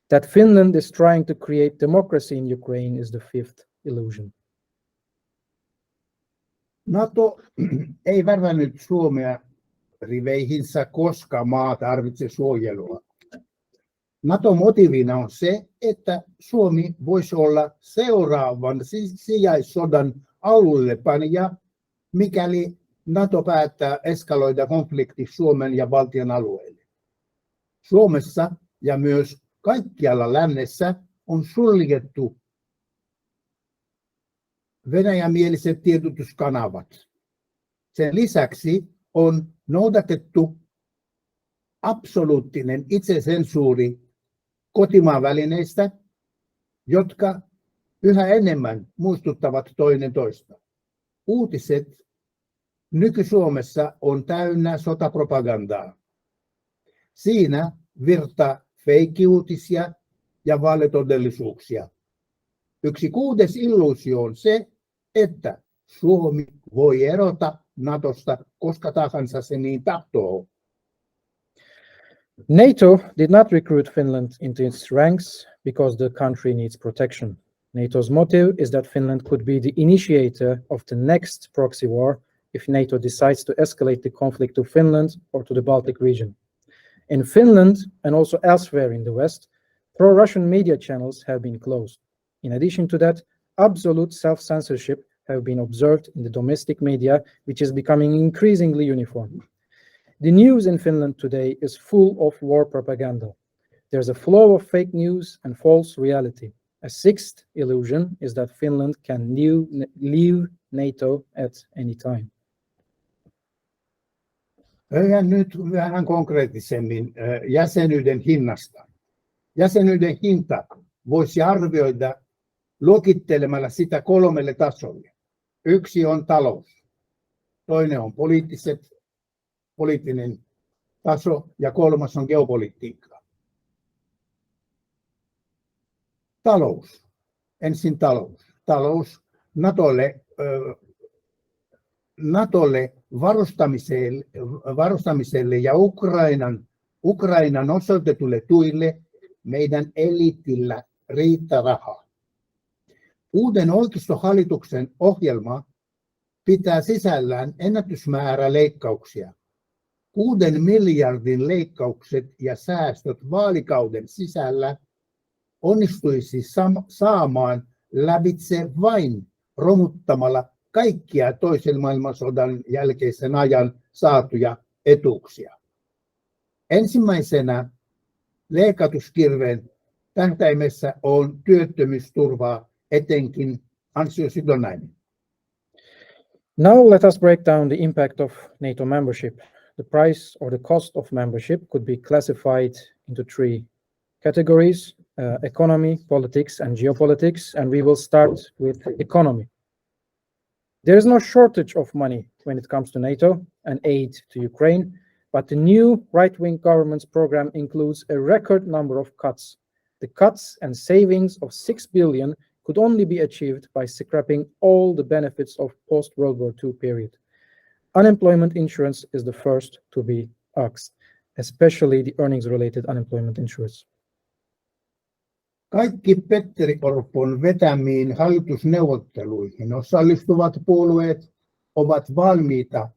That Finland is trying to create democracy in Ukraine is the 5th illusion. Nato ei värvännyt Suomea riveihinsä, koska maa tarvitsee suojelua. NATO-motiivina on se, että Suomi voisi olla seuraavan sijaissodan alullepanija, mikäli NATO päättää eskaloida konflikti Suomen ja Baltian alueelle. Suomessa ja myös kaikkialla lännessä on suljettu venäjämieliset tiedotuskanavat. Sen lisäksi on noudatettu absoluuttinen itsesensuuri kotimaan välineistä, jotka yhä enemmän muistuttavat toinen toista. Uutiset nyky-Suomessa on täynnä sotapropagandaa. Siinä virtaa fake-uutisia ja valetodellisuuksia. Yksi 6. illuusio on se, että Suomi voi erota Natosta koska tahansa se niin tahtoo. NATO did not recruit Finland into its ranks because the country needs protection. NATO's motive is that Finland could be the initiator of the next proxy war if NATO decides to escalate the conflict to Finland or to the Baltic region. In Finland and also elsewhere in the West, pro-Russian media channels have been closed. In addition to that, absolute self-censorship have been observed in the domestic media, which is becoming increasingly uniform. The news in Finland today is full of war propaganda. There's a flow of fake news and false reality. A 6th illusion is that Finland can leave NATO at any time. Ja nyt vähän konkreettisemmin jäsenyyden hinnasta. Jäsenyyden hinta voisi arvioida luokittelemalla sitä 3 tasolle. Yksi on talous, toinen on poliittinen taso ja 3. on geopolitiikka. Talous. Ensin talous. Talous Natolle varustamiselle ja Ukrainan osoitetulle tuille meidän eliitillä riittää rahaa. Uuden oikeistohallituksen ohjelma pitää sisällään ennätysmäärä leikkauksia. 6 miljardin leikkaukset ja säästöt vaalikauden sisällä onnistuisi saamaan lävitse vain romuttamalla kaikkia toisen maailmansodan jälkeisen ajan saatuja etuuksia. Ensimmäisenä leikatuskirveen tähtäimessä on työttömyysturvaa, etenkin ansiosidonnainen. Now let us break down the impact of NATO membership. The price or the cost of membership could be classified into 3 categories: economy, politics, and geopolitics, and we will start with economy. There is no shortage of money when it comes to NATO and aid to Ukraine, but the new right-wing government's program includes a record number of cuts. The cuts and savings of 6 billion could only be achieved by scrapping all the benefits of post-World War II period. Unemployment insurance is the first to be axed, especially the earnings-related unemployment insurance. Kaikki Petteri Orpon vetämiin hallitusneuvotteluihin osallistuvat puolueet ovat valmiita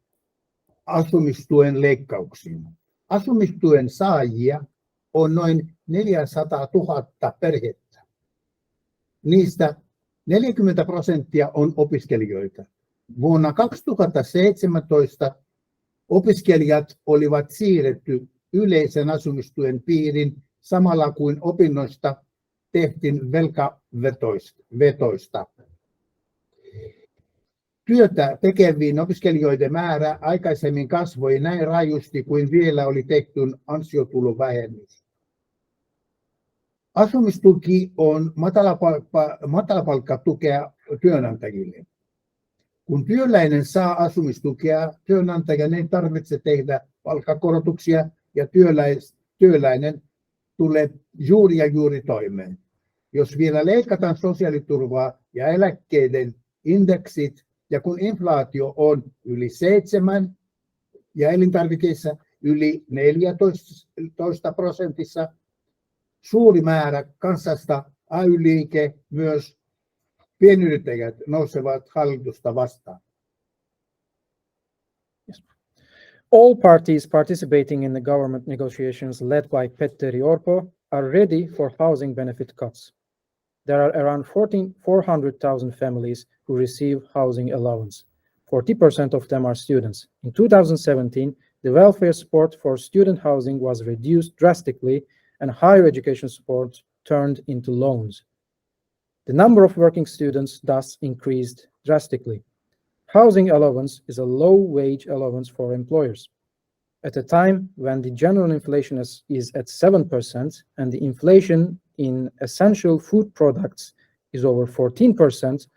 asumistuen leikkauksiin. Asumistuen saajia on noin 400 000 perhettä. Niistä 40% on opiskelijoita. Vuonna 2017 opiskelijat olivat siirretty yleisen asumistuen piiriin samalla kuin opinnoista tehtiin velkavetoista. Työtä tekevien opiskelijoiden määrä aikaisemmin kasvoi näin rajusti kuin vielä oli tehty ansiotulovähennys. Asumistuki on matalapalkkatukea työnantajille. Kun työläinen saa asumistukea, työnantajan ei tarvitse tehdä palkankorotuksia ja työläinen tulee juuri toimeen. Jos vielä leikataan sosiaaliturvaa ja eläkkeiden indeksit, ja kun inflaatio on yli 7 ja elintarvikeissa yli 14%, suuri määrä kansasta, AY-liike, myös pienyrittäjät nousevat hallitusta vastaan. All parties participating in the government negotiations led by Petteri Orpo are ready for housing benefit cuts. There are around 400,000 families who receive housing allowance. 40% of them are students. In 2017, the welfare support for student housing was reduced drastically and higher education support turned into loans. The number of working students thus increased drastically. Housing allowance is a low-wage allowance for employers. At a time when the general inflation is at 7% and the inflation in essential food products is over 14%,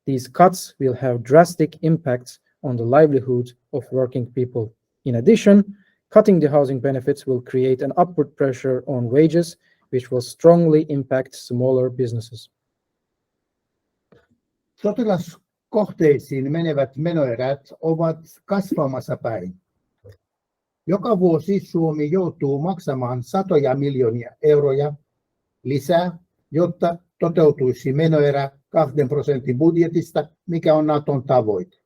these cuts will have drastic impacts on the livelihood of working people. In addition, cutting the housing benefits will create an upward pressure on wages, which will strongly impact smaller businesses. Sotilaskohteisiin menevät menoerät ovat kasvamassa päin. Joka vuosi Suomi joutuu maksamaan satoja miljoonia euroja lisää, jotta toteutuisi menoerä 2% budjetista, mikä on Naton tavoite.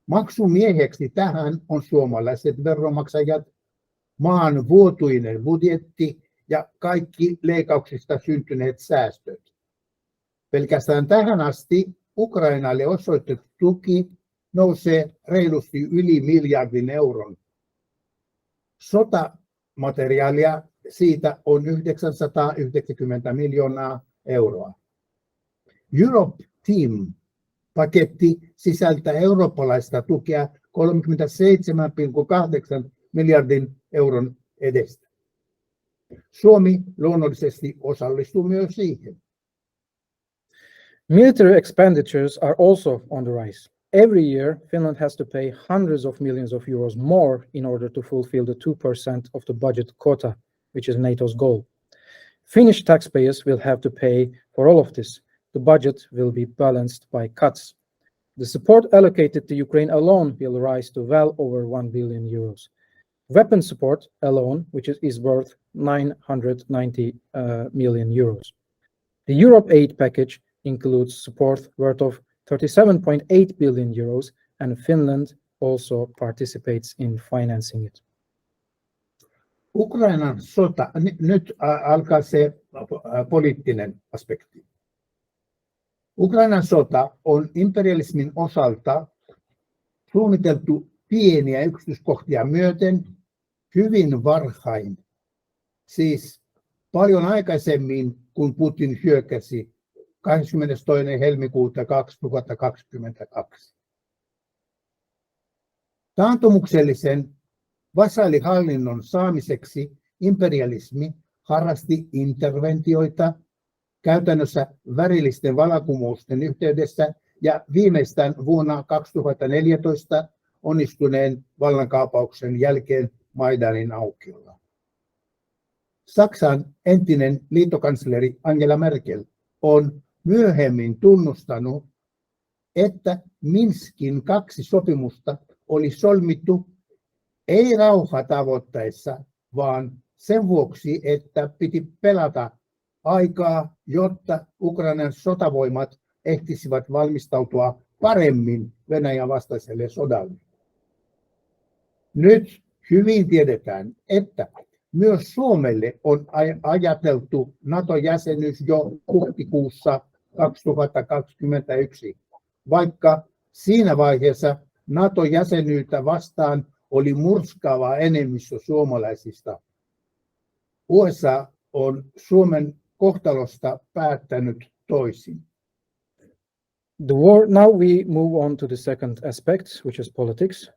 Maksumieheksi tähän on suomalaiset veronmaksajat, maan vuotuinen budjetti ja kaikki leikkauksista syntyneet säästöt. Pelkästään tähän asti Ukrainalle osoitettu tuki nousee reilusti yli miljardin euron. Sotamateriaalia siitä on 990 miljoonaa euroa. Europe Team -paketti sisältää eurooppalaista tukea 37,8 miljardin euron edestä. Suomi luonnollisesti osallistuu myös siihen. Military expenditures are also on the rise. Every year, Finland has to pay hundreds of millions of euros more in order to fulfill the 2% of the budget quota, which is NATO's goal. Finnish taxpayers will have to pay for all of this. The budget will be balanced by cuts. The support allocated to Ukraine alone will rise to well over 1 billion euros. Weapon support alone, which is worth 990 million euros. The Europe aid package includes support worth of 37.8 billion euros, and Finland also participates in financing it. Ukrainan sota, nyt alkaa se poliittinen aspekti. Ukrainan sota on imperialismin osalta suunniteltu pieniä yksityiskohtia myöten hyvin varhain, siis paljon aikaisemmin, kun Putin hyökkäsi 22. helmikuuta 2022. Taantumuksellisen vasaalihallinnon saamiseksi imperialismi harrasti interventioita käytännössä värillisten vallankumousten yhteydessä ja viimeistään vuonna 2014 onnistuneen vallankaapauksen jälkeen Maidanin aukiolla. Saksan entinen liittokansleri Angela Merkel on myöhemmin tunnustanut, että Minskin 2 sopimusta oli solmittu ei rauhatavoitteissa, vaan sen vuoksi, että piti pelata aikaa, jotta Ukrainan sotavoimat ehtisivät valmistautua paremmin Venäjän vastaiselle sodalle. Nyt hyvin tiedetään, että myös Suomelle on ajateltu Nato-jäsenyys jo huhtikuussa 2021, vaikka siinä vaiheessa Nato-jäsenyyttä vastaan oli murskaava enemmistö suomalaisista. USA on Suomen kohtalosta päättänyt toisin. Now we move on to the second aspect, which is politics.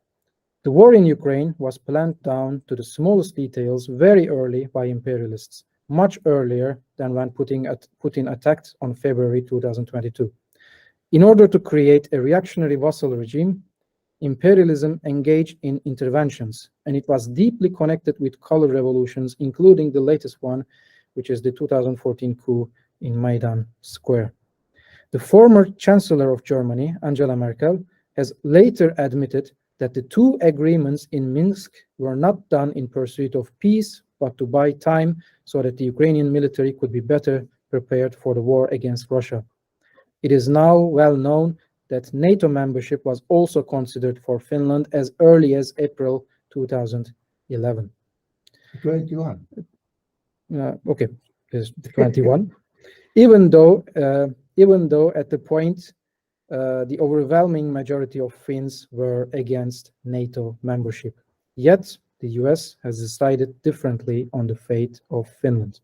The war in Ukraine was planned down to the smallest details very early by imperialists, much earlier than when Putin attacked on February 2022. In order to create a reactionary vassal regime, imperialism engaged in interventions, and it was deeply connected with color revolutions, including the latest one, which is the 2014 coup in Maidan Square. The former Chancellor of Germany, Angela Merkel, has later admitted that the 2 agreements in Minsk were not done in pursuit of peace, but to buy time so that the Ukrainian military could be better prepared for the war against Russia. It is now well known that NATO membership was also considered for Finland as early as April 2011. 21. Okay, it's 21. Even though at the point the overwhelming majority of Finns were against NATO membership. Yet the US has decided differently on the fate of Finland.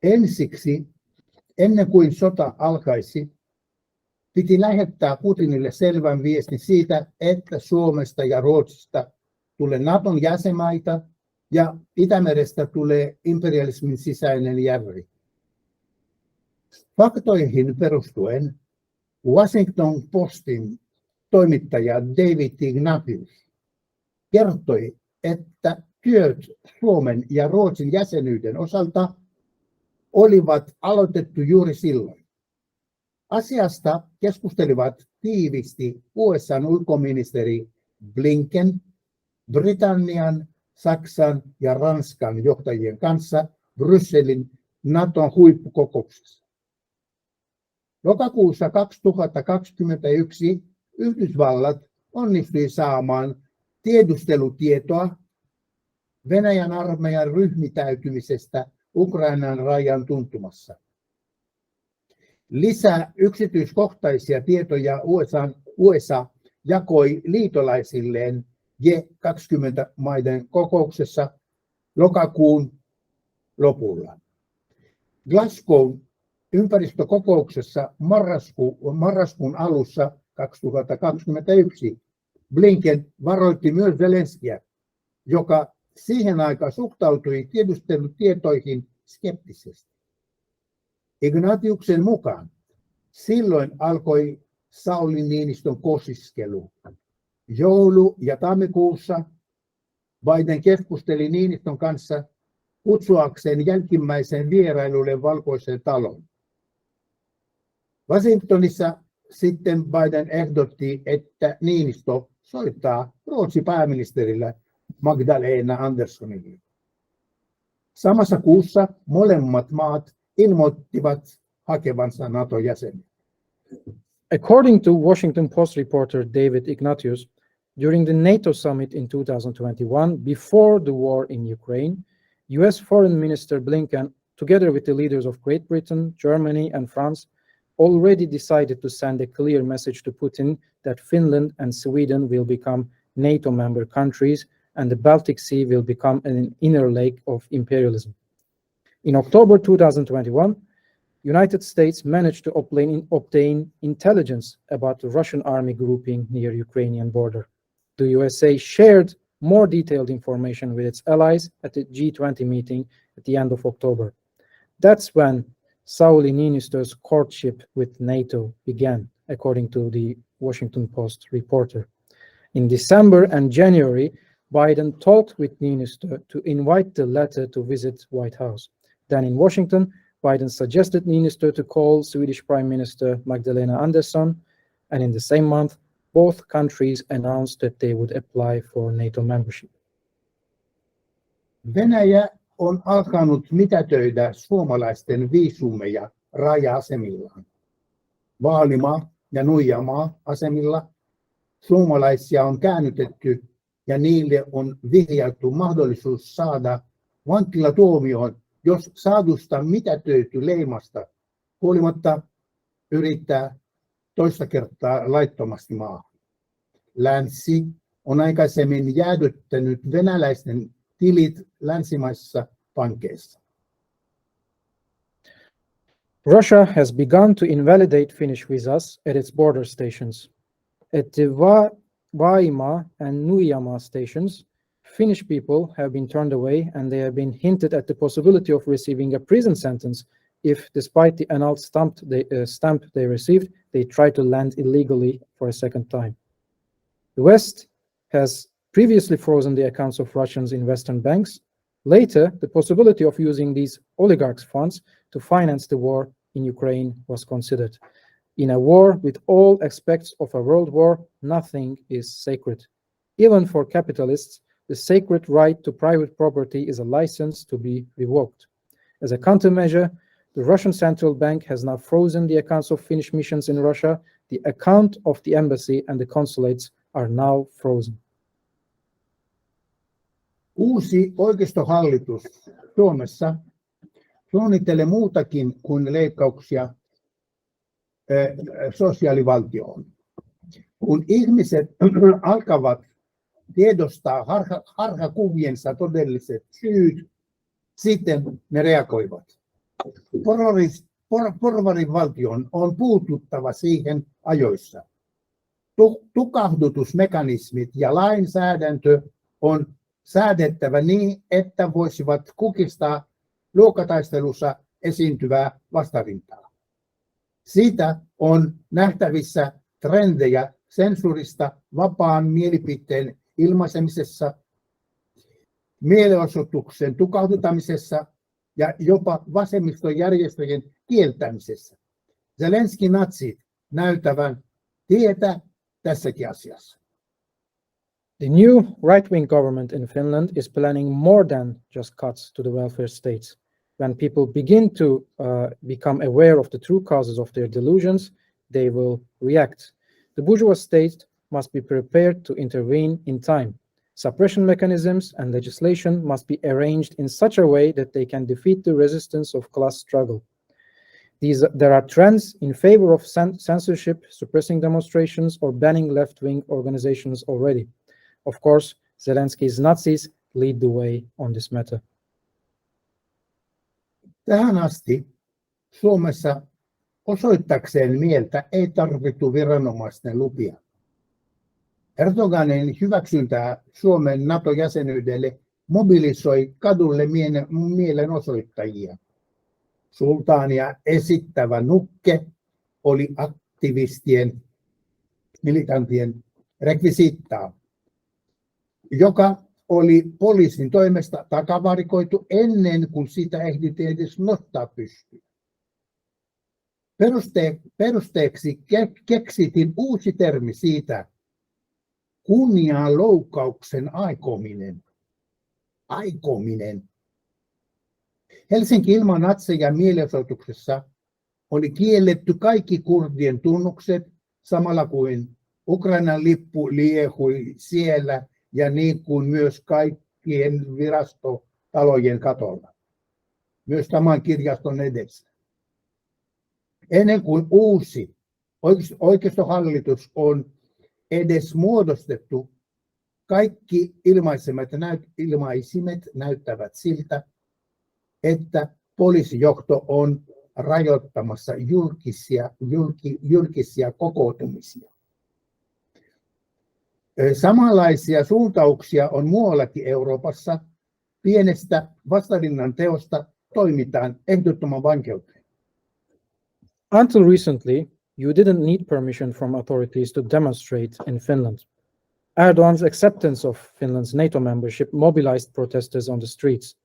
Ensiksi, ennen kuin sota alkaisi, piti lähettää Putinille selvän viestin siitä, että Suomesta ja Ruotsista tulee Naton jäsenmaita ja Itämerestä tulee imperialismin sisäinen järvi. Faktoihin perustuen Washington Postin toimittaja David Ignatius kertoi, että työt Suomen ja Ruotsin jäsenyyden osalta olivat aloitettu juuri silloin. Asiasta keskustelivat tiivisti USA:n ulkoministeri Blinken, Britannian, Saksan ja Ranskan johtajien kanssa Brysselin Naton huippukokouksessa. Lokakuussa 2021 Yhdysvallat onnistui saamaan tiedustelutietoa Venäjän armeijan ryhmittäytymisestä Ukrainan rajan tuntumassa. Lisää yksityiskohtaisia tietoja USA jakoi liitolaisilleen G20-maiden kokouksessa lokakuun lopulla. Glasgown ympäristökokouksessa marraskuun alussa 2021 Blinken varoitti myös Zelenskiä, joka siihen aikaan suhtautui tiedustelutietoihin skeptisesti. Ignatiuksen mukaan silloin alkoi Sauli Niinistön kosiskelu. Joulu- ja tammikuussa Biden keskusteli Niinistön kanssa kutsuakseen jälkimmäiseen vierailulle Valkoiseen taloon. Washingtonissa sitten Biden ehdotti, että Niinistö soittaa Ruotsin pääministerille Magdalena Anderssonille. Samassa kuussa molemmat maat ilmoittivat hakevansa Nato-jäsenyyden. According to Washington Post reporter David Ignatius, during the NATO summit in 2021, before the war in Ukraine, US Foreign Minister Blinken, together with the leaders of Great Britain, Germany, and France, already decided to send a clear message to Putin that Finland and Sweden will become NATO member countries and the Baltic Sea will become an inner lake of imperialism. In October 2021, United States managed to obtain intelligence about the Russian army grouping near Ukrainian border. The USA shared more detailed information with its allies at the G20 meeting at the end of October. That's when Sauli Niinistö's courtship with NATO began, according to the Washington Post reporter. In December and January, Biden talked with Niinistö to invite the latter to visit White House. Then in Washington, Biden suggested Niinistö to call Swedish Prime Minister Magdalena Andersson, and in the same month, both countries announced that they would apply for NATO membership. Venäjä on alkanut mitätöidä suomalaisten viisumeja raja-asemillaan. Vaalimaa ja Nuijamaa asemilla suomalaisia on käännytetty ja niille on vihjattu mahdollisuus saada vankilatuomioon, jos saadusta mitätöity leimasta huolimatta yrittää toista kertaa laittomasti maahan. Länsi on aikaisemmin jäädyttänyt venäläisten tilit länsimaisissa pankeissa. Russia has begun to invalidate Finnish visas at its border stations. At the Vaima and Nuijama stations, Finnish people have been turned away and they have been hinted at the possibility of receiving a prison sentence if, despite the annulled stamp they received, they try to land illegally for a second time. The West has previously frozen the accounts of Russians in Western banks. Later, the possibility of using these oligarchs' funds to finance the war in Ukraine was considered. In a war with all aspects of a world war, nothing is sacred. Even for capitalists, the sacred right to private property is a license to be revoked. As a countermeasure, the Russian central bank has now frozen the accounts of Finnish missions in Russia. The account of the embassy and the consulates are now frozen. Uusi oikeistohallitus Suomessa suunnittelee muutakin kuin leikkauksia sosiaalivaltioon. Kun ihmiset alkavat tiedostaa harhakuviensa todelliset syyt, sitten ne reagoivat. Porvarivaltion on puututtava siihen ajoissa. Tukahdutusmekanismit ja lainsäädäntö on säädettävä niin, että voisivat kukistaa luokkataistelussa esiintyvää vastarintaa. Siitä on nähtävissä trendejä sensuurista vapaan mielipiteen ilmaisemisessa, mielenosoituksen tukahduttamisessa ja jopa vasemmistojärjestöjen kieltämisessä. Zelenskin natsit näyttävän tietä tässäkin asiassa. The new right-wing government in Finland is planning more than just cuts to the welfare states. When people begin to become aware of the true causes of their delusions, they will react. The bourgeois state must be prepared to intervene in time. Suppression mechanisms and legislation must be arranged in such a way that they can defeat the resistance of class struggle. There are trends in favor of censorship, suppressing demonstrations, or banning left-wing organizations already. Of course, Zelensky's Nazis lead the way on this matter. Tähän asti Suomessa osoittakseen mieltä ei tarvittu viranomaisten lupia. Erdoganin hyväksyntää Suomen NATO-jäsenyydelle mobilisoi kadulle mielenosoittajia. Sultaania esittävä nukke oli aktivistien, militantien rekvisiittaa, joka oli poliisin toimesta takavarikoitu ennen kuin sitä ehdittiin edes nostaa pystyyn. Perusteeksi keksittiin uusi termi siitä, kunnianloukkauksen aikominen. Helsinki ilman natseja mielenosoituksessa oli kielletty kaikki kurdien tunnukset, samalla kuin Ukrainan lippu liehui siellä ja niin kuin myös kaikkien virastotalojen katolla, myös tämän kirjaston edessä. Ennen kuin uusi oikeistohallitus on edes muodostettu, kaikki ilmaisimet näyttävät siltä, että poliisijohto on rajoittamassa julkisia kokoontumisia. Samanlaisia suuntauksia on muuallakin Euroopassa. Pienestä vastarinnan teosta toimitaan ehdottoman vankeuteen. Until recently, you didn't need permission from authorities to demonstrate in Finland. Erdogan's acceptance of Finland's NATO membership mobilized protesters on the streets.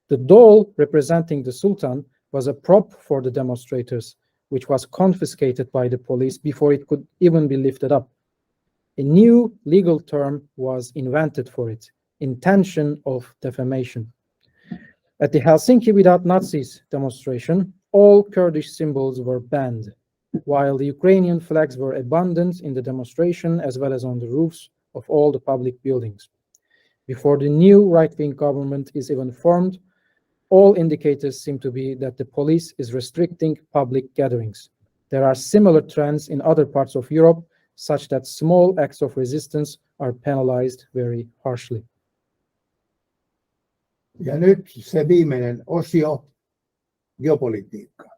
The doll representing the Sultan was a prop for the demonstrators, which was confiscated by the police before it could even be lifted up. A new legal term was invented for it, intention of defamation. At the Helsinki Without Nazis demonstration, all Kurdish symbols were banned, while the Ukrainian flags were abundant in the demonstration as well as on the roofs of all the public buildings. Before the new right-wing government is even formed, all indicators seem to be that the police is restricting public gatherings. There are similar trends in other parts of Europe, such that small acts of resistance are penalized very harshly. Ja nyt se viimeinen osio, geopolitiikka.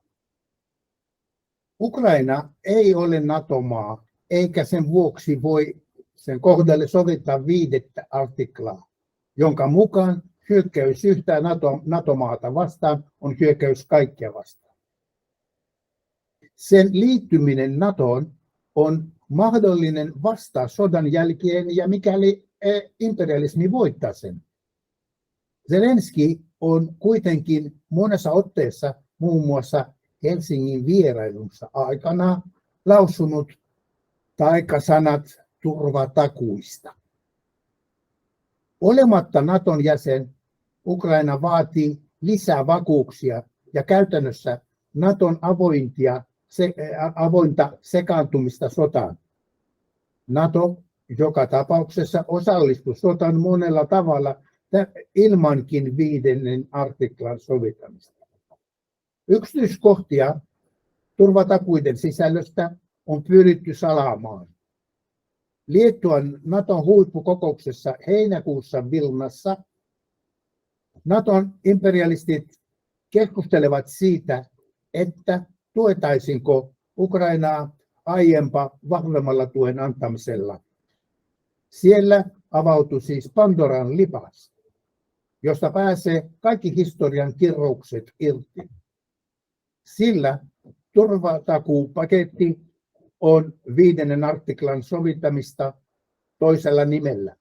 Ukraina ei ole NATO-maa, eikä sen vuoksi voi sen kohdalle sovittaa 5. artiklaa, jonka mukaan hyökkäys yhtään NATO-maata vastaan on hyökkäys kaikkia vastaan. Sen liittyminen NATOon on mahdollinen vasta sodan jälkeen ja mikäli imperialismi voittaa sen. Zelenski on kuitenkin monessa otteessa, muun muassa Helsingin vierailunsa aikana, lausunut taikasanat turvatakuista. Olematta Naton jäsen, Ukraina vaatii lisää vakuuksia ja käytännössä Naton avointa sekaantumista sotaan. Nato joka tapauksessa osallistuu sotaan monella tavalla ilmankin 5. artiklan sovittamista. Yksityiskohtia turvatakuiden sisällöstä on pyritty salaamaan. Liettuan Naton huippukokouksessa heinäkuussa Vilnassa Naton imperialistit keskustelevat siitä, että tuetaisinko Ukrainaa aiempaa vahvemmalla tuen antamisella. Siellä avautui siis Pandoran lipas, josta pääsee kaikki historian kirroukset irti. Sillä turvatakuupaketti on 5. artiklan sovittamista toisella nimellä.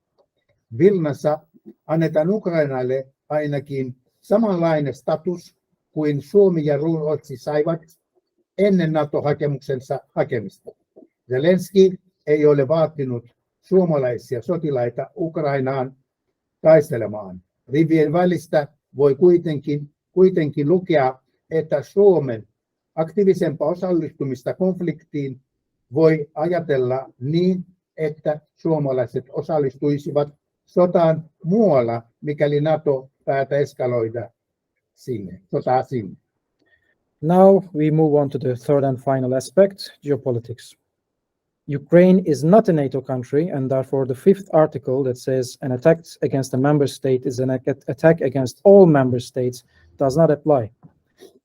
Vilnassa annetaan Ukrainalle ainakin samanlainen status kuin Suomi ja Ruotsi saivat ennen NATO-hakemuksensa hakemista. Zelenski ei ole vaatinut suomalaisia sotilaita Ukrainaan taistelemaan. Rivien välistä voi kuitenkin lukea, että Suomen aktiivisempaa osallistumista konfliktiin voi ajatella niin, että suomalaiset osallistuisivat sotaan muualla, mikäli NATO päätä eskaloida sotaa sinne. Now we move on to the third and final aspect, geopolitics. Ukraine is not a NATO country, and therefore the 5th article that says an attack against a member state is an attack against all member states does not apply.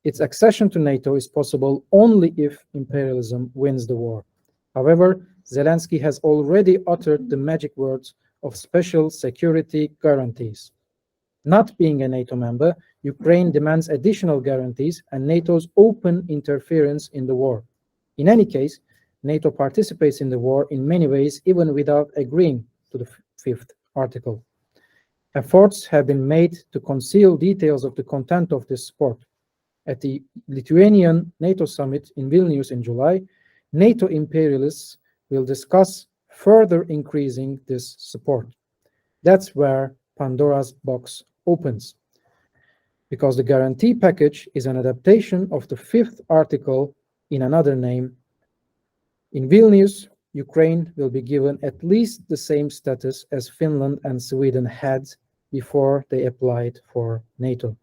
its accession to NATO is possible only if imperialism wins the war. However, Zelensky has already uttered the magic words of special security guarantees. Not being a NATO member, Ukraine demands additional guarantees and NATO's open interference in the war. In any case, NATO participates in the war in many ways, even without agreeing to the fifth article. Efforts have been made to conceal details of the content of this support. At the Lithuanian NATO summit in Vilnius in July, NATO imperialists will discuss further increasing this support. That's where Pandora's box opens, because the guarantee package is an adaptation of the fifth article in another name. In Vilnius, Ukraine will be given at least the same status as Finland and Sweden had before they applied for NATO.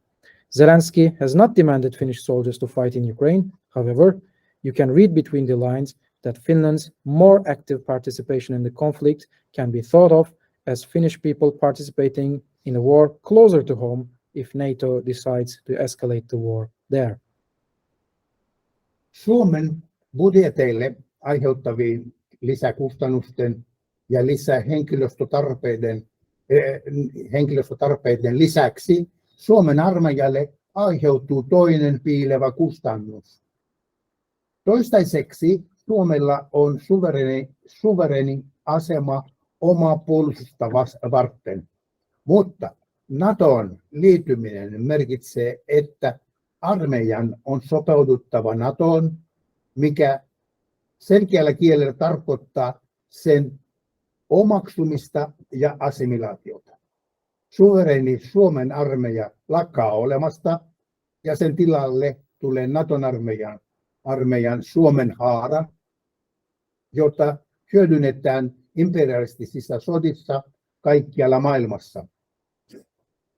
Zelensky has not demanded Finnish soldiers to fight in Ukraine. However, you can read between the lines that Finland's more active participation in the conflict can be thought of as Finnish people participating in a war closer to home if NATO decides to escalate the war there. Suomen budjeteille aiheuttavien lisäkustannusten ja henkilöstötarpeiden lisäksi Suomen armeijalle aiheutuu toinen piilevä kustannus. Toistaiseksi Suomella on suvereni asema omaa puolustusta varten, mutta NATOon liittyminen merkitsee, että armeijan on sopeuduttava NATOon, mikä selkeällä kielellä tarkoittaa sen omaksumista ja assimilaatiota. Suvereeni Suomen armeija lakkaa olemasta ja sen tilalle tulee NATOn armeijan Suomen haara, jota hyödynnetään imperialistisissa sodissa kaikkialla maailmassa.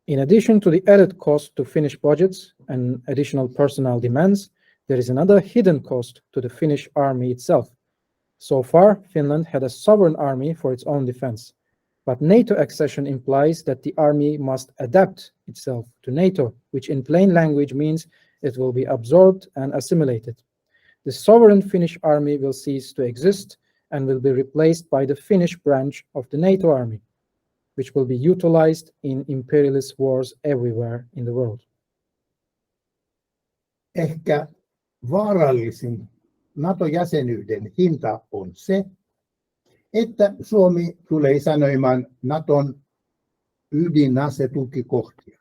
In addition to the added cost to Finnish budgets and additional personnel demands, there is another hidden cost to the Finnish army itself. So far, Finland had a sovereign army for its own defense, but NATO accession implies that the army must adapt itself to NATO, which in plain language means it will be absorbed and assimilated. The sovereign Finnish army will cease to exist and will be replaced by the Finnish branch of the NATO army, which will be utilized in imperialist wars everywhere in the world. Ehkä vaarallisin NATO-jäsenyyden hinta on se, että Suomi tulee isännöimään NATOn ydinasetukikohtia.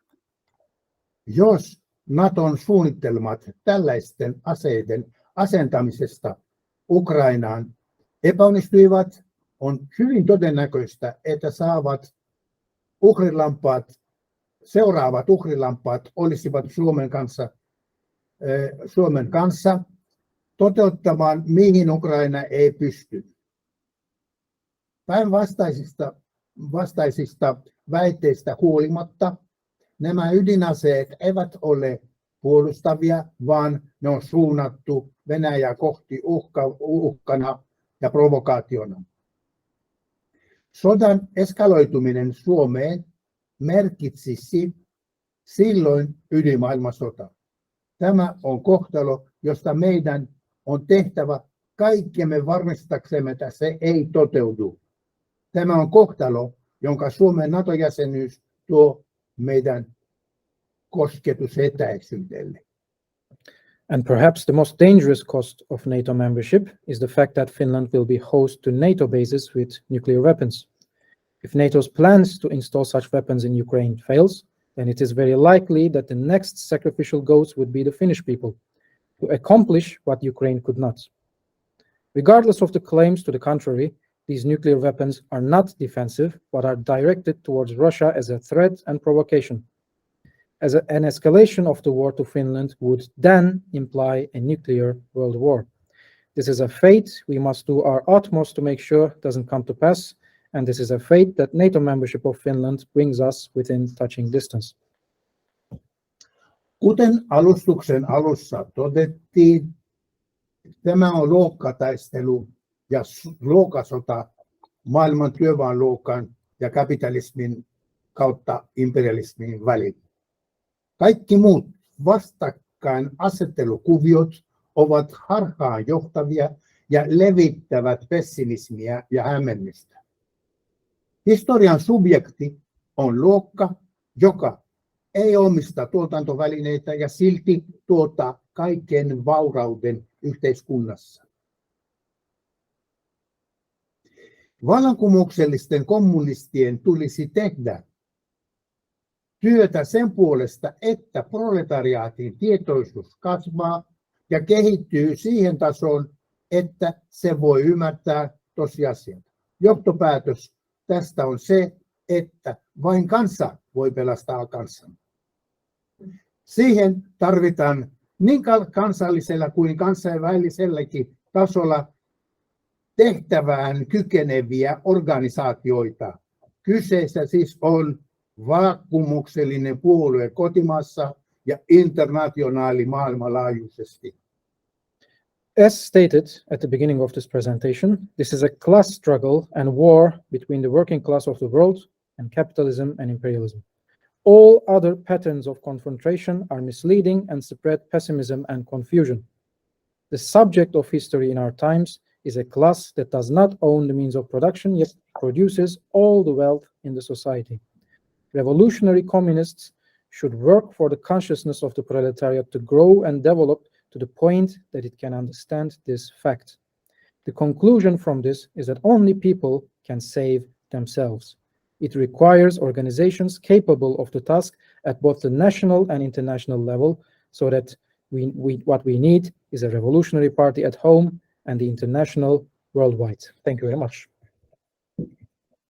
Jos NATOn suunnitelmat tällaisten aseiden asentamisesta Ukrainaan epäonnistuivat, on hyvin todennäköistä, että seuraavat uhrilampaat olisivat Suomen kanssa toteuttamaan, mihin Ukraina ei pysty. Päinvastaisista väitteistä huolimatta nämä ydinaseet eivät ole puolustavia, vaan ne on suunnattu Venäjää kohti uhkana ja provokaationa. Sodan eskaloituminen Suomeen merkitsisi silloin ydinmaailmansota. Tämä on kohtalo, josta meidän on tehtävä kaikkemme varmistaaksemme, että se ei toteudu. Tämä on kohtalo, jonka Suomen NATO-jäsenyys tuo meidän kosketusetäisyydelle. And perhaps the most dangerous cost of NATO membership is the fact that Finland will be host to NATO bases with nuclear weapons. If NATO's plans to install such weapons in Ukraine fails, then it is very likely that the next sacrificial goats would be the Finnish people, to accomplish what Ukraine could not. Regardless of the claims to the contrary, these nuclear weapons are not defensive, but are directed towards Russia as a threat and provocation. An escalation of the war to Finland would then imply a nuclear world war. This is a fate we must do our utmost to make sure doesn't come to pass, and this is a fate that NATO membership of Finland brings us within touching distance. Kuten alustuksen alussa todettiin, tämä on luokkataistelu ja luokkasota maailman työväenluokan ja kapitalismin kautta imperialismin välillä. Kaikki muut vastakkainasettelukuviot ovat harhaanjohtavia ja levittävät pessimismiä ja hämmennystä. Historian subjekti on luokka, joka ei omista tuotantovälineitä ja silti tuottaa kaiken vaurauden yhteiskunnassa. Vallankumouksellisten kommunistien tulisi tehdä työtä sen puolesta, että proletariaatin tietoisuus kasvaa ja kehittyy siihen tasoon, että se voi ymmärtää tosiasiat. Johtopäätös tästä on se, että vain kansa voi pelastaa kansan. Siihen tarvitaan niin kansallisella kuin kansainväliselläkin tasolla tehtävään kykeneviä organisaatioita. Kyseessä siis on vallankumouksellinen puolue kotimaassa ja internationaali maailmanlaajuisesti. As stated at the beginning of this presentation, this is a class struggle and war between the working class of the world and capitalism and imperialism. All other patterns of confrontation are misleading and spread pessimism and confusion. The subject of history in our times is a class that does not own the means of production, yet produces all the wealth in the society. Revolutionary communists should work for the consciousness of the proletariat to grow and develop to the point that it can understand this fact. The conclusion from this is that only people can save themselves. It requires organizations capable of the task at both the national and international level, so that what we need is a revolutionary party at home and the international worldwide. Thank you very much.